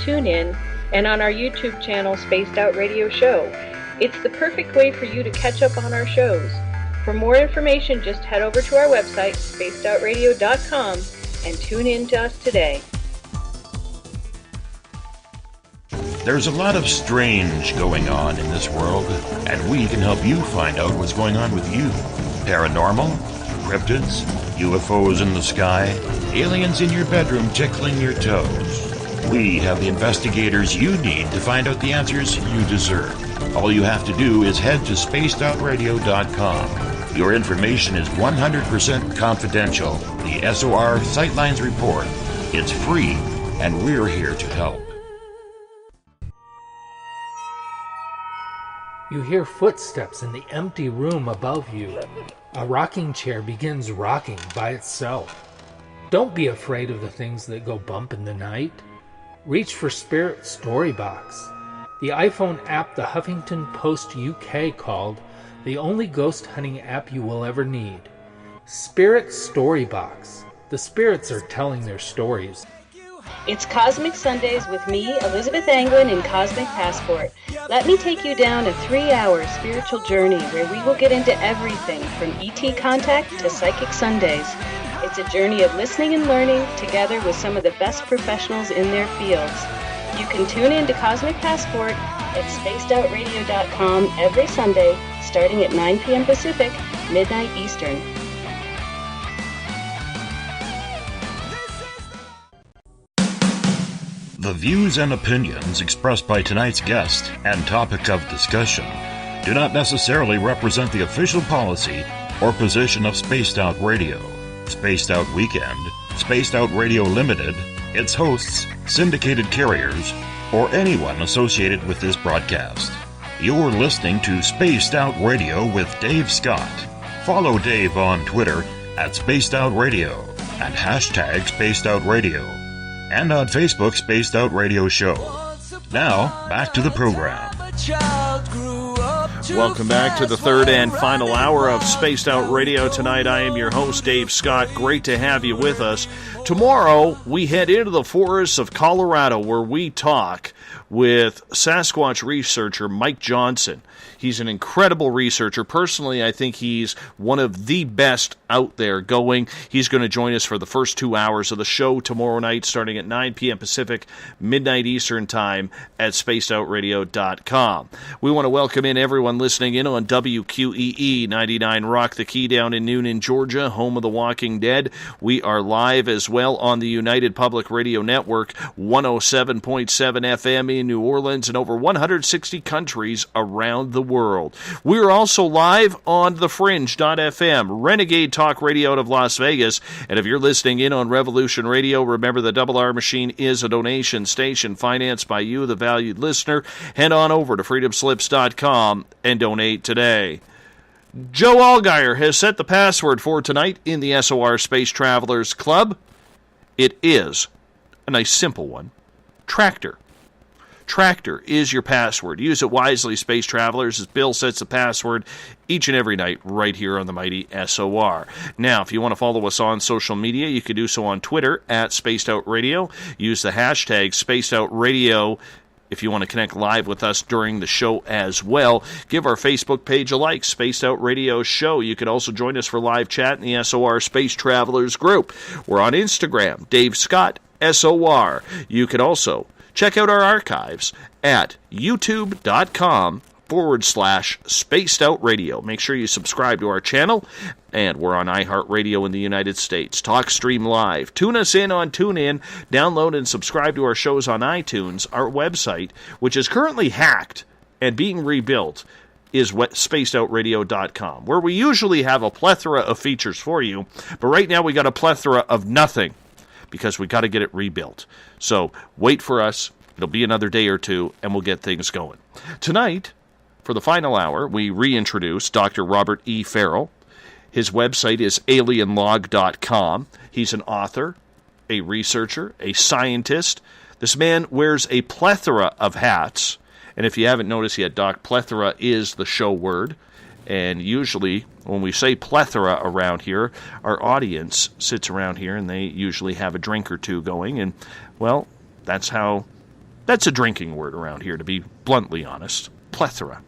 TuneIn, and on our YouTube channel, Spaced Out Radio Show. It's the perfect way for you to catch up on our shows. For more information, just head over to our website, spacedoutradio.com, and tune in to us today. There's a lot of strange going on in this world, and we can help you find out what's going on with you. Paranormal, cryptids, UFOs in the sky, aliens in your bedroom tickling your toes. We have the investigators you need to find out the answers you deserve. All you have to do is head to spacedoutradio.com. Your information is 100% confidential. The SOR Sightlines Report. It's free, and we're here to help. You hear footsteps in the empty room above you. A rocking chair begins rocking by itself. Don't be afraid of the things that go bump in the night. Reach for Spirit Storybox, the iPhone app the Huffington Post UK called the only ghost hunting app you will ever need. Spirit Storybox. The spirits are telling their stories. It's Cosmic Sundays with me, Elizabeth Anglin, in Cosmic Passport. Let me take you down a 3-hour spiritual journey where we will get into everything from ET contact to Psychic Sundays. It's a journey of listening and learning together with some of the best professionals in their fields. You can tune in to Cosmic Passport at spacedoutradio.com every Sunday, starting at 9 p.m. Pacific, midnight Eastern. The views and opinions expressed by tonight's guest and topic of discussion do not necessarily represent the official policy or position of Spaced Out Radio, Spaced Out Weekend, Spaced Out Radio Limited, its hosts, syndicated carriers, or anyone associated with this broadcast. You're listening to Spaced Out Radio with Dave Scott. Follow Dave on Twitter at Spaced Out Radio and hashtag Spaced Out Radio. And on Facebook, Spaced Out Radio Show. Now, back to the program. Welcome back to the third and final hour of Spaced Out Radio. Tonight, I am your host, Dave Scott. Great to have you with us. Tomorrow, we head into the forests of Colorado, where we talk with Sasquatch researcher Mike Johnson. He's an incredible researcher. Personally, I think he's one of the best out there going. He's going to join us for the first 2 hours of the show tomorrow night, starting at 9 p.m. Pacific, midnight Eastern Time at spacedoutradio.com. We want to welcome in everyone listening in on WQEE 99 Rock the Key down in Noonan, Georgia, home of The Walking Dead. We are live as well on the United Public Radio Network, 107.7 FM in New Orleans, and over 160 countries around the world. We are also live on thefringe.fm, Renegade Talk Radio out of Las Vegas. And if you're listening in on Revolution Radio, remember the Double R Machine is a donation station financed by you, the valued listener. Head on over to freedomslips.com and donate today. Joe Allgaier has set the password for tonight in the SOR Space Travelers Club. It is a nice simple one. Tractor. Tractor is your password. Use it wisely, Space Travelers, as Bill sets the password each and every night right here on the mighty SOR. Now, if you want to follow us on social media, you can do so on Twitter at Spaced Out Radio. Use the hashtag Spaced Out Radio if you want to connect live with us during the show as well. Give our Facebook page a like, Spaced Out Radio Show. You can also join us for live chat in the SOR Space Travelers group. We're on Instagram, Dave Scott SOR. You can also check out our archives at youtube.com/Spaced Out Radio. Make sure you subscribe to our channel, and we're on iHeartRadio in the United States. TalkStream Live. Tune us in on TuneIn. Download and subscribe to our shows on iTunes. Our website, which is currently hacked and being rebuilt, is spacedoutradio.com, where we usually have a plethora of features for you, but right now we got a plethora of nothing, because we got to get it rebuilt. So wait for us. It'll be another day or two, and we'll get things going. Tonight, for the final hour, we reintroduce Dr. Robert E. Farrell. His website is alienlog.com. He's an author, a researcher, a scientist. This man wears a plethora of hats. And if you haven't noticed yet, Doc, plethora is the show word. And usually, when we say plethora around here, our audience sits around here and they usually have a drink or two going. And, well, that's a drinking word around here, to be bluntly honest. Plethora.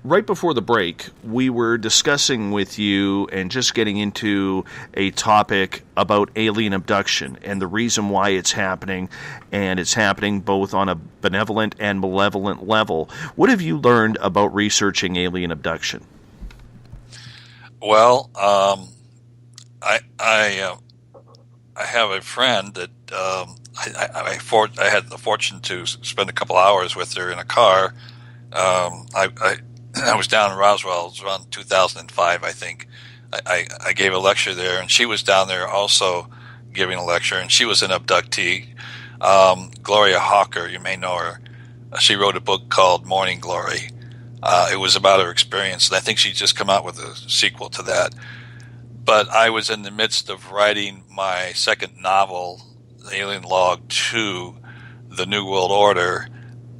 Right before the break, we were discussing with you and just getting into a topic about alien abduction and the reason why it's happening, and it's happening both on a benevolent and malevolent level. What have you learned about researching alien abduction? Well, I have a friend that I had the fortune to spend a couple hours with her in a car. I was down in Roswell. It was around 2005, I think. I gave a lecture there, and she was down there also giving a lecture, and she was an abductee. Gloria Hawker, you may know her. She wrote a book called Morning Glory. It was about her experience, and I think she'd just come out with a sequel to that. But I was in the midst of writing my second novel, Alien Log 2, The New World Order,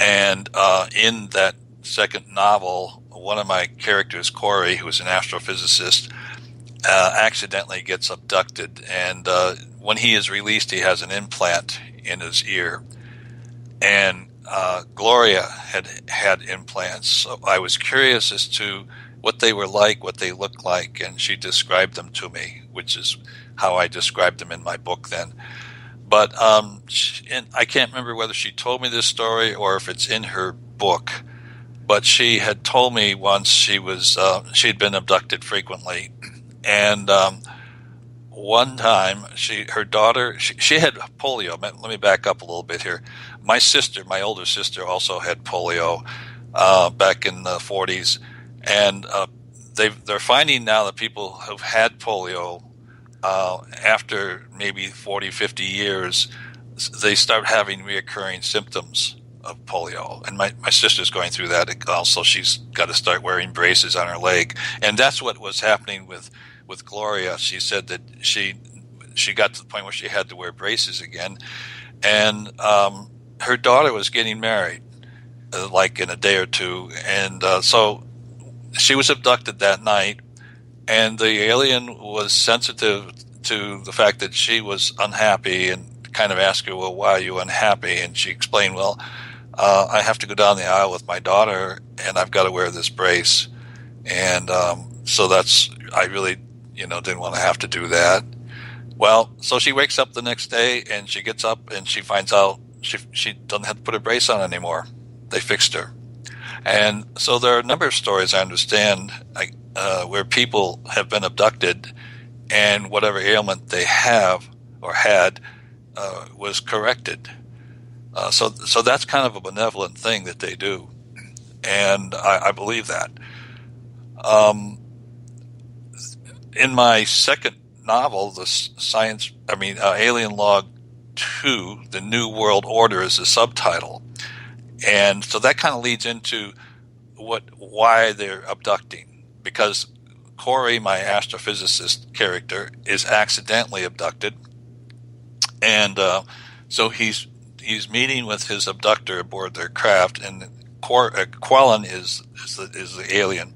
and in that second novel, one of my characters, Corey, who is an astrophysicist, accidentally gets abducted, and when he is released, he has an implant in his ear. And Gloria had implants, so I was curious as to what they were like, what they looked like, and she described them to me, which is how I described them in my book then. But and I can't remember whether she told me this story or if it's in her book. But she had told me once she'd been abducted frequently, and one time her daughter she had polio. Let me back up a little bit here. My older sister, also had polio back in the 40s, and they're finding now that people who've had polio after maybe 40, 50 years, they start having reoccurring symptoms of polio. And my sister's going through that also. She's got to start wearing braces on her leg. And that's what was happening with Gloria. She said that she she got to the point where she had to wear braces again. And her daughter was getting married, like in a day or two. And so she was abducted that night, and the alien was sensitive to the fact that she was unhappy and kind of asked her, well, why are you unhappy? And she explained, well, I have to go down the aisle with my daughter, and I've got to wear this brace. And so I really, didn't want to have to do that. Well, so she wakes up the next day, and she gets up, and she finds out she doesn't have to put a brace on anymore. They fixed her. And so there are a number of stories, I understand, where people have been abducted, and whatever ailment they have or had was corrected. So that's kind of a benevolent thing that they do, and I believe that. In my second novel, Alien Log 2, The New World Order is the subtitle, and so that kind of leads into why they're abducting, because Corey, my astrophysicist character, is accidentally abducted, and so he's meeting with his abductor aboard their craft, and Quellen is the alien.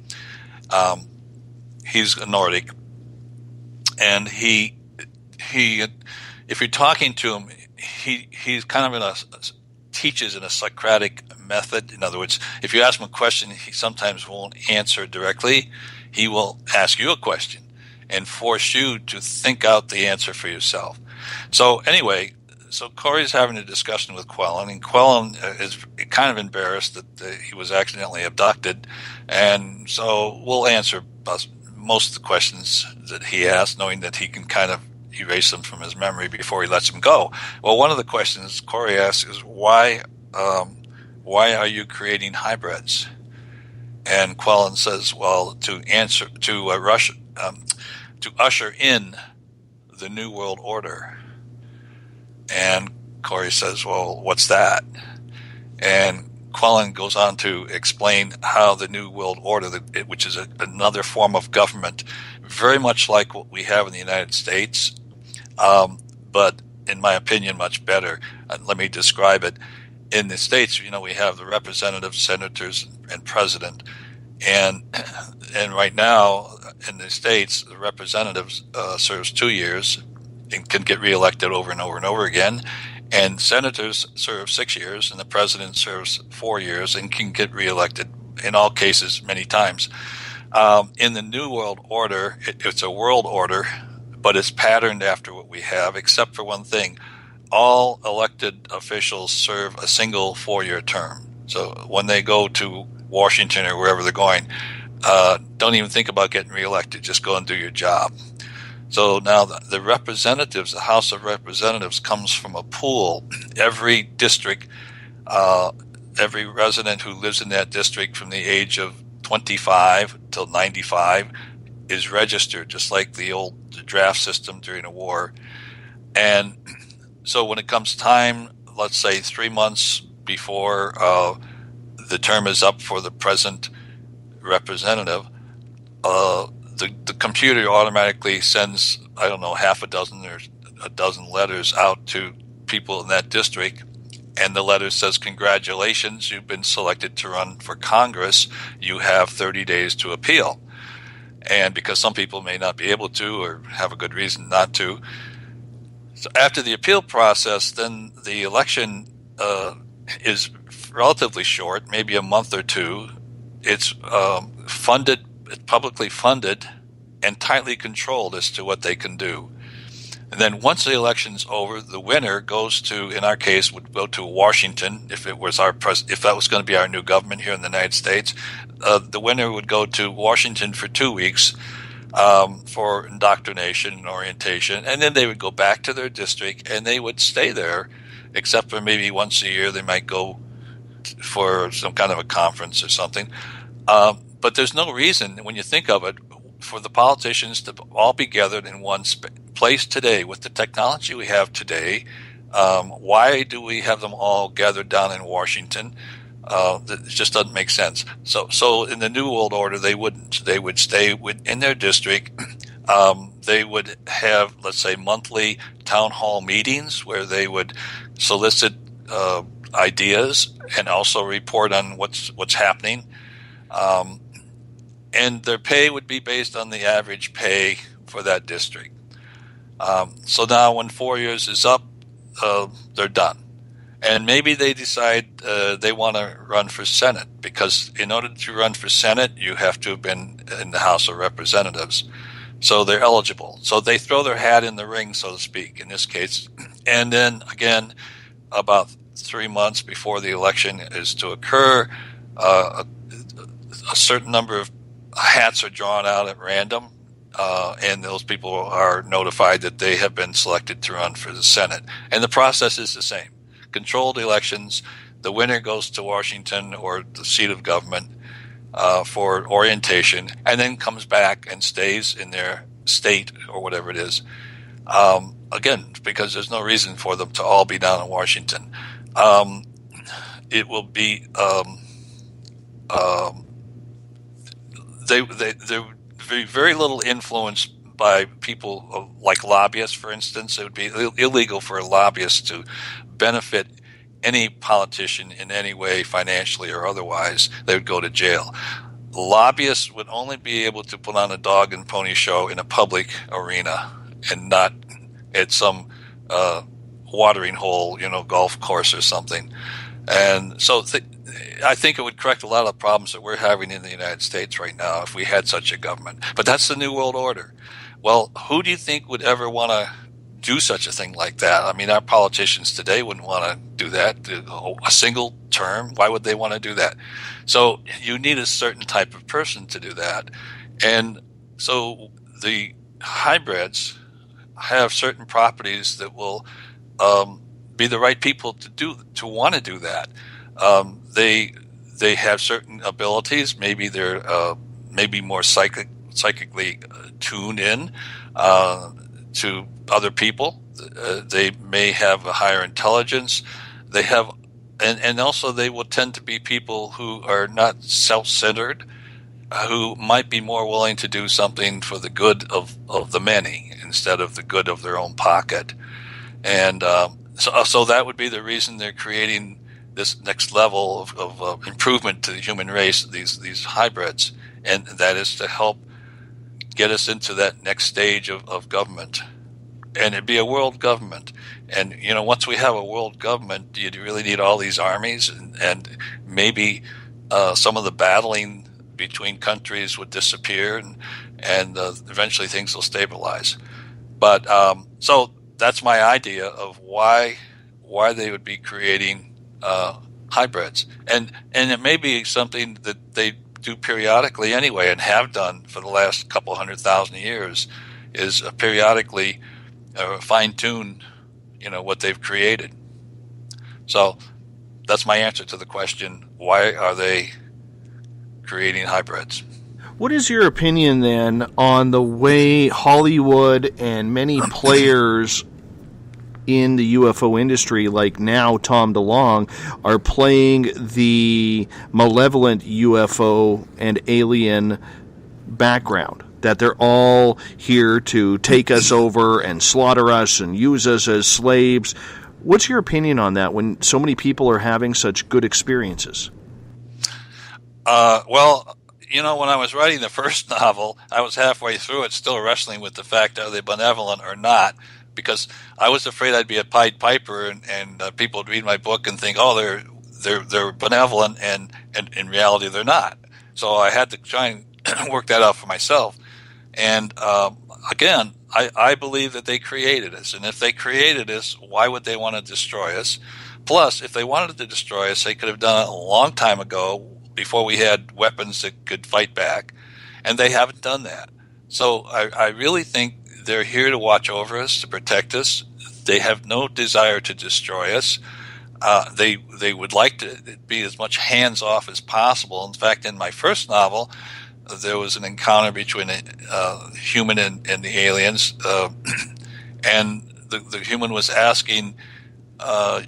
He's a Nordic, and he if you're talking to him, he's kind of teaches in a Socratic method. In other words, if you ask him a question, he sometimes won't answer directly. He will ask you a question and force you to think out the answer for yourself. So anyway, Corey's having a discussion with Quellen, and Quellen is kind of embarrassed that he was accidentally abducted, and so we'll answer most of the questions that he asks, knowing that he can kind of erase them from his memory before he lets them go. Well, one of the questions Corey asks is, why are you creating hybrids? And Quellen says, well, to usher in the New World Order. And Corey says, well, what's that? And Quellen goes on to explain how the New World Order, which is another form of government, very much like what we have in the United States, but in my opinion, much better. Let me describe it. In the States, we have the representatives, senators, and president. And right now, in the States, the representatives serves 2 years and can get reelected over and over and over again. And senators serve 6 years, and the president serves 4 years and can get reelected in all cases many times. In the New World Order, it's a world order, but it's patterned after what we have, except for one thing. All elected officials serve a single 4-year term. So when they go to Washington or wherever they're going, don't even think about getting reelected. Just go and do your job. So now the representatives, the House of Representatives, comes from a pool. Every district, every resident who lives in that district from the age of 25 till 95 is registered, just like the old draft system during a war. And so when it comes time, let's say 3 months before the term is up for the present representative, the computer automatically sends, half a dozen or a dozen letters out to people in that district. And the letter says, congratulations, you've been selected to run for Congress. You have 30 days to appeal. And because some people may not be able to or have a good reason not to. So after the appeal process, then the election is relatively short, maybe a month or two. It's funded, it's publicly funded, and tightly controlled as to what they can do. And then once the election's over, the winner goes to, in our case, would go to Washington. If it was if that was going to be our new government here in the United States, the winner would go to Washington for 2 weeks for indoctrination and orientation, and then they would go back to their district and they would stay there, except for maybe once a year they might go for some kind of a conference or something. But there's no reason, when you think of it, for the politicians to all be gathered in one place today with the technology we have today. Why do we have them all gathered down in Washington? It just doesn't make sense. So in the New World Order, they wouldn't. They would stay in their district. They would have, let's say, monthly town hall meetings where they would solicit ideas and also report on what's happening. And their pay would be based on the average pay for that district. So now when 4 years is up, they're done. And maybe they decide they want to run for Senate, because in order to run for Senate, you have to have been in the House of Representatives. So they're eligible. So they throw their hat in the ring, so to speak, in this case. And then, again, about 3 months before the election is to occur, a certain number of hats are drawn out at random, and those people are notified that they have been selected to run for the Senate. And the process is the same. Controlled elections, the winner goes to Washington or the seat of government for orientation, and then comes back and stays in their state or whatever it is. Again, because there's no reason for them to all be down in Washington. It will be there would be very little influence by people like lobbyists, for instance. It would be illegal for a lobbyist to benefit any politician in any way, financially or otherwise. They would go to jail. Lobbyists would only be able to put on a dog and pony show in a public arena and not at some watering hole, golf course or something. And so I think it would correct a lot of the problems that we're having in the United States right now if we had such a government. But that's the New World Order. Well, who do you think would ever want to do such a thing like that? I mean, our politicians today wouldn't want to do that. A single term, why would they want to do that? So you need a certain type of person to do that. And so the hybrids have certain properties that will be the right people to want to do that. They have certain abilities. Maybe they're maybe more psychically tuned in to other people. They may have a higher intelligence. They have, and also they will tend to be people who are not self-centered, who might be more willing to do something for the good of the many instead of the good of their own pocket. And so that would be the reason they're creating this next level of improvement to the human race, these hybrids, and that is to help get us into that next stage of government. And it'd be a world government. And, once we have a world government, do you really need all these armies? And maybe some of the battling between countries would disappear, and eventually things will stabilize. But so that's my idea of why they would be creating hybrids. And it may be something that they do periodically anyway, and have done for the last couple 100,000 years, is periodically fine-tune, what they've created. So that's my answer to the question, why are they creating hybrids? What is your opinion then on the way Hollywood and many players in the UFO industry, like now Tom DeLonge, are playing the malevolent UFO and alien background? That they're all here to take us over and slaughter us and use us as slaves. What's your opinion on that when so many people are having such good experiences? Well, when I was writing the first novel, I was halfway through it still wrestling with the fact, are they benevolent or not? Because I was afraid I'd be a Pied Piper and people would read my book and think, oh, they're benevolent, and in reality they're not. So I had to try and work that out for myself. And again, I believe that they created us. And if they created us, why would they want to destroy us? Plus, if they wanted to destroy us, they could have done it a long time ago, before we had weapons that could fight back. And they haven't done that. So I really think they're here to watch over us, to protect us. They have no desire to destroy us. They would like to be as much hands-off as possible. In fact, in my first novel, there was an encounter between a human and the aliens, and the human was asking, how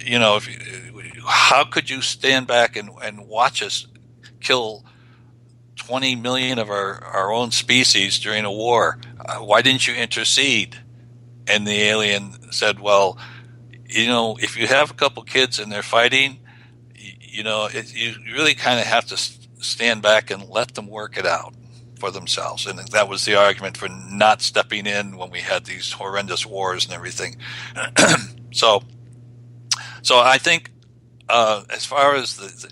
could you stand back and watch us kill 20 million of our own species during a war? why didn't you intercede? And the alien said, well, if you have a couple kids and they're fighting, you really kind of have to stand back and let them work it out for themselves. And that was the argument for not stepping in when we had these horrendous wars and everything. So I think as far as the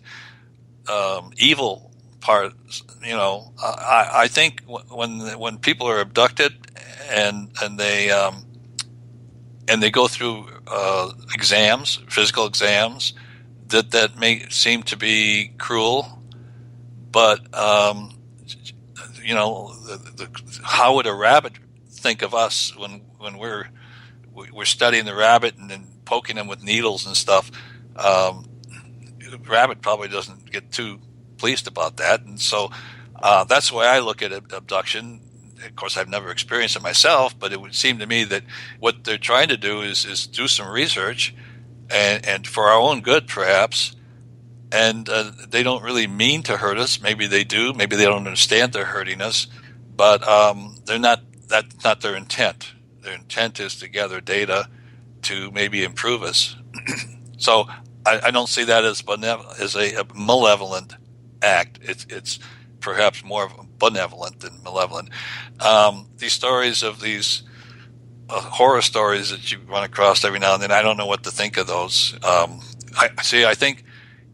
evil part, I think when people are abducted and they go through exams, physical exams, that may seem to be cruel, but how would a rabbit think of us when we're studying the rabbit and then poking him with needles and stuff? The rabbit probably doesn't get too pleased about that, and so that's the way I look at abduction. Of course, I've never experienced it myself, but it would seem to me that what they're trying to do is do some research, and for our own good, perhaps. And they don't really mean to hurt us. Maybe they do. Maybe they don't understand they're hurting us. But they're not. That's not their intent. Their intent is to gather data to maybe improve us. So I don't see that as a malevolent act. It's perhaps more benevolent than malevolent. These stories of these horror stories that you run across every now and then, I don't know what to think of those. I think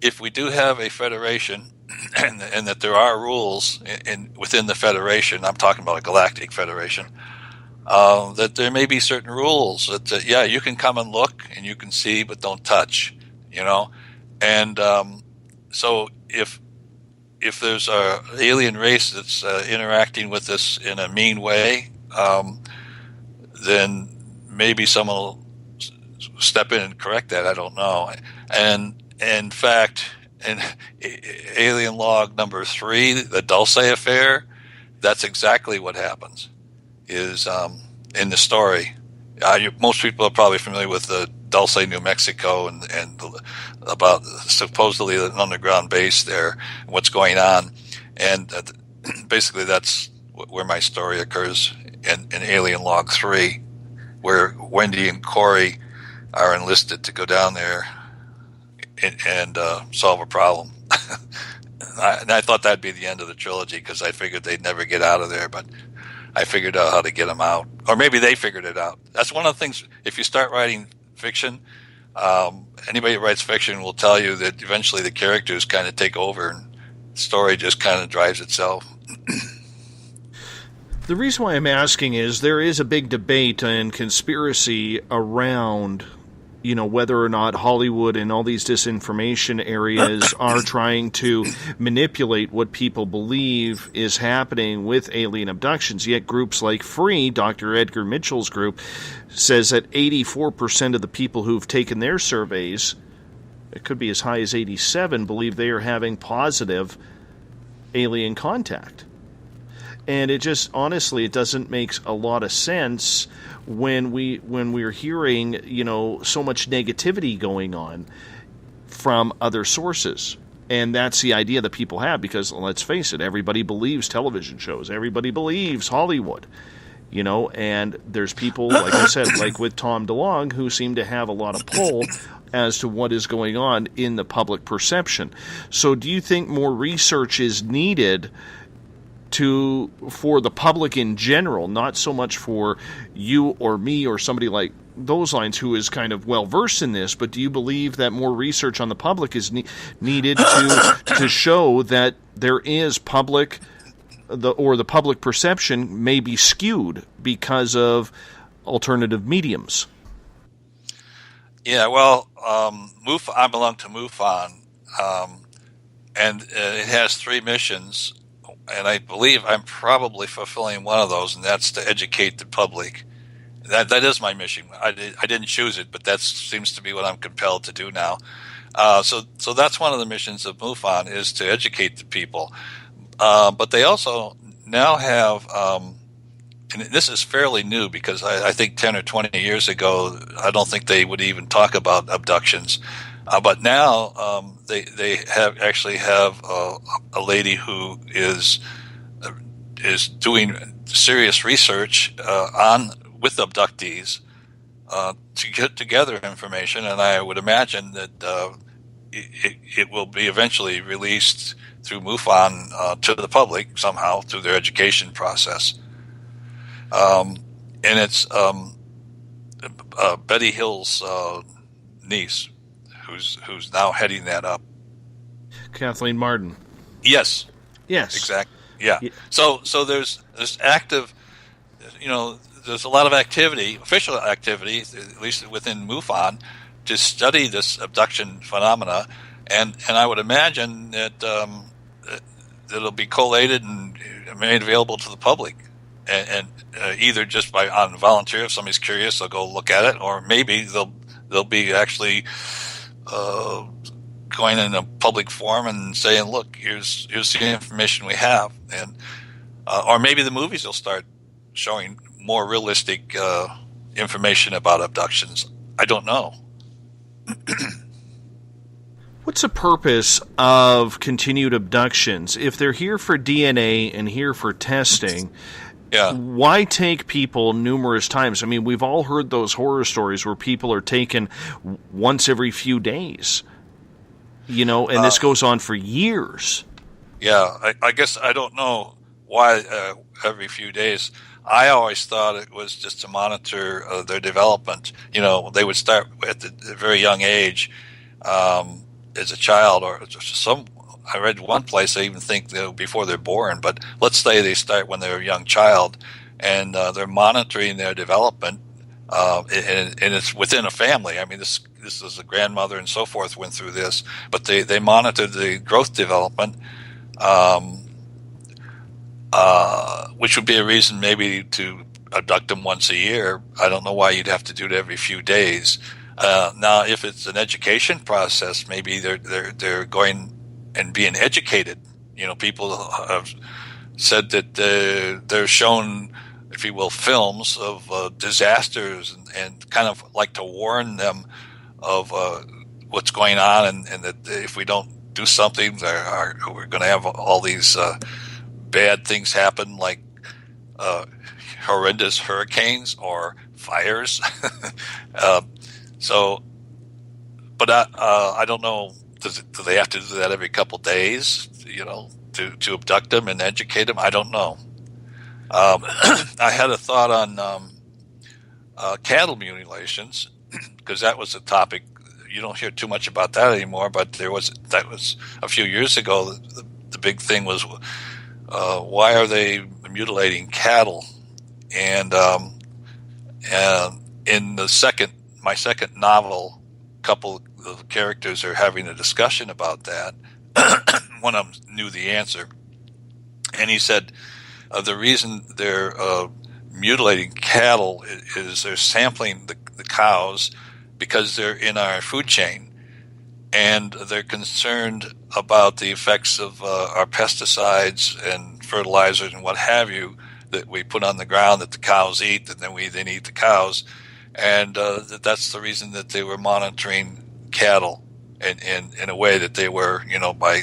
if we do have a federation and that there are rules within the federation, I'm talking about a galactic federation, that there may be certain rules that, you can come and look and you can see, but don't touch, And so if there's a alien race that's interacting with us in a mean way, then maybe someone will step in and correct that. I don't know. And in fact, in alien log number 3, the Dulce affair, that's exactly what happens. Is in the story. Most people are probably familiar with the Dulce, New Mexico, and about supposedly an underground base there, and what's going on. And basically that's where my story occurs in Alien Log 3, where Wendy and Corey are enlisted to go down there and solve a problem. And I thought that'd be the end of the trilogy because I figured they'd never get out of there, but I figured out how to get them out. Or maybe they figured it out. That's one of the things, if you start writing fiction, anybody who writes fiction will tell you that eventually the characters kind of take over and the story just kind of drives itself. The reason why I'm asking is there is a big debate and conspiracy around, whether or not Hollywood and all these disinformation areas are trying to manipulate what people believe is happening with alien abductions. Yet groups like Free, Dr. Edgar Mitchell's group, says that 84% of the people who've taken their surveys, it could be as high as 87%, believe they are having positive alien contact. And it just, honestly, it doesn't make a lot of sense when we're hearing, so much negativity going on from other sources. And that's the idea that people have because, let's face it, everybody believes television shows. Everybody believes Hollywood, and there's people, like I said, like with Tom DeLonge, who seem to have a lot of pull as to what is going on in the public perception. So do you think more research is needed for the public in general, not so much for you or me or somebody like those lines who is kind of well versed in this, but do you believe that more research on the public is needed to show that there is the public perception may be skewed because of alternative mediums? Yeah, well, I belong to MUFON, and it has 3 missions. And I believe I'm probably fulfilling one of those, and that's to educate the public. That is my mission. I didn't choose it, but that seems to be what I'm compelled to do now. So that's one of the missions of MUFON, is to educate the people. But they also now have, and this is fairly new because I think 10 or 20 years ago, I don't think they would even talk about abductions. But now they actually have a lady who is doing serious research with abductees to get together information, and I would imagine that it will be eventually released through MUFON to the public somehow through their education process. And it's Betty Hill's niece who's now heading that up. Kathleen Martin. Yes. Yes. Exactly. Yeah. So there's active, there's a lot of activity, official activity, at least within MUFON, to study this abduction phenomena, and I would imagine that it'll be collated and made available to the public, and either just on volunteer, if somebody's curious, they'll go look at it, or maybe they'll be actually going in a public forum and saying, "Look, here's the information we have," and or maybe the movies will start showing more realistic information about abductions. I don't know. What's the purpose of continued abductions? If they're here for DNA and here for testing, why take people numerous times? I mean, we've all heard those horror stories where people are taken once every few days, and this goes on for years. Yeah, I guess I don't know why every few days. I always thought it was just to monitor their development. They would start at a very young age as a child, or I read one place they even think before they're born, but let's say they start when they're a young child, and they're monitoring their development, and it's within a family. I mean, this is a grandmother and so forth went through this, but they monitored the growth development, which would be a reason maybe to abduct them once a year. I don't know why you'd have to do it every few days. Now, if it's an education process, maybe they're going and being educated. People have said that they're shown, if you will, films of disasters and kind of like to warn them of what's going on, and that if we don't do something, we're going to have all these bad things happen, like horrendous hurricanes or fires. But I don't know. Do they have to do that every couple days? To abduct them and educate them? I don't know. I had a thought on cattle mutilations, because that was a topic. You don't hear too much about that anymore, but that was a few years ago. The big thing was, why are they mutilating cattle? And in my second novel, a couple of characters are having a discussion about that. One of them knew the answer, and he said the reason they're mutilating cattle is they're sampling the cows because they're in our food chain, and they're concerned about the effects of our pesticides and fertilizers and what have you that we put on the ground that the cows eat, and then we then eat the cows. And that's the reason that they were monitoring cattle in a way that they were, by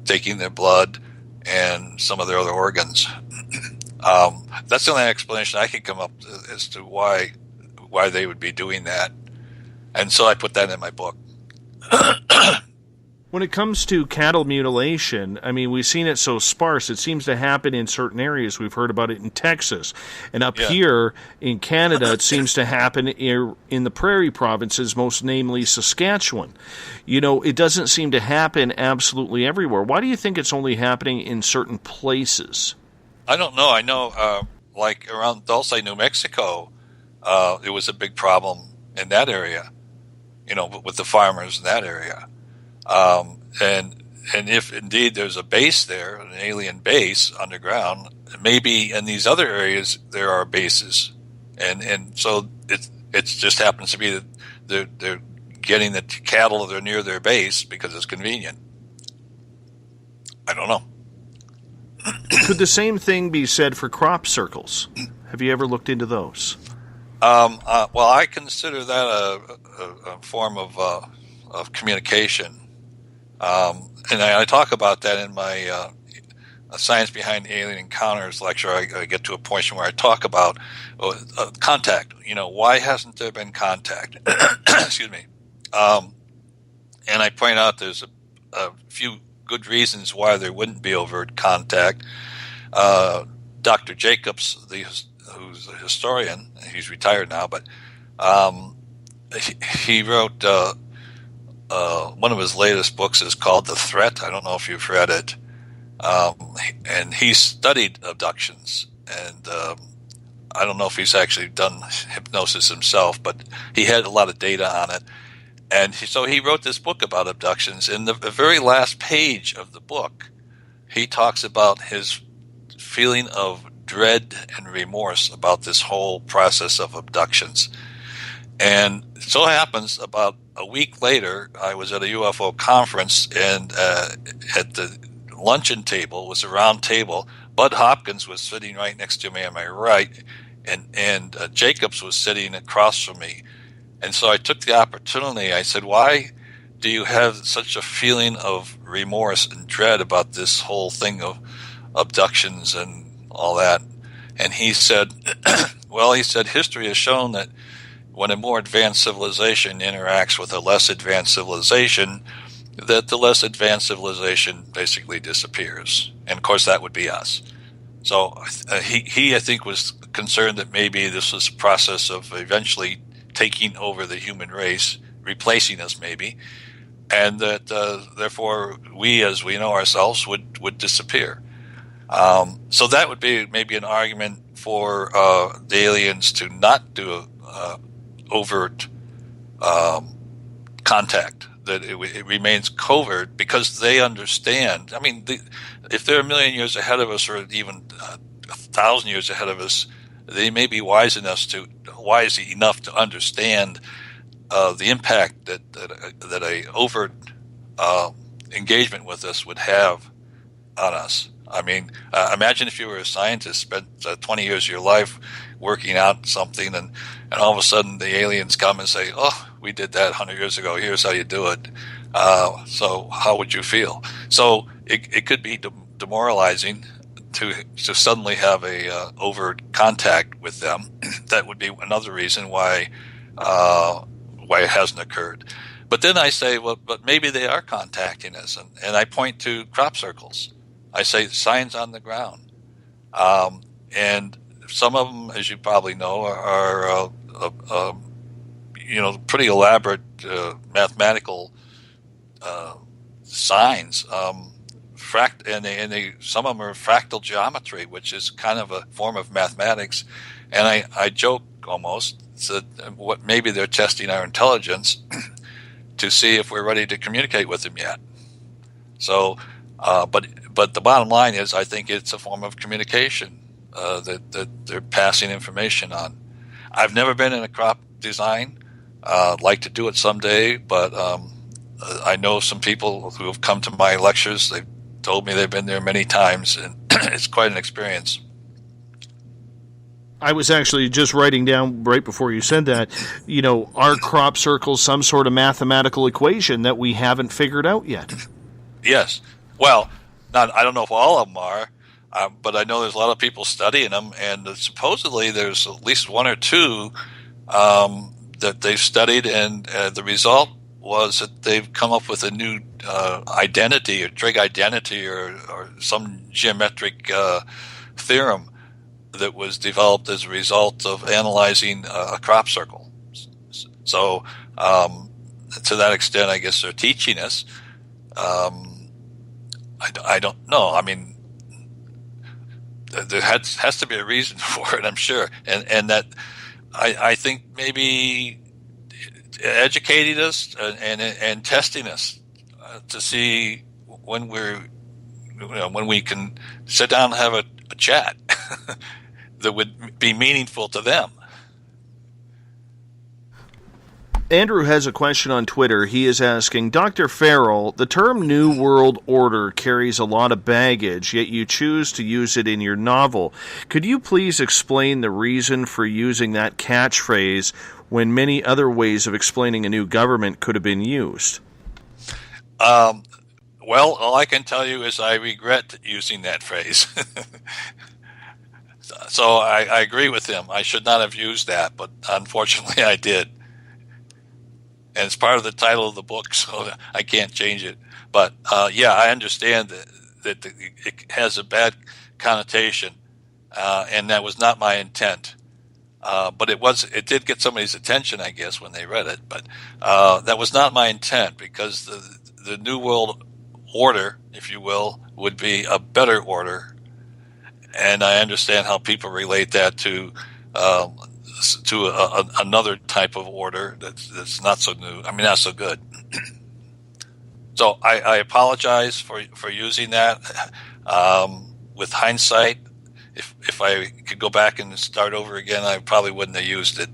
taking their blood and some of their other organs. That's the only explanation I can come up with as to why they would be doing that. And so I put that in my book. When it comes to cattle mutilation, I mean, we've seen it so sparse. It seems to happen in certain areas. We've heard about it in Texas. And up here in Canada, it seems to happen in the prairie provinces, most namely Saskatchewan. It doesn't seem to happen absolutely everywhere. Why do you think it's only happening in certain places? I don't know. I know, like around Dulce, New Mexico, it was a big problem in that area, with the farmers in that area. And if indeed there's a base there, an alien base underground, maybe in these other areas there are bases, and so it just happens to be that they're getting the cattle that are near their base because it's convenient. I don't know. Could the same thing be said for crop circles? Have you ever looked into those? Well, I consider that a form of communication. And I talk about that in Science Behind Alien Encounters lecture, I get to a portion where I talk about contact. Why hasn't there been contact? Excuse me. And I point out there's a few good reasons why there wouldn't be overt contact. Dr. Jacobs, who's a historian, he's retired now, but he wrote one of his latest books is called The Threat. I don't know if you've read it. And he studied abductions, and I don't know if he's actually done hypnosis himself, but he had a lot of data on it. And so he wrote this book about abductions. In the very last page of the book, he talks about his feeling of dread and remorse about this whole process of abductions. And it so happens about a week later, I was at a UFO conference, and at the luncheon table was a round table. Bud Hopkins was sitting right next to me on my right, and Jacobs was sitting across from me. And so I took the opportunity. I said, why do you have such a feeling of remorse and dread about this whole thing of abductions and all that? And he said, well, history has shown that when a more advanced civilization interacts with a less advanced civilization, that the less advanced civilization basically disappears. And, of course, that would be us. So he, I think, was concerned that maybe this was a process of eventually taking over the human race, replacing us maybe, and that, therefore, we, as we know ourselves, would disappear. So that would be maybe an argument for the aliens to not do overt contact, that it remains covert because they understand. I mean, if they're a million years ahead of us, or even 1,000 years ahead of us, they may be wise enough to understand the impact that a overt engagement with us would have on us. I mean, imagine if you were a scientist, spent 20 years of your life working out something, and all of a sudden the aliens come and say, oh, we did that 100 years ago, here's how you do it. So how would you feel? So it could be demoralizing to suddenly have a overt contact with them. That would be another reason why it hasn't occurred. But then I say, well, but maybe they are contacting us, and I point to crop circles. I say signs on the ground, and some of them, as you probably know, are pretty elaborate mathematical signs. Some of them are fractal geometry, which is kind of a form of mathematics. And I joke almost that maybe they're testing our intelligence to see if we're ready to communicate with them yet. So, but the bottom line is, I think it's a form of communication that they're passing information on. I've never been in a crop design. I'd like to do it someday, but I know some people who have come to my lectures. They've told me they've been there many times, and it's quite an experience. I was actually just writing down right before you said that, are crop circles some sort of mathematical equation that we haven't figured out yet? Yes. Well, I don't know if all of them are, but I know there's a lot of people studying them, and supposedly there's at least one or two that they've studied, and the result was that they've come up with a new identity, or trig identity, or some geometric theorem that was developed as a result of analyzing a crop circle. So to that extent, I guess they're teaching us. I don't know. I mean, there has to be a reason for it, I'm sure, and that I think maybe educating us and testing us to see when we can sit down and have a chat that would be meaningful to them. Andrew has a question on Twitter. He is asking, Dr. Farrell, the term New World Order carries a lot of baggage, yet you choose to use it in your novel. Could you please explain the reason for using that catchphrase when many other ways of explaining a new government could have been used? Well, all I can tell you is I regret using that phrase. So I agree with him. I should not have used that, but unfortunately I did. And it's part of the title of the book, so I can't change it. But yeah, I understand that it has a bad connotation, and that was not my intent. But it did get somebody's attention, I guess, when they read it. But that was not my intent, because the New World Order, if you will, would be a better order. And I understand how people relate that to another type of order that's not so new. I mean, not so good. So I apologize for using that. With hindsight, if I could go back and start over again, I probably wouldn't have used it.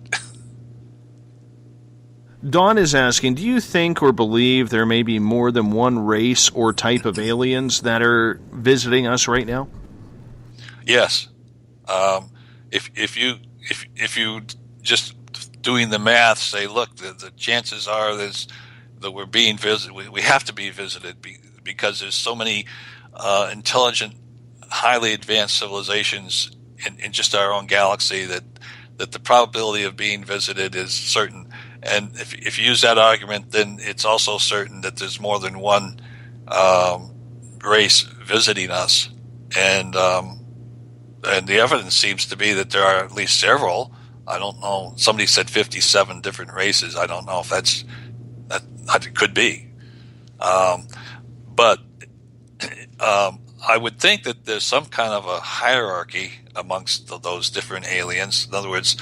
Don is asking, do you think or believe there may be more than one race or type of aliens that are visiting us right now? Yes. If you just doing the math say, look, the chances are that we're being visited. We have to be visited because there's so many intelligent, highly advanced civilizations in just our own galaxy that the probability of being visited is certain. And if you use that argument, then it's also certain that there's more than one race visiting us. And the evidence seems to be that there are at least several. I don't know. Somebody said 57 different races. I don't know if that it could be. But I would think that there's some kind of a hierarchy amongst those different aliens. In other words,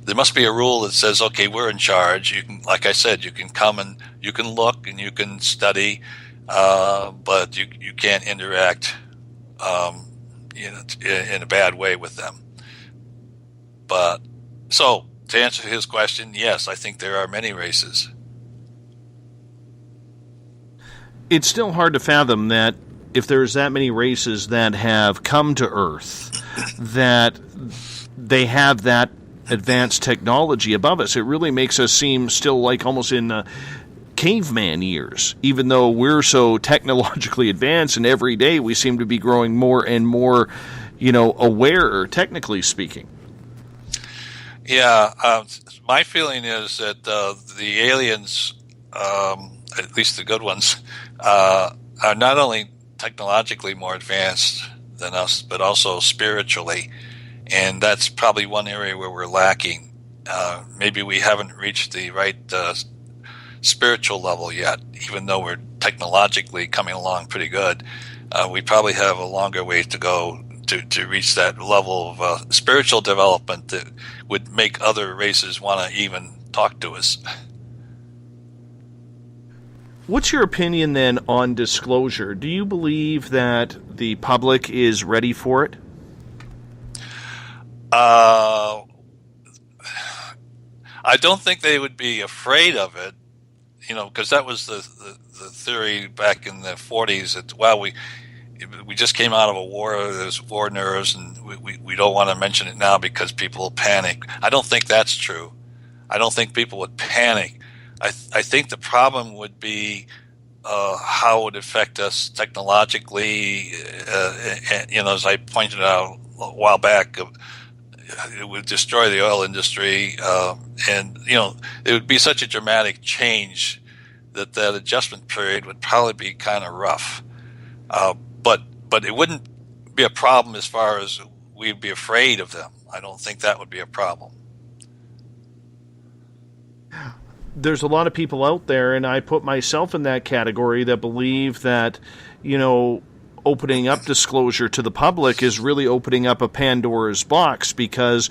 there must be a rule that says, okay, we're in charge. You can, like I said, you can come and you can look and you can study, but you can't interact in a bad way with them. But so to answer his question, yes, I think there are many races. It's still hard to fathom that if there's that many races that have come to Earth, that they have that advanced technology above us. It really makes us seem still like almost in caveman years, even though we're so technologically advanced, and every day we seem to be growing more and more, aware, technically speaking. Yeah, my feeling is that the aliens, at least the good ones, are not only technologically more advanced than us, but also spiritually. And that's probably one area where we're lacking. Maybe we haven't reached the right spiritual level yet, even though we're technologically coming along pretty good. We probably have a longer way to go to reach that level of spiritual development that would make other races want to even talk to us. What's your opinion then on disclosure? Do you believe that the public is ready for it? I don't think they would be afraid of it, because that was the theory back in the 40s that, well, we just came out of a war, there's war nerves, and we don't want to mention it now because people will panic. I don't think that's true. I don't think people would panic. I think the problem would be how it would affect us technologically. As I pointed out a while back, it would destroy the oil industry, and it would be such a dramatic change that adjustment period would probably be kind of rough. But it wouldn't be a problem as far as we'd be afraid of them. I don't think that would be a problem. There's a lot of people out there, and I put myself in that category, that believe that, opening up disclosure to the public is really opening up a Pandora's box, because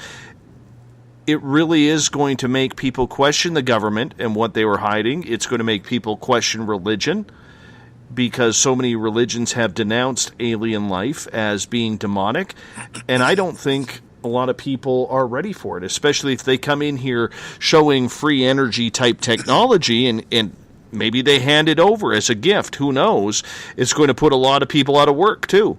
it really is going to make people question the government and what they were hiding. It's going to make people question religion, because so many religions have denounced alien life as being demonic, and I don't think a lot of people are ready for it, especially if they come in here showing free energy type technology and maybe they hand it over as a gift. Who knows? It's going to put a lot of people out of work too,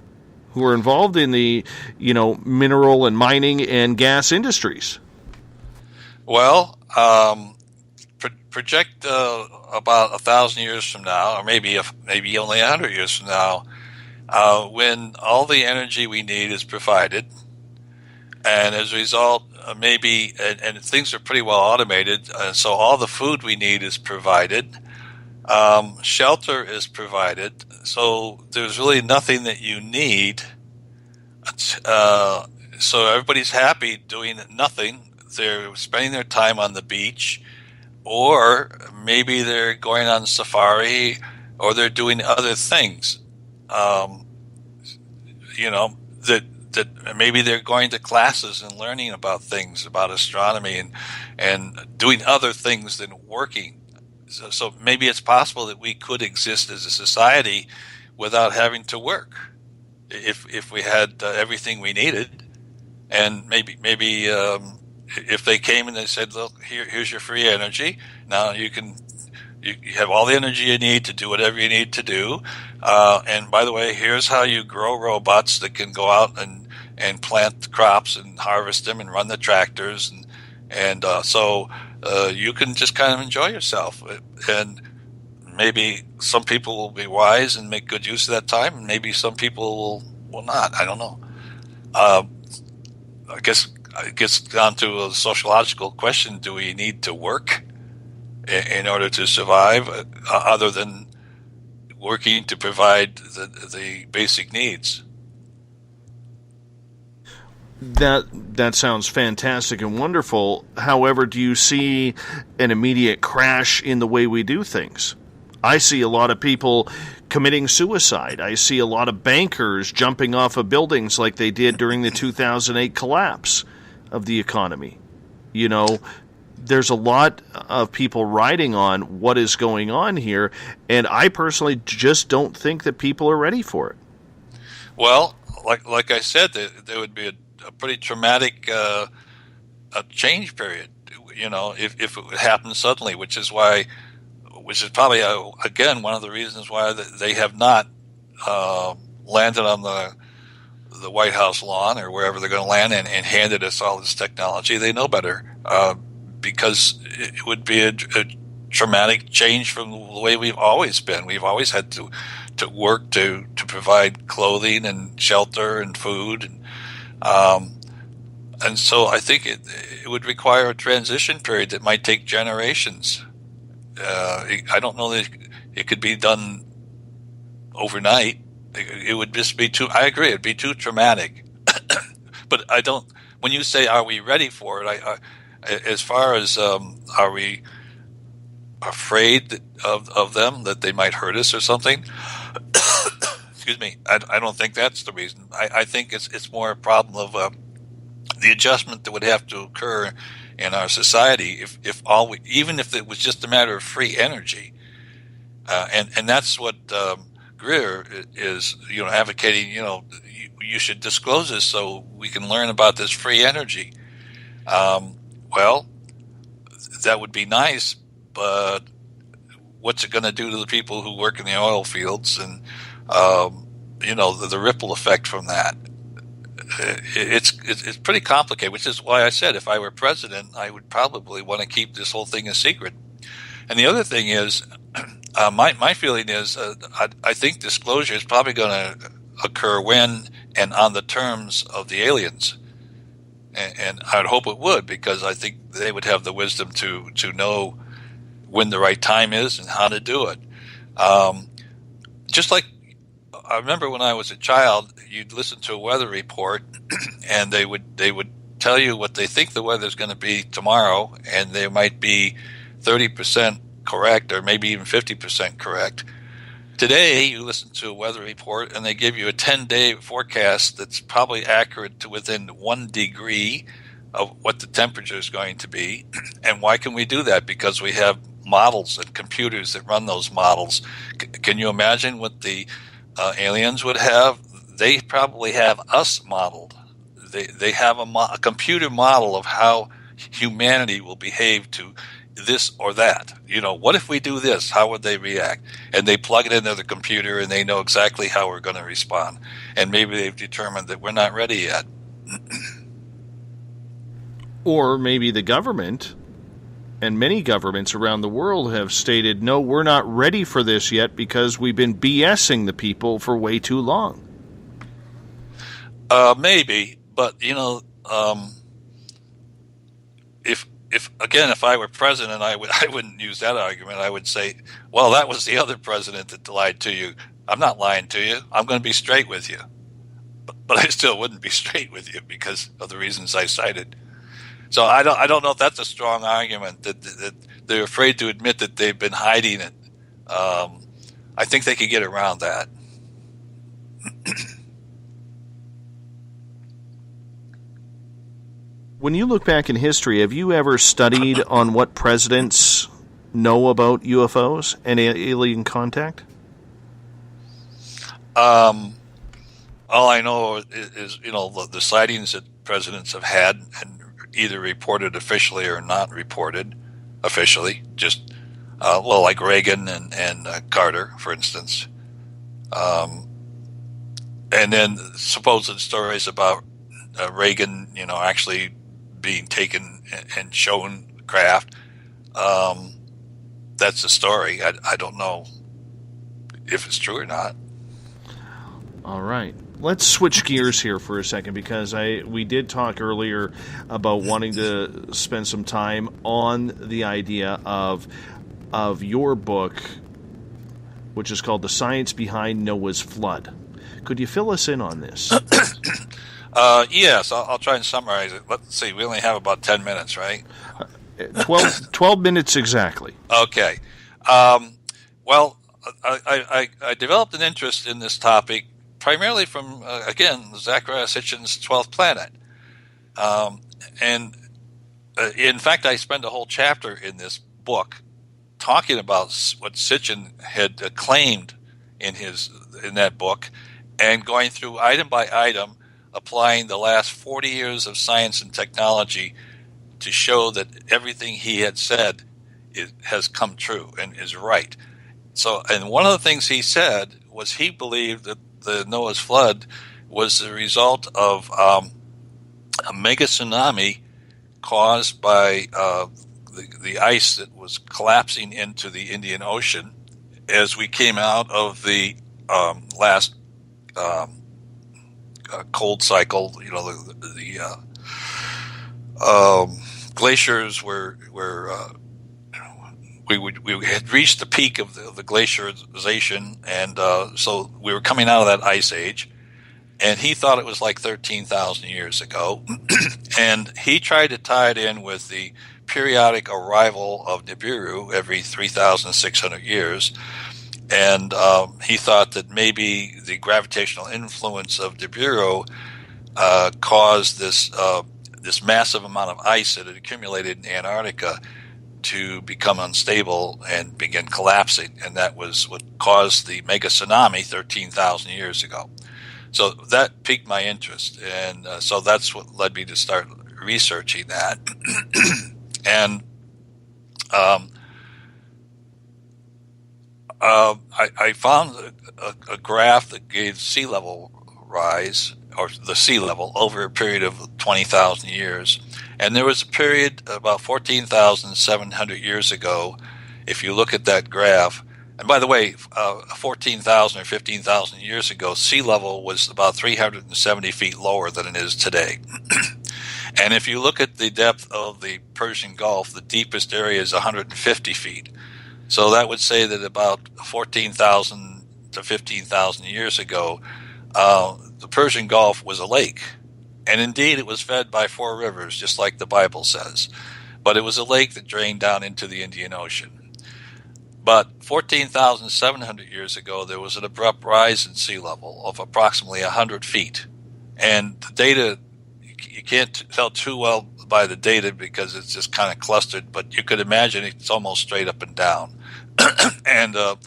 who are involved in the, mineral and mining and gas industries. Well, project about 1,000 years from now, or maybe only 100 years from now, when all the energy we need is provided, and as a result, maybe and things are pretty well automated, so all the food we need is provided, shelter is provided, so there's really nothing that you need. So everybody's happy doing nothing. They're spending their time on the beach, or maybe they're going on safari, or they're doing other things. That maybe they're going to classes and learning about things, about astronomy, and doing other things than working. So maybe it's possible that we could exist as a society without having to work, if we had everything we needed. And maybe if they came and they said, "Look, here's your free energy. Now you have all the energy you need to do whatever you need to do. And by the way, here's how you grow robots that can go out and plant crops and harvest them and run the tractors, so you can just kind of enjoy yourself." And maybe some people will be wise and make good use of that time, and maybe some people will not. I don't know. I guess it gets down to a sociological question: do we need to work in order to survive, other than working to provide the basic needs? That sounds fantastic and wonderful. However, do you see an immediate crash in the way we do things? I see a lot of people committing suicide. I see a lot of bankers jumping off of buildings like they did during the 2008 collapse of the economy. There's a lot of people riding on what is going on here, and I personally just don't think that people are ready for it. Well, like I said, there would be a pretty traumatic a change period, if it would happen suddenly, which is probably, again, one of the reasons why they have not landed on the White House lawn or wherever they're going to land and handed us all this technology. They know better, because it would be a traumatic change from the way we've always been. We've always had to work to provide clothing and shelter and food, and so I think it would require a transition period that might take generations. I don't know that it could be done overnight. It would just be too. I agree, it'd be too traumatic. But I don't. When you say, "Are we ready for it?" As far as are we afraid of them, that they might hurt us or something? Excuse me. I don't think that's the reason. I think it's more a problem of the adjustment that would have to occur in our society even if it was just a matter of free energy, and that's what Greer is advocating. You should disclose this so we can learn about this free energy. Well, that would be nice, but what's it going to do to the people who work in the oil fields, and the ripple effect from that? It's pretty complicated, which is why I said if I were president, I would probably want to keep this whole thing a secret. And the other thing is, my feeling is, I think disclosure is probably going to occur when and on the terms of the aliens. And I would hope it would, because I think they would have the wisdom to know when the right time is and how to do it. Just like I remember when I was a child, you'd listen to a weather report, and they would tell you what they think the weather's going to be tomorrow, and they might be 30% correct or maybe even 50% correct. Today, you listen to a weather report, and they give you a 10-day forecast that's probably accurate to within 1 degree of what the temperature is going to be. And why can we do that? Because we have models and computers that run those models. Can you imagine what the aliens would have? They probably have us modeled. They have a computer model of how humanity will behave to this or that. What if we do this? How would they react? And they plug it into the computer, and they know exactly how we're going to respond. And maybe they've determined that we're not ready yet. Or maybe the government And many governments around the world have stated, no, we're not ready for this yet because we've been BSing the people for way too long. Maybe, but if I were president, I wouldn't use that argument. I would say, well, that was the other president that lied to you. I'm not lying to you. I'm going to be straight with you. But I still wouldn't be straight with you because of the reasons I cited. So I don't know if that's a strong argument that they're afraid to admit that they've been hiding it. I think they could get around that. When you look back in history, have you ever studied on what presidents know about UFOs and alien contact? All I know is the sightings that presidents have had and either reported officially or not reported officially. Just like Reagan and Carter, for instance. And then supposed stories about Reagan, actually being taken and shown craft. That's the story. I don't know if it's true or not. All right. Let's switch gears here for a second because we did talk earlier about wanting to spend some time on the idea of your book, which is called The Science Behind Noah's Flood. Could you fill us in on this? Yes, I'll try and summarize it. Let's see, we only have about 10 minutes, right? 12 minutes exactly. Okay. Well, I developed an interest in this topic primarily from, again, Zecharia Sitchin's 12th Planet. And in fact, I spend a whole chapter in this book talking about what Sitchin had claimed in that book and going through item by item, applying the last 40 years of science and technology to show that everything he had said has come true and is right. So, and one of the things he said was he believed that the Noah's flood was the result of a mega tsunami caused by the ice that was collapsing into the Indian Ocean as we came out of the last cold cycle. The glaciers were we had reached the peak of the glaciarization, and so we were coming out of that ice age. And he thought it was like 13,000 years ago, and he tried to tie it in with the periodic arrival of Nibiru every 3,600 years. And he thought that maybe the gravitational influence of Nibiru caused this massive amount of ice that had accumulated in Antarctica to become unstable and begin collapsing. And that was what caused the mega tsunami 13,000 years ago. So that piqued my interest. And so that's what led me to start researching that. And I found a graph that gave sea level rise, or the sea level, over a period of 20,000 years. And there was a period about 14,700 years ago, if you look at that graph. And by the way, 14,000 or 15,000 years ago, sea level was about 370 feet lower than it is today. And if you look at the depth of the Persian Gulf, the deepest area is 150 feet. So that would say that about 14,000 to 15,000 years ago, the Persian Gulf was a lake. And indeed, it was fed by 4 rivers, just like the Bible says. But it was a lake that drained down into the Indian Ocean. But 14,700 years ago, there was an abrupt rise in sea level of approximately 100 feet. And the data, you can't tell too well by the data because it's just kind of clustered, but you could imagine it's almost straight up and down. And a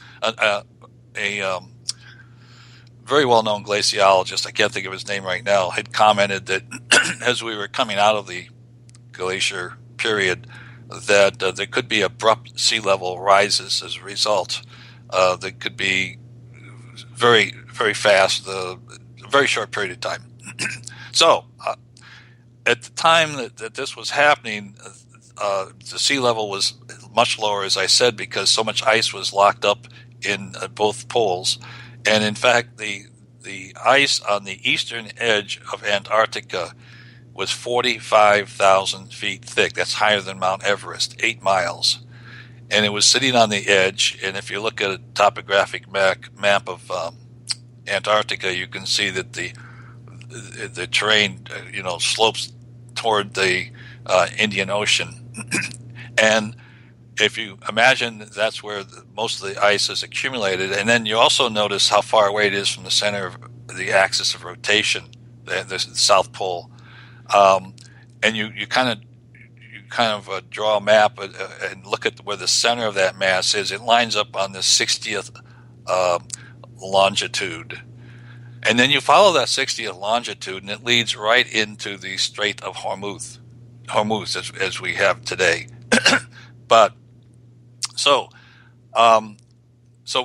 very well-known glaciologist, I can't think of his name right now, had commented that as we were coming out of the glacier period, that there could be abrupt sea level rises as a result. That could be very, very fast, a very short period of time. So, at the time that this was happening, the sea level was much lower, as I said, because so much ice was locked up in both poles. And in fact, the ice on the eastern edge of Antarctica was 45,000 feet thick. That's higher than Mount Everest, 8 miles. And it was sitting on the edge. And if you look at a topographic map of Antarctica, you can see that the terrain, slopes toward the Indian Ocean. And if you imagine that's where most of the ice is accumulated, and then you also notice how far away it is from the center of the axis of rotation, the South Pole, and you kind of draw a map and look at where the center of that mass is. It lines up on the 60th longitude, and then you follow that 60th longitude, and it leads right into the Strait of Hormuz as we have today. But so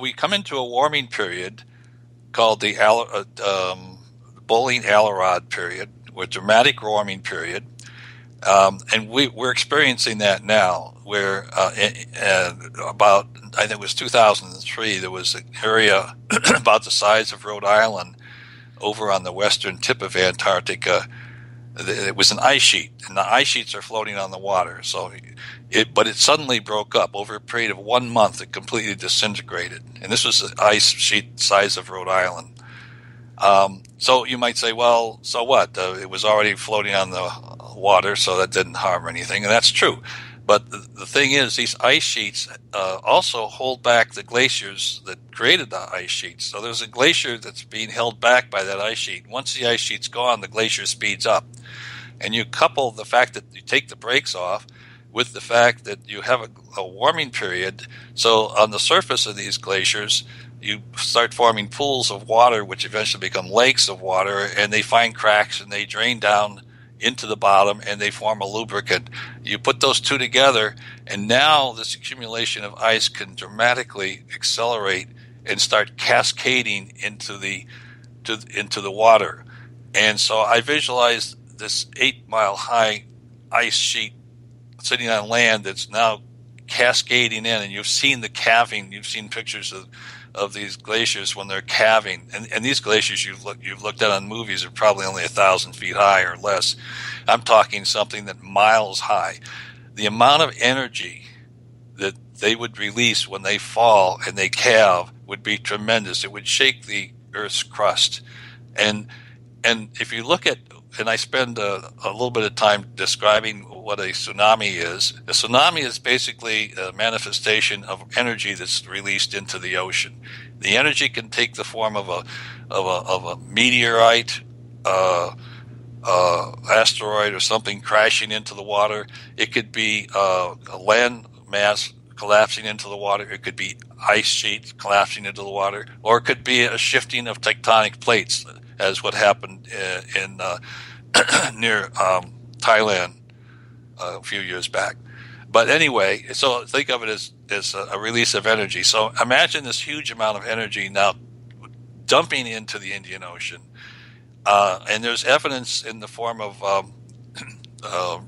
we come into a warming period called the Bowling-Alarod period, or dramatic warming period, and we're experiencing that now. Where about, I think it was 2003, there was an area about the size of Rhode Island over on the western tip of Antarctica. It was an ice sheet, and the ice sheets are floating on the water. But it suddenly broke up. Over a period of 1 month, it completely disintegrated. And this was an ice sheet size of Rhode Island. So you might say, well, so what? It was already floating on the water, so that didn't harm anything. And that's true. But the thing is, these ice sheets also hold back the glaciers that created the ice sheets. So there's a glacier that's being held back by that ice sheet. Once the ice sheet's gone, the glacier speeds up. And you couple the fact that you take the brakes off with the fact that you have a warming period. So on the surface of these glaciers, you start forming pools of water, which eventually become lakes of water, and they find cracks and they drain down into the bottom and they form a lubricant. You put those two together, and now this accumulation of ice can dramatically accelerate and start cascading into the water. And so I visualized this 8-mile high ice sheet sitting on land that's now cascading in, and you've seen the calving. You've seen pictures of these glaciers when they're calving, and these glaciers you've looked at on movies are probably only 1,000 feet high or less. I'm talking something that miles high. The amount of energy that they would release when they fall and they calve would be tremendous. It would shake the Earth's crust, and if you look at, and I spend a little bit of time describing what a tsunami is. A tsunami is basically a manifestation of energy that's released into the ocean. The energy can take the form of a meteorite, asteroid, or something crashing into the water. It could be a land mass collapsing into the water. It could be ice sheets collapsing into the water, or it could be a shifting of tectonic plates, as what happened in near Thailand a few years back. But anyway, so think of it as a release of energy. So imagine this huge amount of energy now dumping into the Indian Ocean. And there's evidence in the form of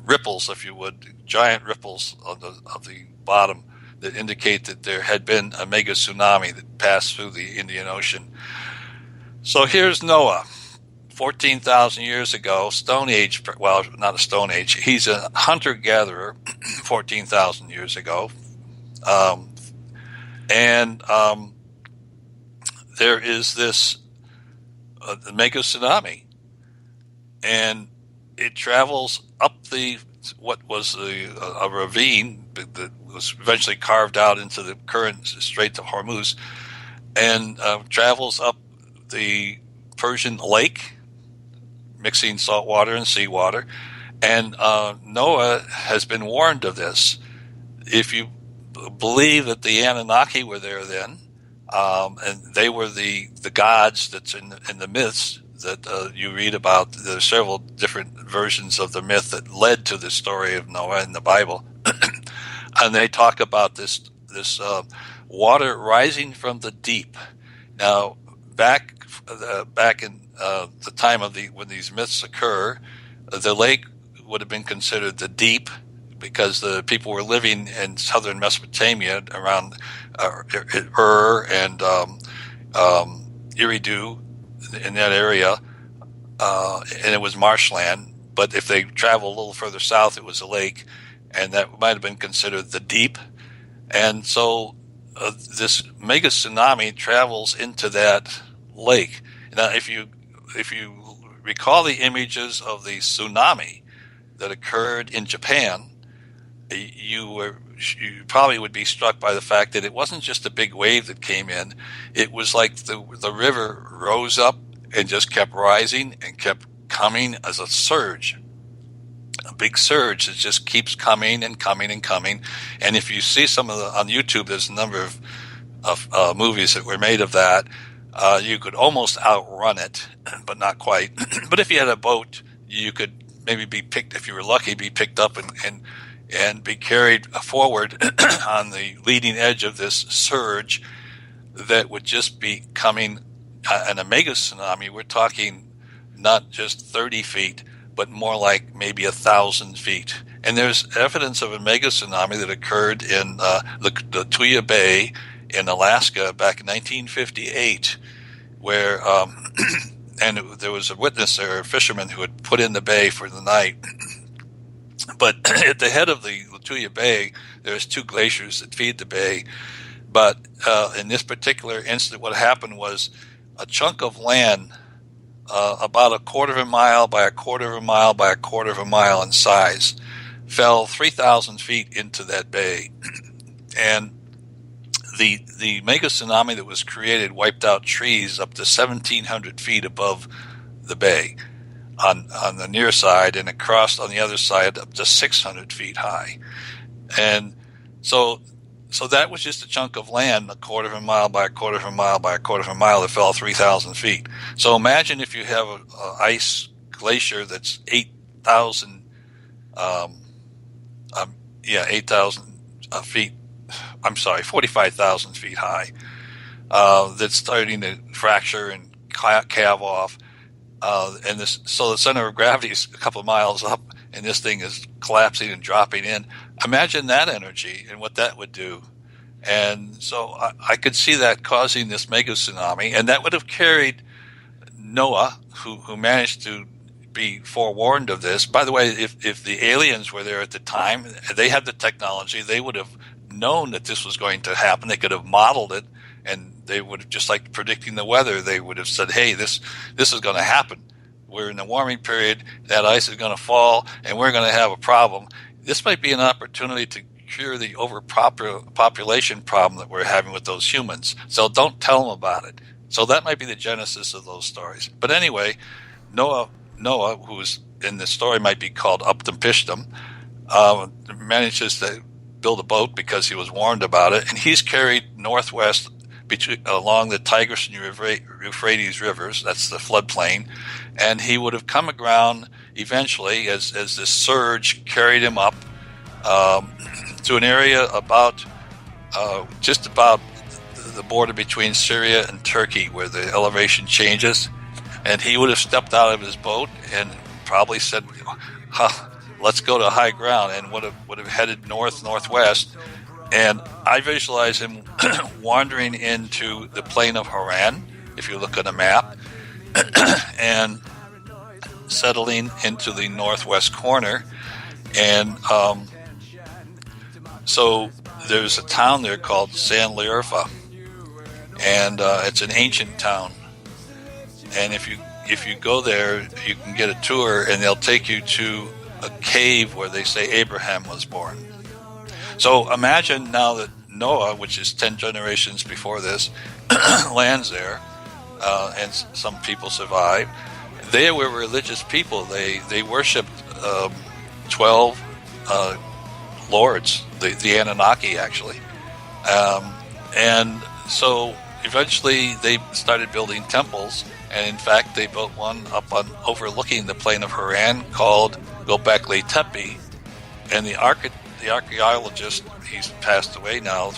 ripples, if you would, giant ripples of the bottom that indicate that there had been a mega tsunami that passed through the Indian Ocean. So here's Noah. 14,000 years ago, Stone Age, well, not a Stone Age, he's a hunter-gatherer 14,000 years ago. There is this mega tsunami, and it travels up what was a ravine that was eventually carved out into the current Strait of Hormuz, and travels up the Persian Lake, mixing salt water and seawater. And Noah has been warned of this. If you believe that the Anunnaki were there then, and they were the gods that's in the myths that you read about, there are several different versions of the myth that led to the story of Noah in the Bible. And they talk about this water rising from the deep. Now, back in the time of when these myths occur, the lake would have been considered the deep, because the people were living in southern Mesopotamia around Ur and Eridu in that area, and it was marshland. But if they traveled a little further south, it was a lake, and that might have been considered the deep. And so this mega tsunami travels into that lake. Now, if you recall the images of the tsunami that occurred in Japan, you probably would be struck by the fact that it wasn't just a big wave that came in. It was like the river rose up and just kept rising and kept coming as a surge. A big surge that just keeps coming and coming and coming. And if you see some of on YouTube, there's a number of movies that were made of that. You could almost outrun it, but not quite. But if you had a boat, you could maybe be picked, if you were lucky, be picked up and be carried forward on the leading edge of this surge that would just be coming. And a mega tsunami, we're talking not just 30 feet, but more like maybe 1,000 feet. And there's evidence of a mega tsunami that occurred in the Tuya Bay in Alaska back in 1958, where and there was a witness there, a fisherman who had put in the bay for the night. But at the head of the Lituya Bay, there's 2 glaciers that feed the bay. But in this particular incident, what happened was a chunk of land about a quarter of a mile by a quarter of a mile by a quarter of a mile in size fell 3,000 feet into that bay. And the mega tsunami that was created wiped out trees up to 1,700 feet above the bay on the near side, and across on the other side up to 600 feet high. And so that was just a chunk of land, a quarter of a mile by a quarter of a mile by a quarter of a mile that fell 3,000 feet. So imagine if you have an ice glacier that's 8,000 feet. I'm sorry, 45,000 feet high. That's starting to fracture and calve off. So the center of gravity is a couple of miles up, and this thing is collapsing and dropping in. Imagine that energy and what that would do. And so I could see that causing this mega tsunami, and that would have carried Noah, who managed to be forewarned of this. By the way, if the aliens were there at the time, they had the technology, they would have known that this was going to happen. They could have modeled it, and they would have, just like predicting the weather, they would have said, hey, this is going to happen. We're in the warming period, that ice is going to fall, and we're going to have a problem. This might be an opportunity to cure the overpopulation problem that we're having with those humans. So don't tell them about it. So that might be the genesis of those stories. But anyway, Noah, who's in the story might be called Upton Pishtam, manages to build a boat because he was warned about it, and he's carried northwest along the Tigris and Euphrates rivers. That's the floodplain, and he would have come aground eventually as this surge carried him up to an area about just about the border between Syria and Turkey, where the elevation changes. And he would have stepped out of his boat and probably said, let's go to high ground, and would have headed northwest. And I visualize him wandering into the plain of Haran, if you look at a map, and settling into the northwest corner. And so there's a town there called San Liurfa, and it's an ancient town. And if you go there, you can get a tour, and they'll take you to a cave where they say Abraham was born. So imagine now that Noah, which is 10 generations before this, lands there, and some people survived. They were religious people. They worshipped 12 lords, the Anunnaki, actually. And so eventually they started building temples, and in fact they built one up on overlooking the plain of Haran called Göbekli Tepe. And the archaeologist, he's passed away now,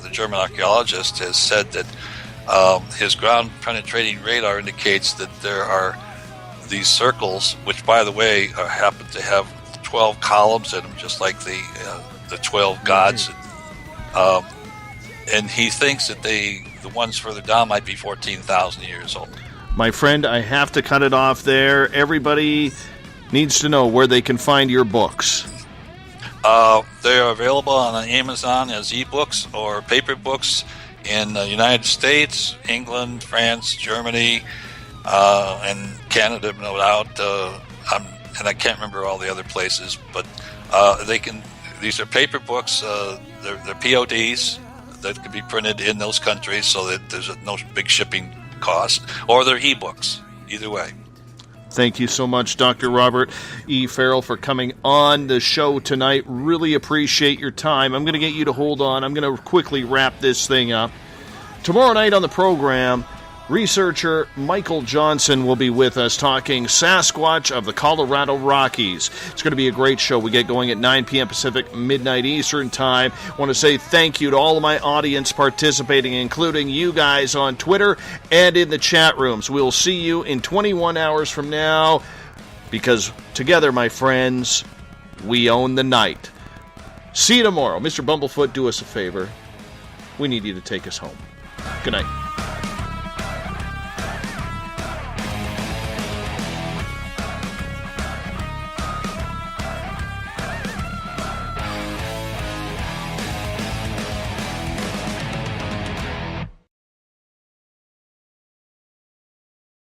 the German archaeologist has said that his ground-penetrating radar indicates that there are these circles, which, by the way, happen to have 12 columns in them, just like the 12 gods. And he thinks that the ones further down might be 14,000 years old. My friend, I have to cut it off there. Everybody needs to know where they can find your books. They are available on Amazon as ebooks or paper books in the United States, England, France, Germany, and Canada, no doubt. And I can't remember all the other places, but these are paper books. They're PODs that can be printed in those countries, so that there's no big shipping cost, or they're ebooks. Either way. Thank you so much, Dr. Robert E. Farrell, for coming on the show tonight. Really appreciate your time. I'm going to get you to hold on. I'm going to quickly wrap this thing up. Tomorrow night on the program, researcher Michael Johnson will be with us talking Sasquatch of the Colorado Rockies. It's going to be a great show. We get going at 9 p.m. Pacific, midnight Eastern Time. I want to say thank you to all of my audience participating, including you guys on Twitter and in the chat rooms. We'll see you in 21 hours from now, because together, my friends, we own the night. See you tomorrow. Mr. Bumblefoot, do us a favor. We need you to take us home. Good night.